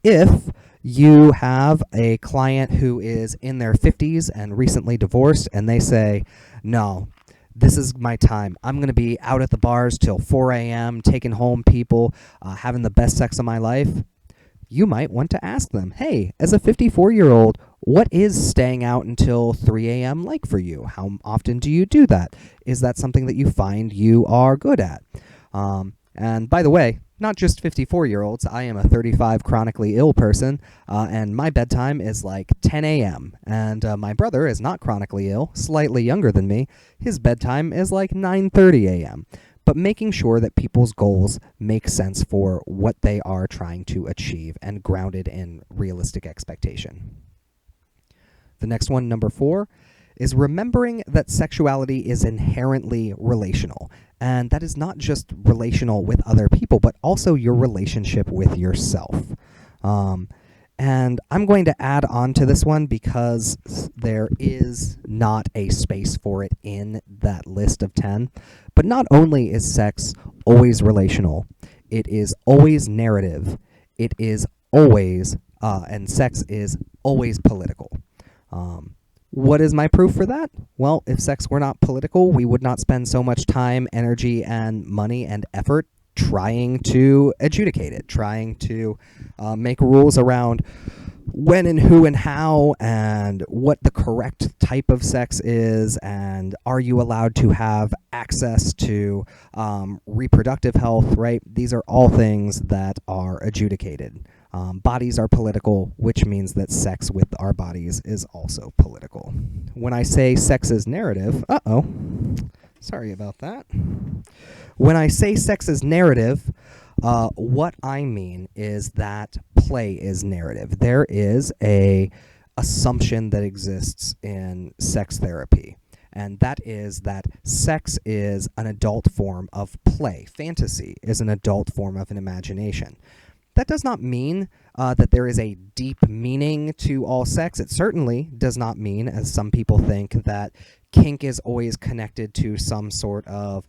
If you have a client who is in their 50s and recently divorced, and they say, no, this is my time. I'm going to be out at the bars till 4 a.m., taking home people, having the best sex of my life, you might want to ask them, hey, as a 54-year-old, what is staying out until 3 a.m. like for you? How often do you do that? Is that something that you find you are good at? And by the way, not just 54-year-olds. I am a 35 chronically ill person, and my bedtime is like 10 a.m. And my brother is not chronically ill, slightly younger than me. His bedtime is like 9:30 a.m. But making sure that people's goals make sense for what they are trying to achieve and grounded in realistic expectation. The next one, number 4, is remembering that sexuality is inherently relational. And that is not just relational with other people, but also your relationship with yourself. And I'm going to add on to this one because there is not a space for it in that list of 10. But not only is sex always relational, it is always narrative, it is always, and sex is always political. What is my proof for that? Well, if sex were not political, we would not spend so much time, energy, and money and effort trying to adjudicate it, trying to make rules around when and who and how and what the correct type of sex is, and are you allowed to have access to reproductive health, right? These are all things that are adjudicated. Bodies are political, which means that sex with our bodies is also political. When I say sex is narrative, sorry about that. When I say sex is narrative, what I mean is that play is narrative. There is a assumption that exists in sex therapy, and that is that sex is an adult form of play. Fantasy is an adult form of an imagination. That does not mean that there is a deep meaning to all sex. It certainly does not mean, as some people think, that kink is always connected to some sort of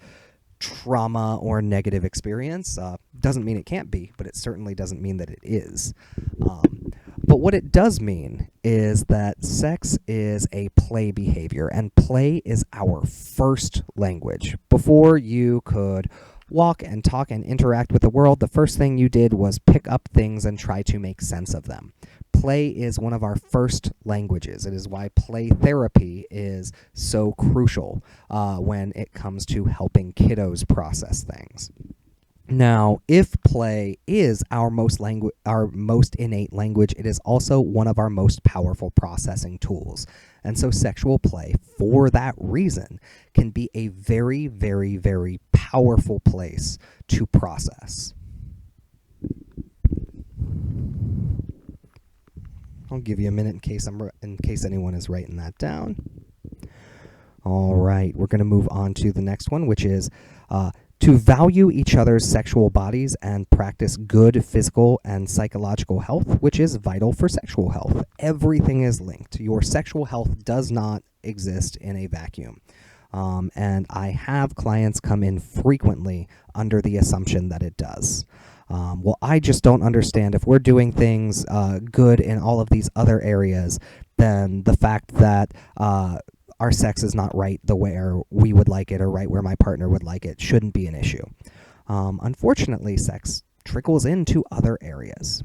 trauma or negative experience. Doesn't mean it can't be, but it certainly doesn't mean that it is. But what it does mean is that sex is a play behavior, and play is our first language. Before you could walk and talk and interact with the world, the first thing you did was pick up things and try to make sense of them. Play is one of our first languages. It is why play therapy is so crucial when it comes to helping kiddos process things. Now, if play is our most innate language, it is also one of our most powerful processing tools. And so sexual play, for that reason, can be a very, very, very powerful place to process. I'll give you a minute in case anyone is writing that down. All right, we're going to move on to the next one, which is to value each other's sexual bodies and practice good physical and psychological health, which is vital for sexual health. Everything is linked. Your sexual health does not exist in a vacuum. And I have clients come in frequently under the assumption that it does. Well, I just don't understand if we're doing things good in all of these other areas, then the fact that our sex is not right the way we would like it or right where my partner would like it shouldn't be an issue. Unfortunately, sex trickles into other areas.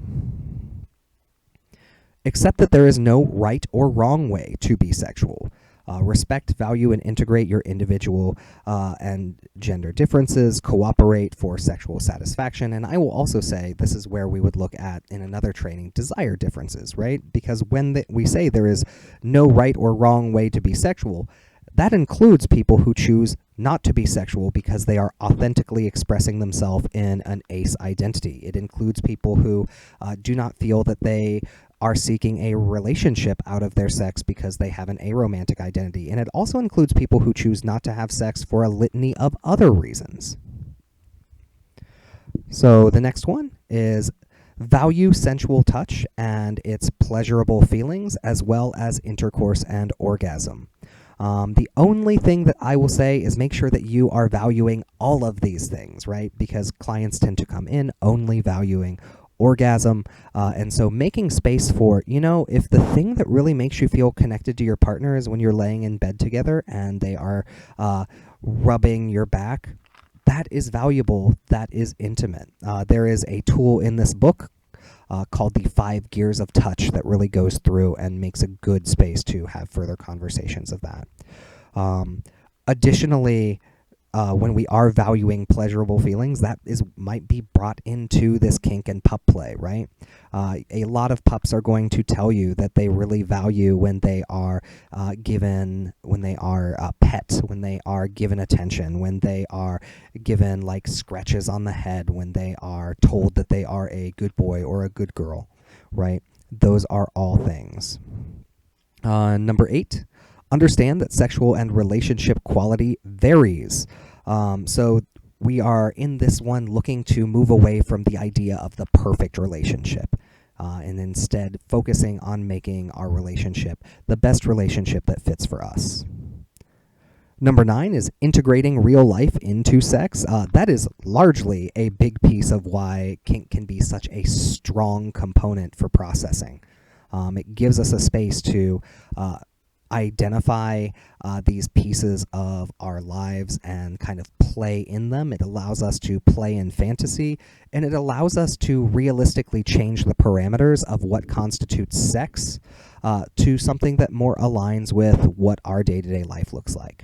Accept that there is no right or wrong way to be sexual. Respect, value, and integrate your individual and gender differences. Cooperate for sexual satisfaction. And I will also say, this is where we would look at, in another training, desire differences, right? Because when we say there is no right or wrong way to be sexual, that includes people who choose not to be sexual because they are authentically expressing themselves in an ace identity. It includes people who do not feel that they are seeking a relationship out of their sex because they have an aromantic identity. And it also includes people who choose not to have sex for a litany of other reasons. So the next one is value sensual touch and its pleasurable feelings, as well as intercourse and orgasm. The only thing that I will say is make sure that you are valuing all of these things, right? Because clients tend to come in only valuing orgasm. And so making space for, if the thing that really makes you feel connected to your partner is when you're laying in bed together and they are rubbing your back, that is valuable. That is intimate. There is a tool in this book called the 5 Gears of Touch that really goes through and makes a good space to have further conversations of that. Additionally, when we are valuing pleasurable feelings, that might be brought into this kink and pup play, right? A lot of pups are going to tell you that they really value when they are when they are pet, when they are given attention, when they are given like scratches on the head, when they are told that they are a good boy or a good girl, right? Those are all things. Number 8, understand that sexual and relationship quality varies. So we are in this one looking to move away from the idea of the perfect relationship and instead focusing on making our relationship the best relationship that fits for us. Number 9 is integrating real life into sex. That is largely a big piece of why kink can be such a strong component for processing. It gives us a space to identify these pieces of our lives and kind of play in them. It allows us to play in fantasy, and it allows us to realistically change the parameters of what constitutes sex to something that more aligns with what our day-to-day life looks like.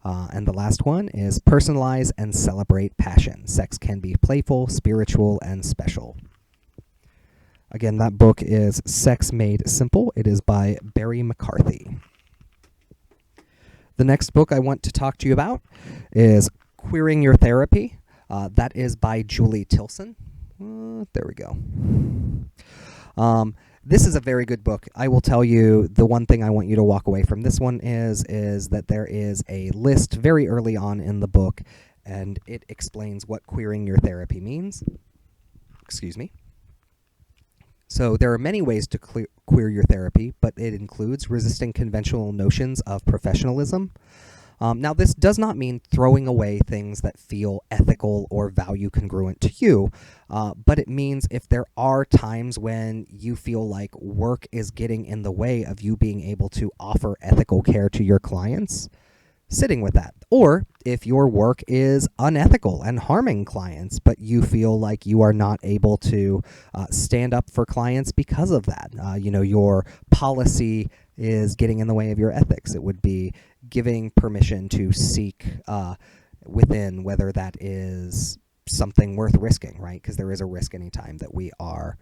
And the last one is personalize and celebrate passion. Sex can be playful, spiritual, and special. Again, that book is Sex Made Simple. It is by Barry McCarthy. The next book I want to talk to you about is Queering Your Therapy. That is by Julie Tilson. There we go. This is a very good book. I will tell you, the one thing I want you to walk away from this one is that there is a list very early on in the book, and it explains what queering your therapy means. Excuse me. So there are many ways to queer your therapy, but it includes resisting conventional notions of professionalism. Now, this does not mean throwing away things that feel ethical or value congruent to you, but it means if there are times when you feel like work is getting in the way of you being able to offer ethical care to your clients, sitting with that. Or if your work is unethical and harming clients, but you feel like you are not able to stand up for clients because of that. Your policy is getting in the way of your ethics. It would be giving permission to seek within whether that is something worth risking, right? Because there is a risk anytime that we are,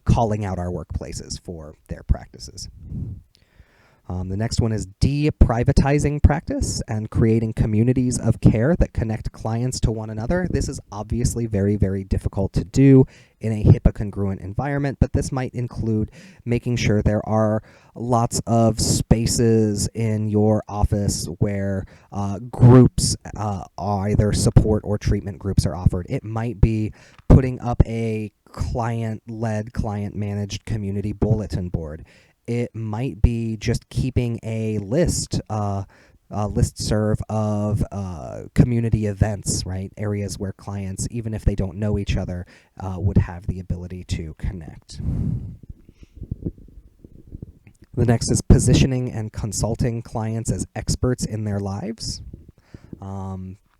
calling out our workplaces for their practices. The next one is deprivatizing practice and creating communities of care that connect clients to one another. This is obviously very, very difficult to do in a HIPAA-congruent environment, but this might include making sure there are lots of spaces in your office where groups, either support or treatment groups, are offered. It might be putting up a client-led, client-managed community bulletin board. It might be just keeping a listserv of community events, right? Areas where clients, even if they don't know each other, would have the ability to connect. The next is positioning and consulting clients as experts in their lives.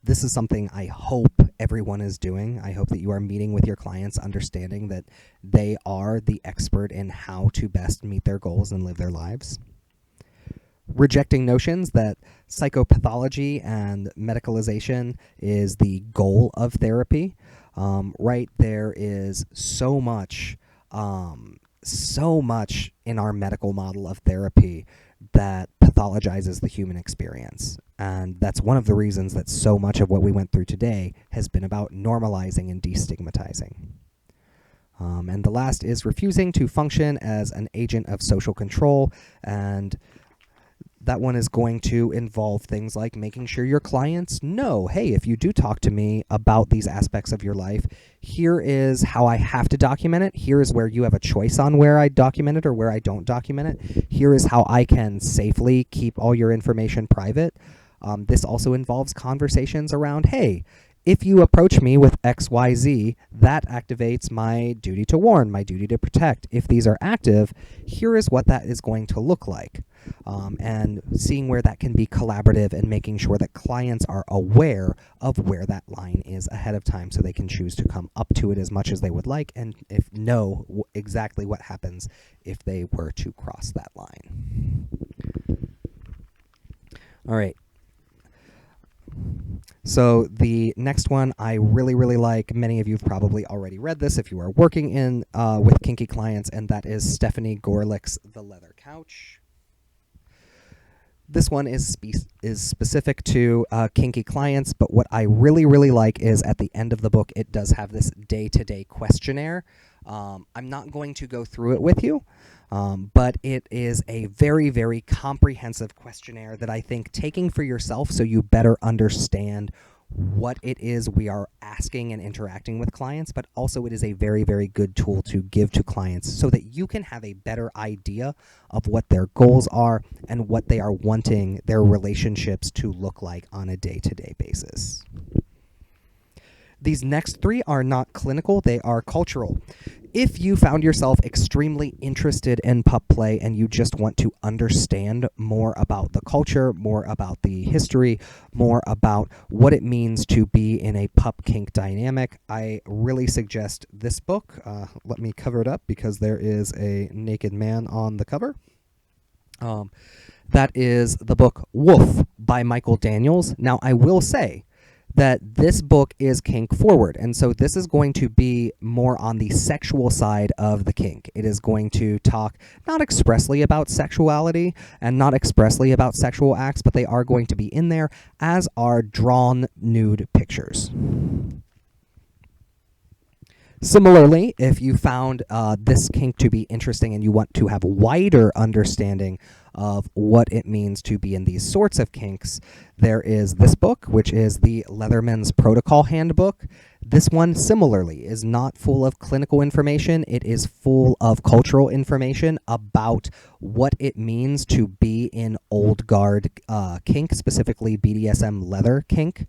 This is something I hope everyone is doing. I hope that you are meeting with your clients understanding that they are the expert in how to best meet their goals and live their lives. Rejecting notions that psychopathology and medicalization is the goal of therapy. Right, there is so much in our medical model of therapy that pathologizes the human experience. And that's one of the reasons that so much of what we went through today has been about normalizing and destigmatizing. And the last is refusing to function as an agent of social control, and that one is going to involve things like making sure your clients know, hey, if you do talk to me about these aspects of your life, here is how I have to document it. Here is where you have a choice on where I document it or where I don't document it. Here is how I can safely keep all your information private. This also involves conversations around, hey, if you approach me with XYZ, that activates my duty to warn, my duty to protect. If these are active, here is what that is going to look like. And seeing where that can be collaborative and making sure that clients are aware of where that line is ahead of time so they can choose to come up to it as much as they would like and know exactly what happens if they were to cross that line. All right. So the next one I really, really like. Many of you have probably already read this if you are working in with kinky clients, and that is Stephanie Gorelick's The Leather Couch. This one is specific to kinky clients, but what I really, really like is at the end of the book, it does have this day-to-day questionnaire. I'm not going to go through it with you, but it is a very, very comprehensive questionnaire that I think taking for yourself so you better understand what it is we are asking and interacting with clients, but also it is a very, very good tool to give to clients so that you can have a better idea of what their goals are and what they are wanting their relationships to look like on a day-to-day basis. These next three are not clinical, they are cultural. If you found yourself extremely interested in pup play and you just want to understand more about the culture, more about the history, more about what it means to be in a pup kink dynamic, I really suggest this book. Let me cover it up because there is a naked man on the cover. That is the book Woof by Michael Daniels. Now, I will say that this book is kink forward, and so this is going to be more on the sexual side of the kink. It is going to talk not expressly about sexuality and not expressly about sexual acts, but they are going to be in there, as are drawn nude pictures. Similarly, if you found this kink to be interesting and you want to have a wider understanding of what it means to be in these sorts of kinks, there is this book, which is the Leatherman's Protocol Handbook. This one, similarly, is not full of clinical information. It is full of cultural information about what it means to be in old guard kink, specifically BDSM leather kink.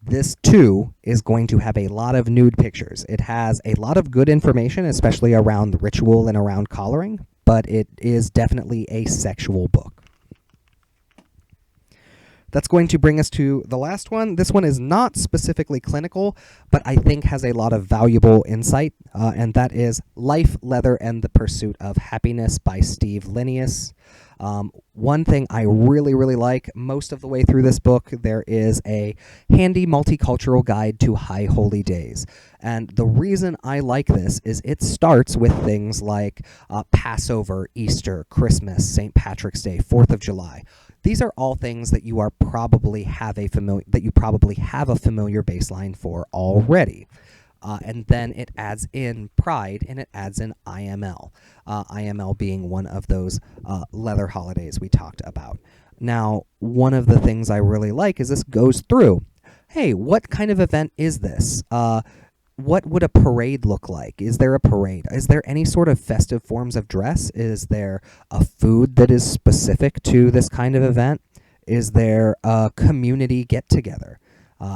This, too, is going to have a lot of nude pictures. It has a lot of good information, especially around ritual and around collaring, but it is definitely a sexual book. That's going to bring us to the last one. This one is not specifically clinical, but I think has a lot of valuable insight, and that is Life, Leather, and the Pursuit of Happiness by Steve Linnaeus. One thing I really, really like, most of the way through this book, there is a handy multicultural guide to High Holy Days. And the reason I like this is it starts with things like Passover, Easter, Christmas, St. Patrick's Day, 4th of July. These are all things that you probably have a familiar baseline for already. And then it adds in Pride and it adds in IML. IML being one of those leather holidays we talked about. Now, one of the things I really like is this goes through, hey, what kind of event is this? What would a parade look like? Is there a parade? Is there any sort of festive forms of dress? Is there a food that is specific to this kind of event? Is there a community get-together?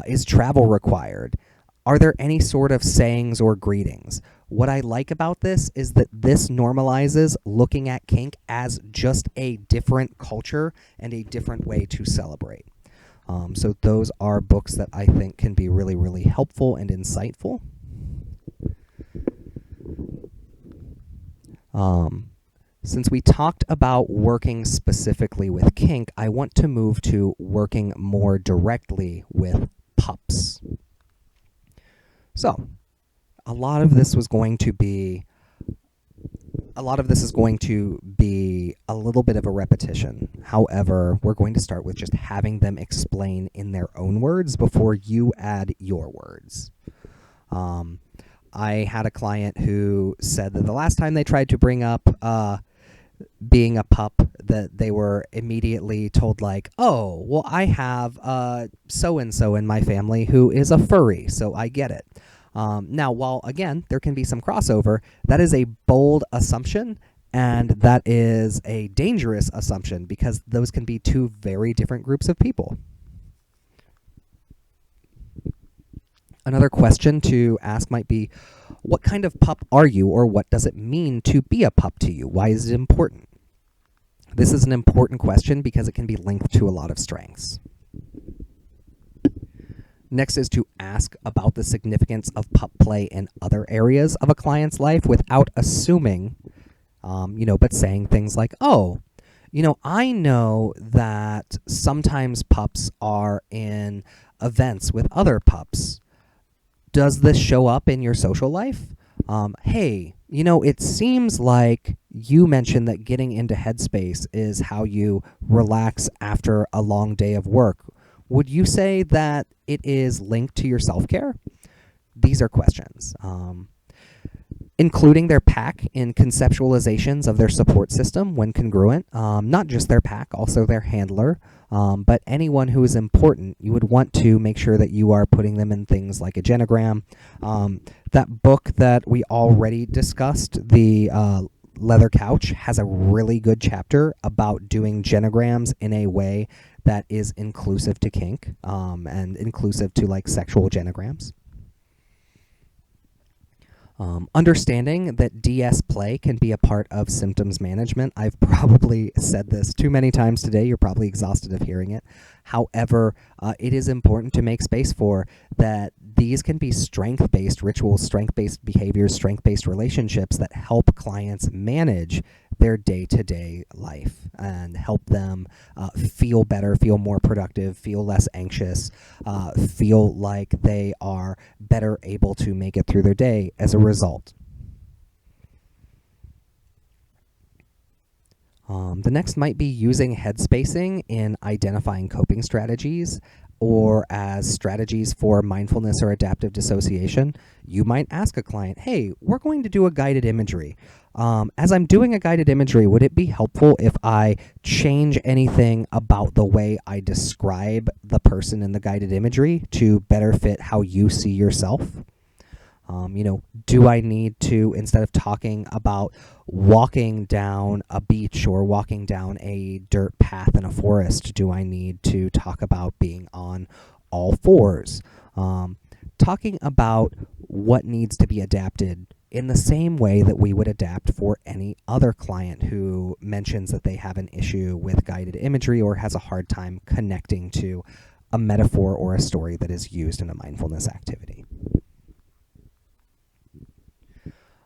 Is travel required? Are there any sort of sayings or greetings? What I like about this is that this normalizes looking at kink as just a different culture and a different way to celebrate. So those are books that I think can be really, really helpful and insightful. Since we talked about working specifically with kink, I want to move to working more directly with pups. So, a lot of this is going to be a little bit of a repetition. However, we're going to start with just having them explain in their own words before you add your words. I had a client who said that the last time they tried to bring up being a pup, that they were immediately told like, oh, well, I have so-and-so in my family who is a furry, so I get it. Now, while, again, there can be some crossover, that is a bold assumption, and that is a dangerous assumption because those can be two very different groups of people. Another question to ask might be, what kind of pup are you, or what does it mean to be a pup to you? Why is it important? This is an important question because it can be linked to a lot of strengths. Next is to ask about the significance of pup play in other areas of a client's life without assuming, but saying things like, oh, I know that sometimes pups are in events with other pups. Does this show up in your social life? Hey, it seems like you mentioned that getting into Headspace is how you relax after a long day of work. Would you say that it is linked to your self-care? These are questions. Including their pack in conceptualizations of their support system when congruent. Not just their pack, also their handler. But anyone who is important, you would want to make sure that you are putting them in things like a genogram. That book that we already discussed, the Leather Couch, has a really good chapter about doing genograms in a way that is inclusive to kink and inclusive to like sexual genograms. Understanding that DS play can be a part of symptoms management. I've probably said this too many times today. You're probably exhausted of hearing it. However, it is important to make space for that these can be strength-based rituals, strength-based behaviors, strength-based relationships that help clients manage their day-to-day life and help them feel better, feel more productive, feel less anxious, feel like they are better able to make it through their day as a result. The next might be using head spacing in identifying coping strategies or as strategies for mindfulness or adaptive dissociation. You might ask a client, hey, we're going to do a guided imagery. As I'm doing a guided imagery, would it be helpful if I change anything about the way I describe the person in the guided imagery to better fit how you see yourself? Do I need to, instead of talking about walking down a beach or walking down a dirt path in a forest, do I need to talk about being on all fours? Talking about what needs to be adapted in the same way that we would adapt for any other client who mentions that they have an issue with guided imagery or has a hard time connecting to a metaphor or a story that is used in a mindfulness activity.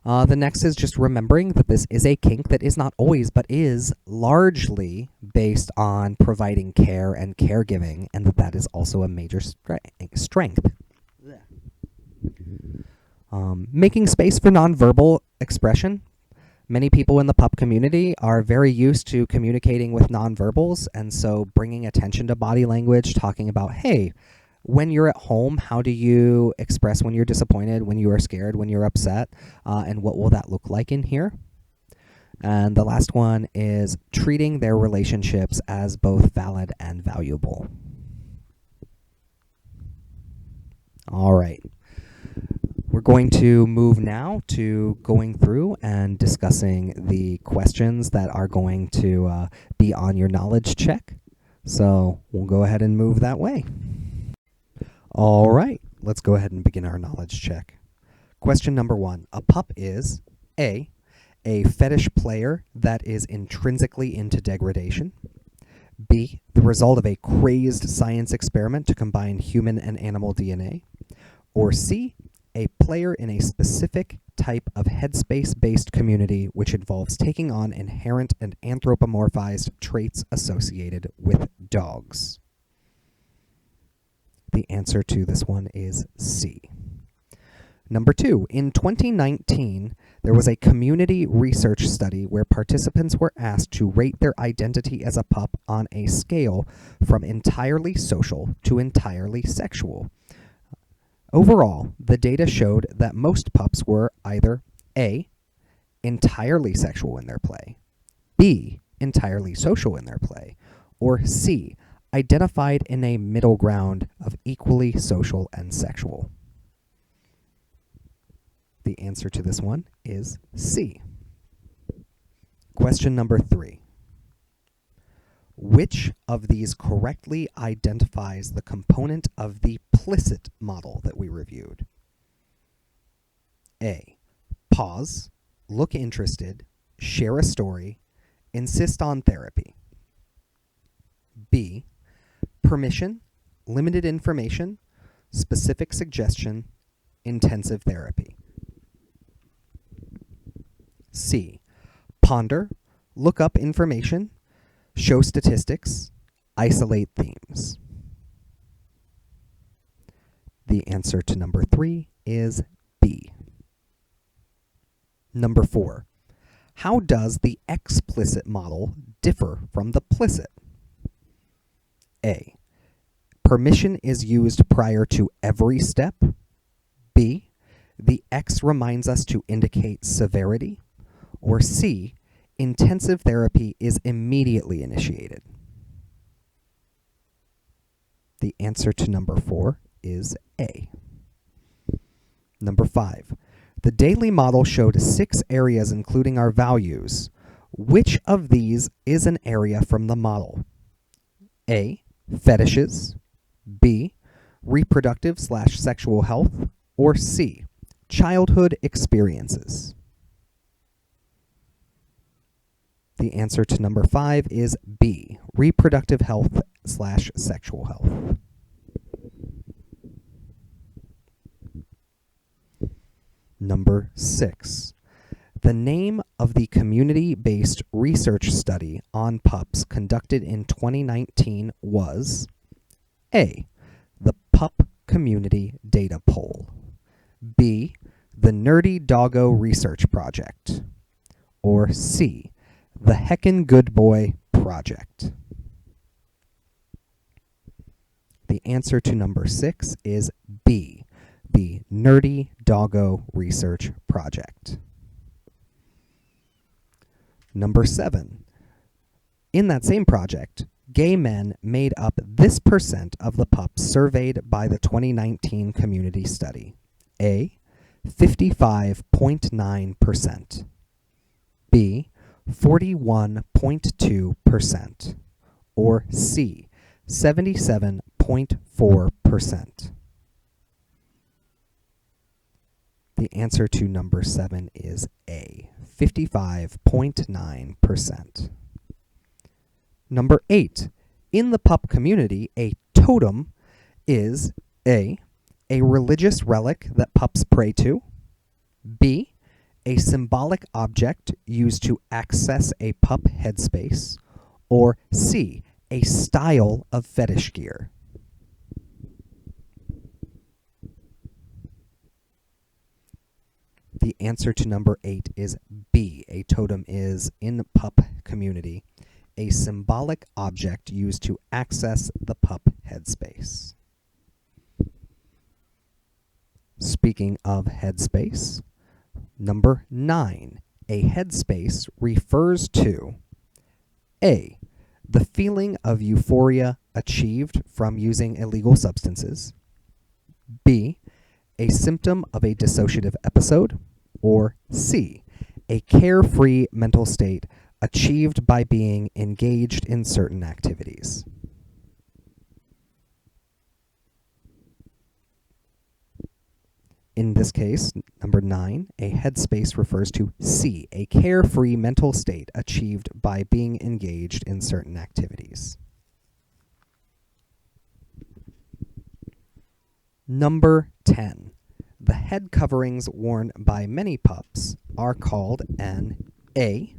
The next is just remembering that this is a kink that is not always, but is largely based on providing care and caregiving, and that is also a major strength. Making space for nonverbal expression. Many people in the pup community are very used to communicating with nonverbals, and so bringing attention to body language, talking about, hey, when you're at home, how do you express when you're disappointed, when you are scared, when you're upset, and what will that look like in here? And the last one is treating their relationships as both valid and valuable. All right. We're going to move now to going through and discussing the questions that are going to be on your knowledge check. So we'll go ahead and move that way. All right, let's go ahead and begin our knowledge check. Question number 1. A pup is A fetish player that is intrinsically into degradation. B, the result of a crazed science experiment to combine human and animal DNA. Or C, a player in a specific type of headspace-based community which involves taking on inherent and anthropomorphized traits associated with dogs. The answer to this one is C. Number 2, in 2019, there was a community research study where participants were asked to rate their identity as a pup on a scale from entirely social to entirely sexual. Overall, the data showed that most pups were either A, entirely sexual in their play, B, entirely social in their play, or C, identified in a middle ground of equally social and sexual. The answer to this one is C. Question number 3. Which of these correctly identifies the component of the implicit model that we reviewed? A, pause, look interested, share a story, insist on therapy. B, permission, limited information, specific suggestion, intensive therapy. C, ponder, look up information, show statistics, isolate themes. The answer to number 3 is B. Number 4, how does the explicit model differ from the plicit? A, permission is used prior to every step. B, the X reminds us to indicate severity. Or C, intensive therapy is immediately initiated. The answer to number 4 is A. Number 5, the daily model showed 6 areas including our values. Which of these is an area from the model? A, fetishes. B, reproductive/sexual health. Or C, childhood experiences. The answer to number 5 is B, reproductive health / sexual health. Number 6. The name of the community-based research study on pups conducted in 2019 was A, the Pup Community Data Poll, B, the Nerdy Doggo Research Project, or C, the Heckin' Good Boy Project. The answer to number 6 is B, the Nerdy Doggo Research Project. Number 7. In that same project, gay men made up this percent of the pups surveyed by the 2019 community study. A, 55.9%. B, 41.2%. Or C, 77.4%. The answer to number 7 is A, 55.9%. Number 8. In the pup community, a totem is A, a religious relic that pups pray to, B, a symbolic object used to access a pup headspace, or C, a style of fetish gear. The answer to number 8 is B. A totem is, in the pup community, a symbolic object used to access the pup headspace. Speaking of headspace, number 9. A headspace refers to A, the feeling of euphoria achieved from using illegal substances, B, a symptom of a dissociative episode, or C, a carefree mental state achieved by being engaged in certain activities. In this case, number 9, a headspace refers to C, a carefree mental state achieved by being engaged in certain activities. Number 10. The head coverings worn by many pups are called an A,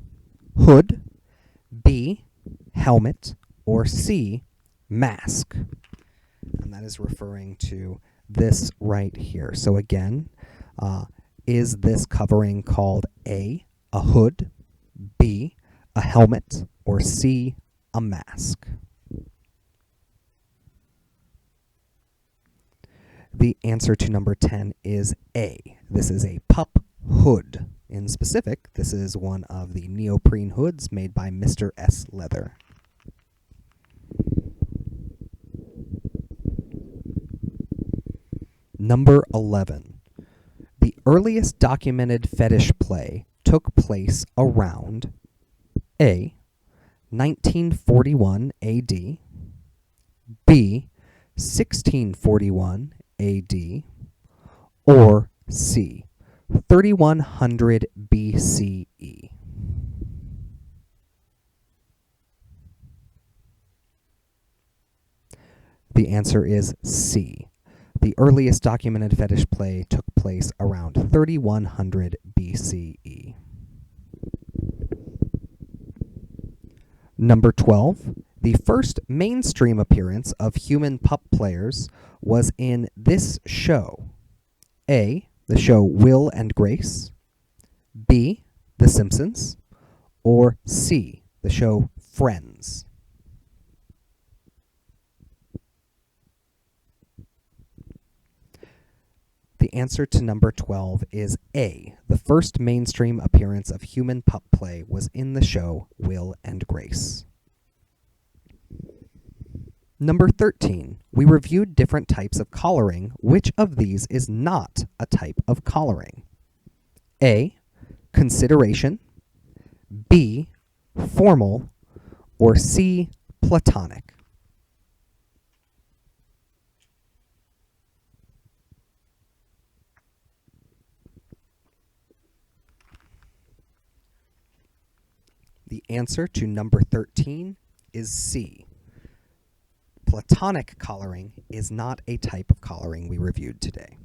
hood, B, helmet, or C, mask. And that is referring to this right here. So again, is this covering called A, a hood, B, a helmet, or C, a mask? The answer to number 10 is A. This is a pup hood. In specific, this is one of the neoprene hoods made by Mr. S. Leather. Number 11. The earliest documented fetish play took place around A, 1941 AD, B, 1641 AD, or C, 3100 BCE. The answer is C. The earliest documented fetish play took place around 3100 BCE. Number 12. The first mainstream appearance of human pup players was in this show. A, the show Will and Grace, B, The Simpsons, or C, the show Friends. The answer to number 12 is A. The first mainstream appearance of human pup play was in the show Will and Grace. Number 13. We reviewed different types of collaring. Which of these is not a type of collaring? A, consideration, B, formal, or C, platonic. answer to number 13 is C. Platonic collaring is not a type of collaring we reviewed today.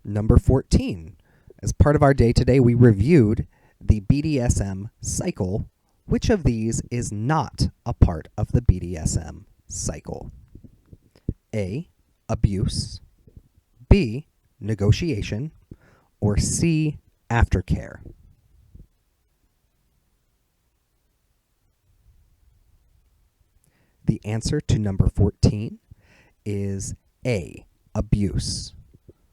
Number 14. As part of our day today, we reviewed the BDSM cycle. Which of these is not a part of the BDSM cycle? A, abuse, B, negotiation, or C, aftercare? The answer to number 14 is A, abuse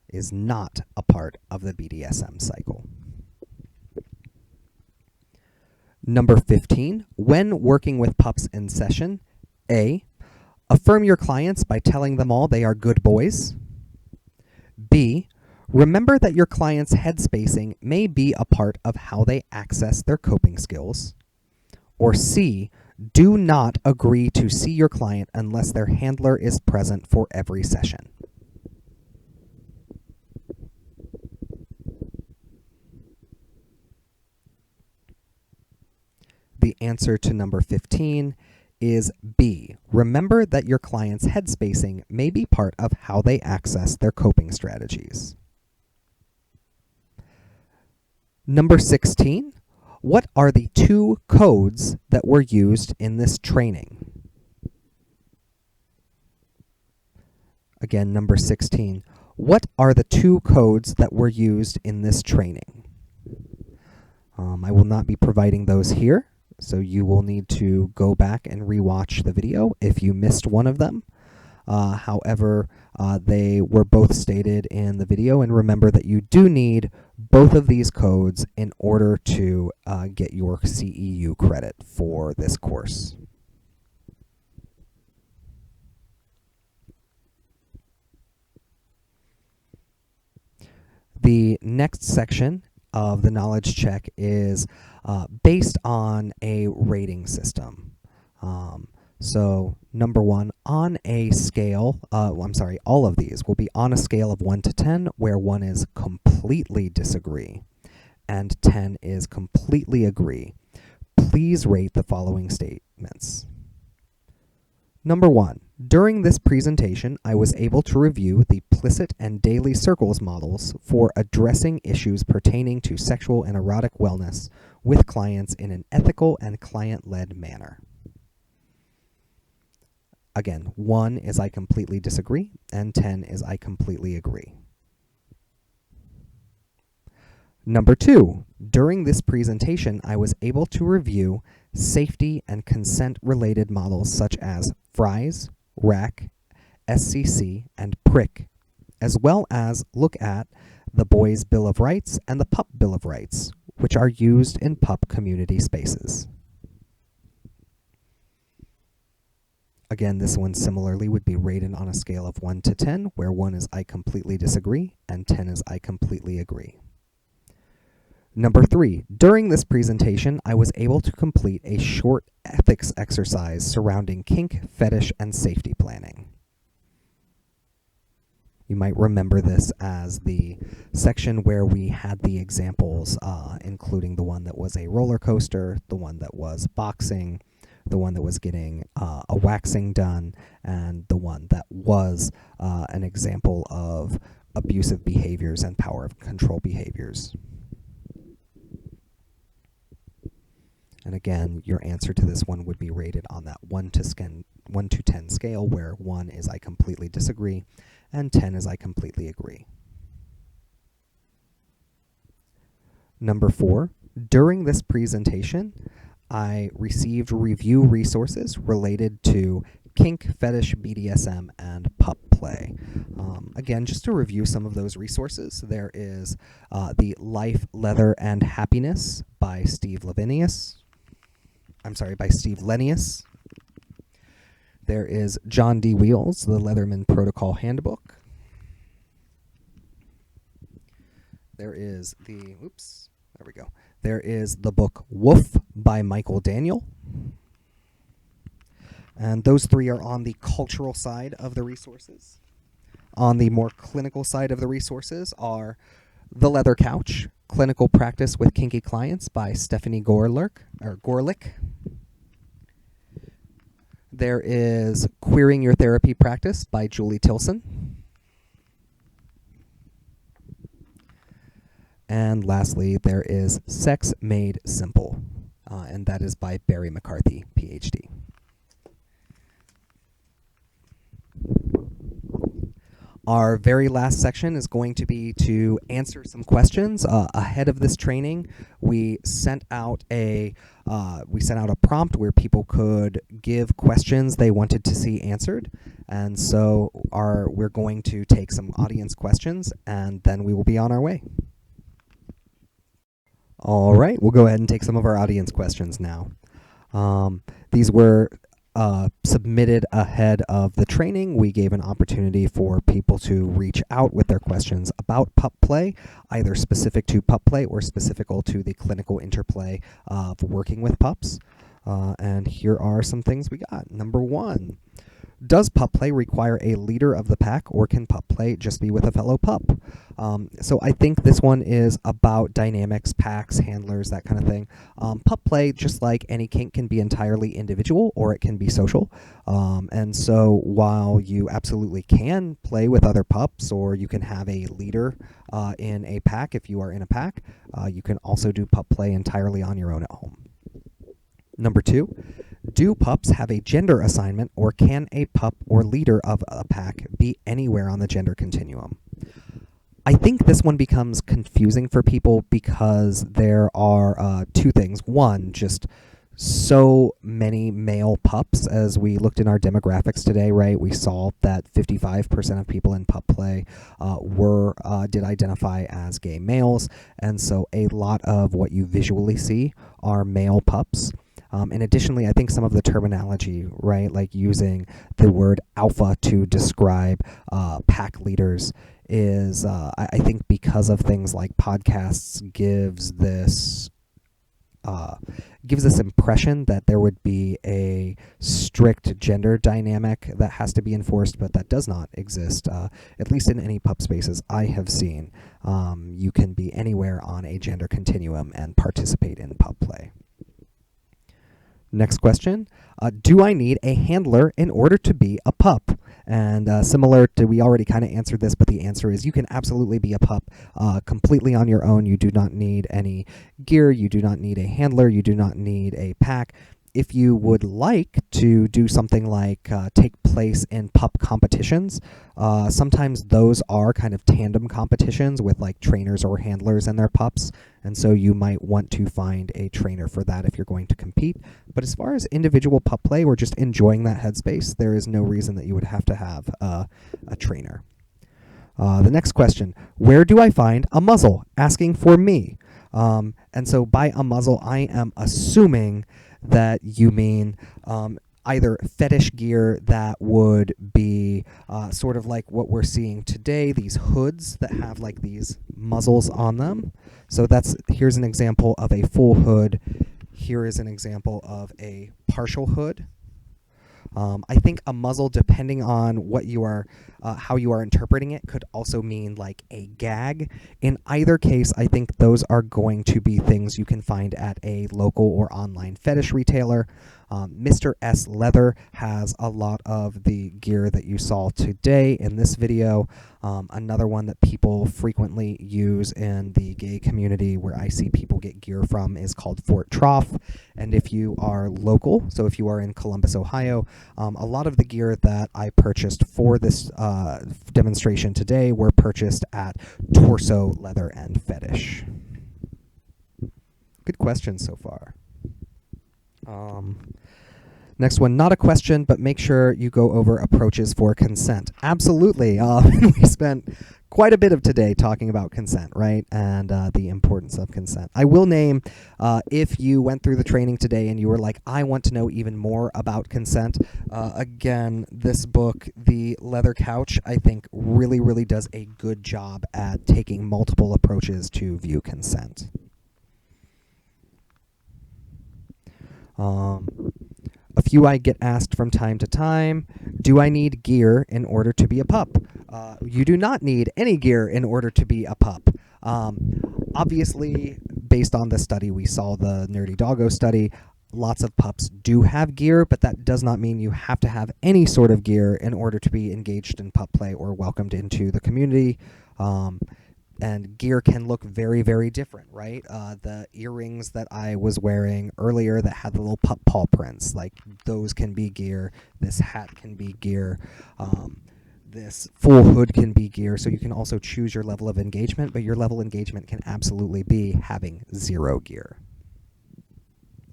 is not a part of the BDSM cycle. Number 15, when working with pups in session, A, affirm your clients by telling them all they are good boys. B, remember that your client's head spacing may be a part of how they access their coping skills. Or C, do not agree to see your client unless their handler is present for every session. The answer to number 15 is B. Remember that your client's head spacing may be part of how they access their coping strategies. Number 16. What are the 2 codes that were used in this training? Again, number 16. What are the 2 codes that were used in this training? I will not be providing those here, so you will need to go back and rewatch the video if you missed one of them. However, they were both stated in the video, and remember that you do need both of these codes in order to get your CEU credit for this course. The next section of the knowledge check is based on a rating system. So number 1, on a scale, all of these will be on a scale of 1 to 10, where 1 is completely disagree and 10 is completely agree. Please rate the following statements. Number 1, during this presentation, I was able to review the implicit and daily circles models for addressing issues pertaining to sexual and erotic wellness with clients in an ethical and client-led manner. Again, 1 is I completely disagree, and 10 is I completely agree. Number 2, during this presentation, I was able to review safety and consent-related models such as FRIES, RAC, SCC, and PRIC, as well as look at the Boys' Bill of Rights and the Pup Bill of Rights, which are used in pup community spaces. Again, this one similarly would be rated on a scale of 1 to 10, where 1 is I completely disagree and 10 is I completely agree. Number 3, during this presentation, I was able to complete a short ethics exercise surrounding kink, fetish, and safety planning. You might remember this as the section where we had the examples, including the one that was a roller coaster, the one that was boxing, the one that was getting a waxing done, and the one that was an example of abusive behaviors and power of control behaviors. And again, your answer to this one would be rated on that 1 to 10 scale, where 1 is I completely disagree, and 10 is I completely agree. Number 4, during this presentation, I received review resources related to kink, fetish, BDSM, and pup play. Again, just to review some of those resources, there is the Life, Leather, and Happiness by Steve Lennius. There is John D. Wheels, The Leatherman Protocol Handbook. There is the book Woof by Michael Daniel. And those 3 are on the cultural side of the resources. On the more clinical side of the resources are The Leather Couch, Clinical Practice with Kinky Clients by Stephanie Gorlick. There is Queering Your Therapy Practice by Julie Tilson. And lastly, there is Sex Made Simple, and that is by Barry McCarthy, PhD. Our very last section is going to be to answer some questions. Ahead of this training, we sent out a prompt where people could give questions they wanted to see answered, and so we're going to take some audience questions, and then we will be on our way. All right, we'll go ahead and take some of our audience questions now. These were submitted ahead of the training. We gave an opportunity for people to reach out with their questions about pup play, either specific to pup play or specific to the clinical interplay of working with pups. And here are some things we got. Number 1. Does pup play require a leader of the pack, or can pup play just be with a fellow pup? So I think this one is about dynamics, packs, handlers, that kind of thing. Pup play, just like any kink, can be entirely individual or it can be social. And so while you absolutely can play with other pups, or you can have a leader in a pack if you are in a pack, you can also do pup play entirely on your own at home. Number 2, do pups have a gender assignment, or can a pup or leader of a pack be anywhere on the gender continuum? I think this one becomes confusing for people because there are 2 things. One, just so many male pups. As we looked in our demographics today, right, we saw that 55% of people in pup play did identify as gay males, and so a lot of what you visually see are male pups. And additionally, I think some of the terminology, right, like using the word alpha to describe pack leaders is, I think because of things like podcasts, gives this impression that there would be a strict gender dynamic that has to be enforced, but that does not exist, at least in any pup spaces I have seen. You can be anywhere on a gender continuum and participate in pup play. Next question, do I need a handler in order to be a pup? And similar to, we already kind of answered this, but the answer is you can absolutely be a pup completely on your own. You do not need any gear. You do not need a handler. You do not need a pack. If you would like to do something like take place in pup competitions, sometimes those are kind of tandem competitions with like trainers or handlers and their pups, and so you might want to find a trainer for that if you're going to compete. But as far as individual pup play or just enjoying that headspace, there is no reason that you would have to have a trainer. The next question, where do I find a muzzle? Asking for me. And so by a muzzle, I am assuming that you mean either fetish gear that would be sort of like what we're seeing today, these hoods that have like these muzzles on them. So here's an example of a full hood. Here is an example of a partial hood. I think a muzzle, depending on what you are, how you are interpreting it, could also mean like a gag. In either case, I think those are going to be things you can find at a local or online fetish retailer. Mr. S Leather has a lot of the gear that you saw today in this video. Another one that people frequently use in the gay community where I see people get gear from is called Fort Trough. And if you are local, so if you are in Columbus, Ohio, a lot of the gear that I purchased for this demonstration today were purchased at Torso Leather and Fetish. Good questions so far. Next one, not a question, but make sure you go over approaches for consent. Absolutely. We spent quite a bit of today talking about consent, right? And the importance of consent. I will name, if you went through the training today and you were like, I want to know even more about consent, again, this book, The Leather Couch, I think really, really does a good job at taking multiple approaches to view consent. A few I get asked from time to time, do I need gear in order to be a pup? You do not need any gear in order to be a pup. Obviously, based on this study, we saw the Nerdy Doggo study. Lots of pups do have gear, but that does not mean you have to have any sort of gear in order to be engaged in pup play or welcomed into the community. And gear can look very, very different, right? The earrings that I was wearing earlier that had the little pup paw prints, like those can be gear. This hat can be gear. This full hood can be gear. So you can also choose your level of engagement, but your level of engagement can absolutely be having zero gear.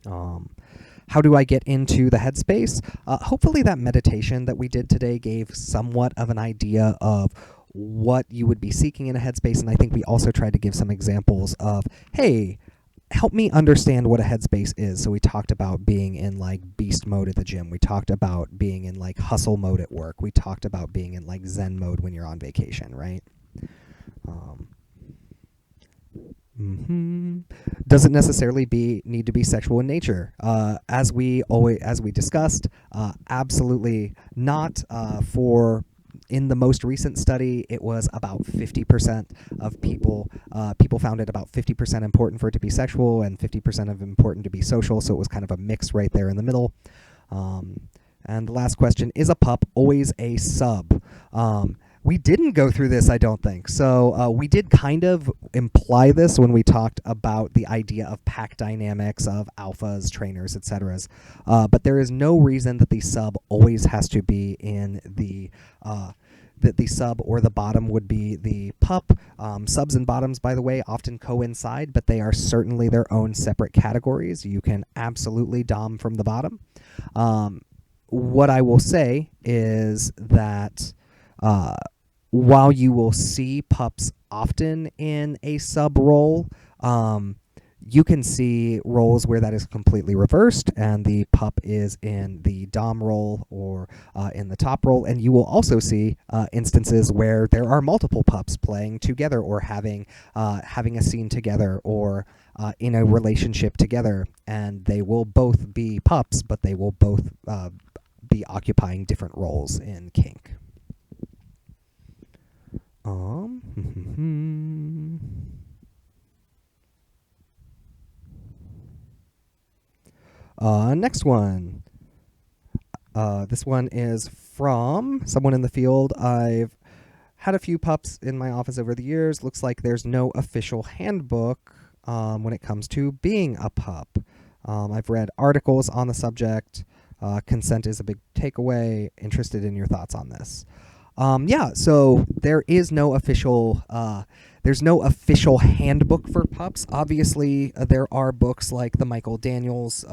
How do I get into the headspace? Hopefully that meditation that we did today gave somewhat of an idea of what you would be seeking in a headspace, and I think we also tried to give some examples of, hey, help me understand what a headspace is. So we talked about being in like beast mode at the gym. We talked about being in like hustle mode at work. We talked about being in like Zen mode when you're on vacation, right? Doesn't necessarily need to be sexual in nature. As we discussed, absolutely not. In the most recent study, it was about 50% of people found it about 50% important for it to be sexual and 50% of important to be social. So it was kind of a mix right there in the middle. And the last question, is a pup always a sub? We didn't go through this, I don't think. So we did kind of imply this when we talked about the idea of pack dynamics, of alphas, trainers, etc. But there is no reason that the sub always has to be in that the sub or the bottom would be the pup. Subs and bottoms, by the way, often coincide, but they are certainly their own separate categories. You can absolutely dom from the bottom. What I will say is that while you will see pups often in a sub role, you can see roles where that is completely reversed and the pup is in the dom role or in the top role. And you will also see instances where there are multiple pups playing together or having a scene together or in a relationship together. And they will both be pups, but they will both be occupying different roles in kink. Next one. This one is from someone in the field. I've had a few pups in my office over the years. Looks like there's no official handbook when it comes to being a pup. I've read articles on the subject. Consent is a big takeaway. Interested in your thoughts on this. So there is no official there's no official handbook for pups. Obviously, there are books like the Michael Daniels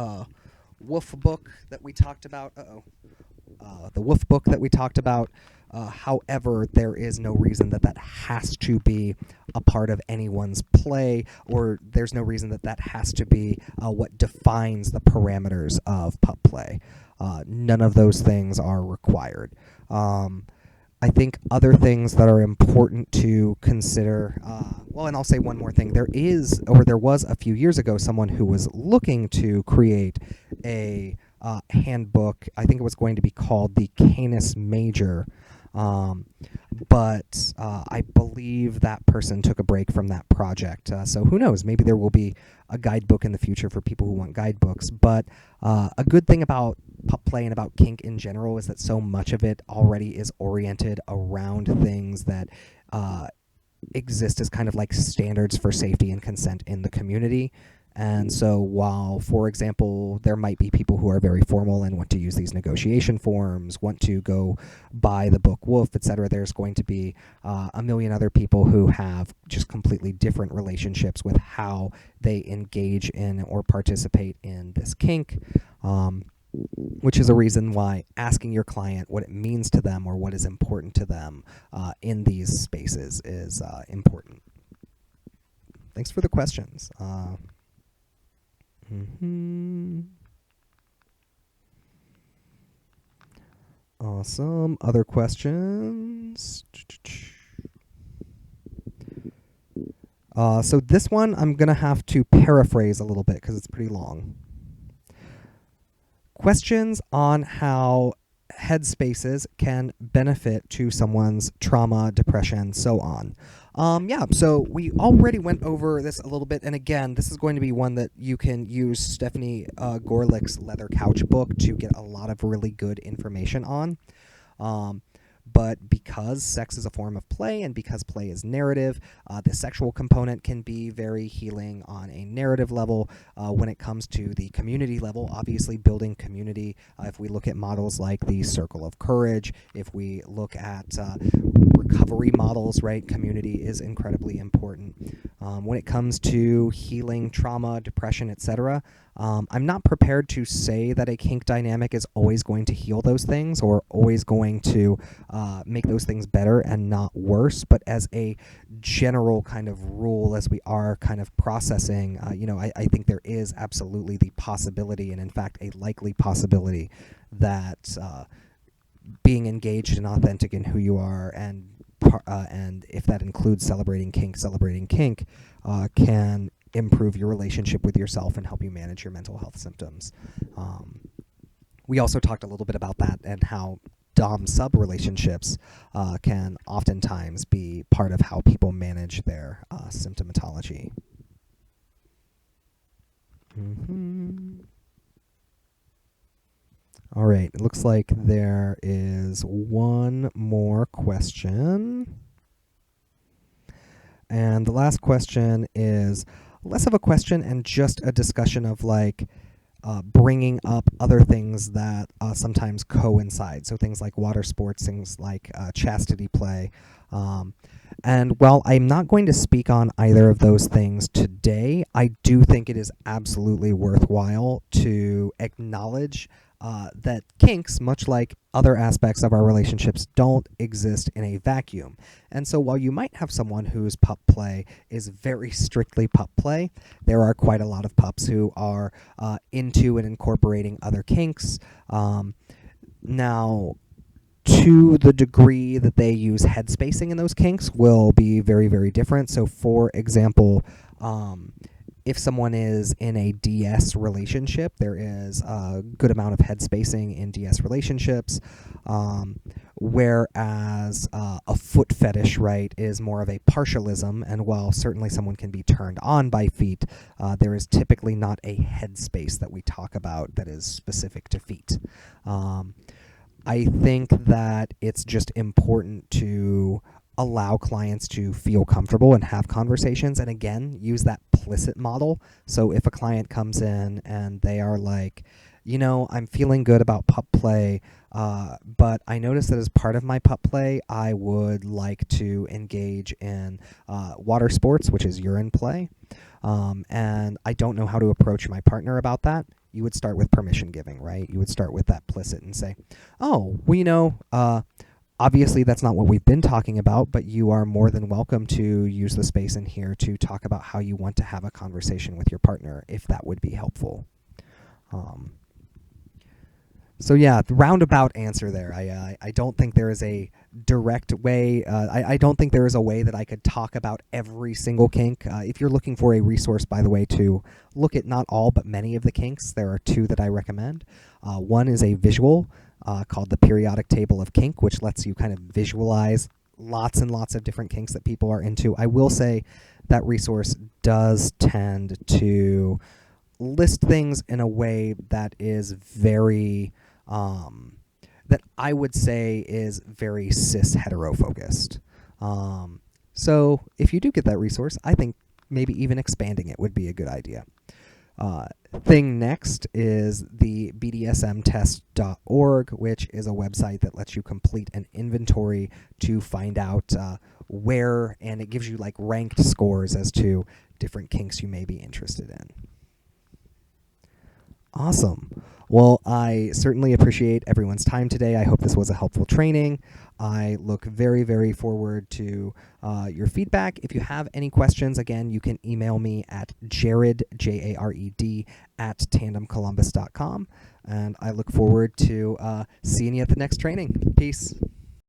Wolf book that we talked about. The Wolf book that we talked about. However, there is no reason that has to be a part of anyone's play, or there's no reason that has to be what defines the parameters of pup play. None of those things are required. I think other things that are important to consider, and I'll say one more thing. There was a few years ago someone who was looking to create a handbook. I think it was going to be called the Canis Major, but I believe that person took a break from that project. So who knows? Maybe there will be a guidebook in the future for people who want guidebooks. But a good thing about pup play and about kink in general is that so much of it already is oriented around things that exist as kind of like standards for safety and consent in the community. And so while, for example, there might be people who are very formal and want to use these negotiation forms, want to go buy the book Wolf, etc., there's going to be a million other people who have just completely different relationships with how they engage in or participate in this kink, which is a reason why asking your client what it means to them or what is important to them in these spaces is important. Thanks for the questions. Awesome. Other questions? So this one I'm going to have to paraphrase a little bit because it's pretty long. Questions on how headspaces can benefit to someone's trauma, depression, so on. Yeah, so we already went over this a little bit, and again, this is going to be one that you can use Stephanie Gorlick's Leather Couch book to get a lot of really good information on. But because sex is a form of play and because play is narrative, the sexual component can be very healing on a narrative level. When it comes to the community level, obviously building community, if we look at models like the Circle of Courage, if we look at recovery models, right, community is incredibly important. When it comes to healing trauma, depression, etc., I'm not prepared to say that a kink dynamic is always going to heal those things or always going to make those things better and not worse, but as a general kind of rule, as we are kind of processing, I think there is absolutely the possibility, and in fact a likely possibility, that being engaged and authentic in who you are, and if that includes celebrating kink, can improve your relationship with yourself and help you manage your mental health symptoms. We also talked a little bit about that and how dom-sub relationships can oftentimes be part of how people manage their symptomatology. All right, it looks like there is one more question. And the last question is less of a question and just a discussion of bringing up other things that sometimes coincide. So things like water sports, things like chastity play. And while I'm not going to speak on either of those things today, I do think it is absolutely worthwhile to acknowledge that kinks, much like other aspects of our relationships, don't exist in a vacuum. And so while you might have someone whose pup play is very strictly pup play, there are quite a lot of pups who are into and incorporating other kinks. Now, to the degree that they use head spacing in those kinks will be very, very different. So for example, if someone is in a DS relationship, there is a good amount of head spacing in DS relationships, whereas a foot fetish, right, is more of a partialism, and while certainly someone can be turned on by feet, there is typically not a head space that we talk about that is specific to feet. I think that it's just important to allow clients to feel comfortable and have conversations, and again, use that implicit model. So if a client comes in and they are like, I'm feeling good about pup play, but I noticed that as part of my pup play, I would like to engage in water sports, which is urine play, and I don't know how to approach my partner about that. You would start with permission giving, right? You would start with that implicit and say, obviously that's not what we've been talking about, but you are more than welcome to use the space in here to talk about how you want to have a conversation with your partner, if that would be helpful. So yeah, the roundabout answer there. I don't think there is a direct way. I don't think there is a way that I could talk about every single kink. If you're looking for a resource, by the way, to look at not all but many of the kinks, there are two that I recommend. One is a visual called the Periodic Table of Kink, which lets you kind of visualize lots and lots of different kinks that people are into. I will say that resource does tend to list things in a way that is very that I would say is very cis hetero focused. So if you do get that resource, I think maybe even expanding it would be a good idea. Thing next is the bdsmtest.org, which is a website that lets you complete an inventory to find out where, and it gives you like ranked scores as to different kinks you may be interested in. Awesome. Well, I certainly appreciate everyone's time today. I hope this was a helpful training. I look very, very forward to your feedback. If you have any questions, again, you can email me at Jared, Jared, @tandemcolumbus.com. And I look forward to seeing you at the next training. Peace.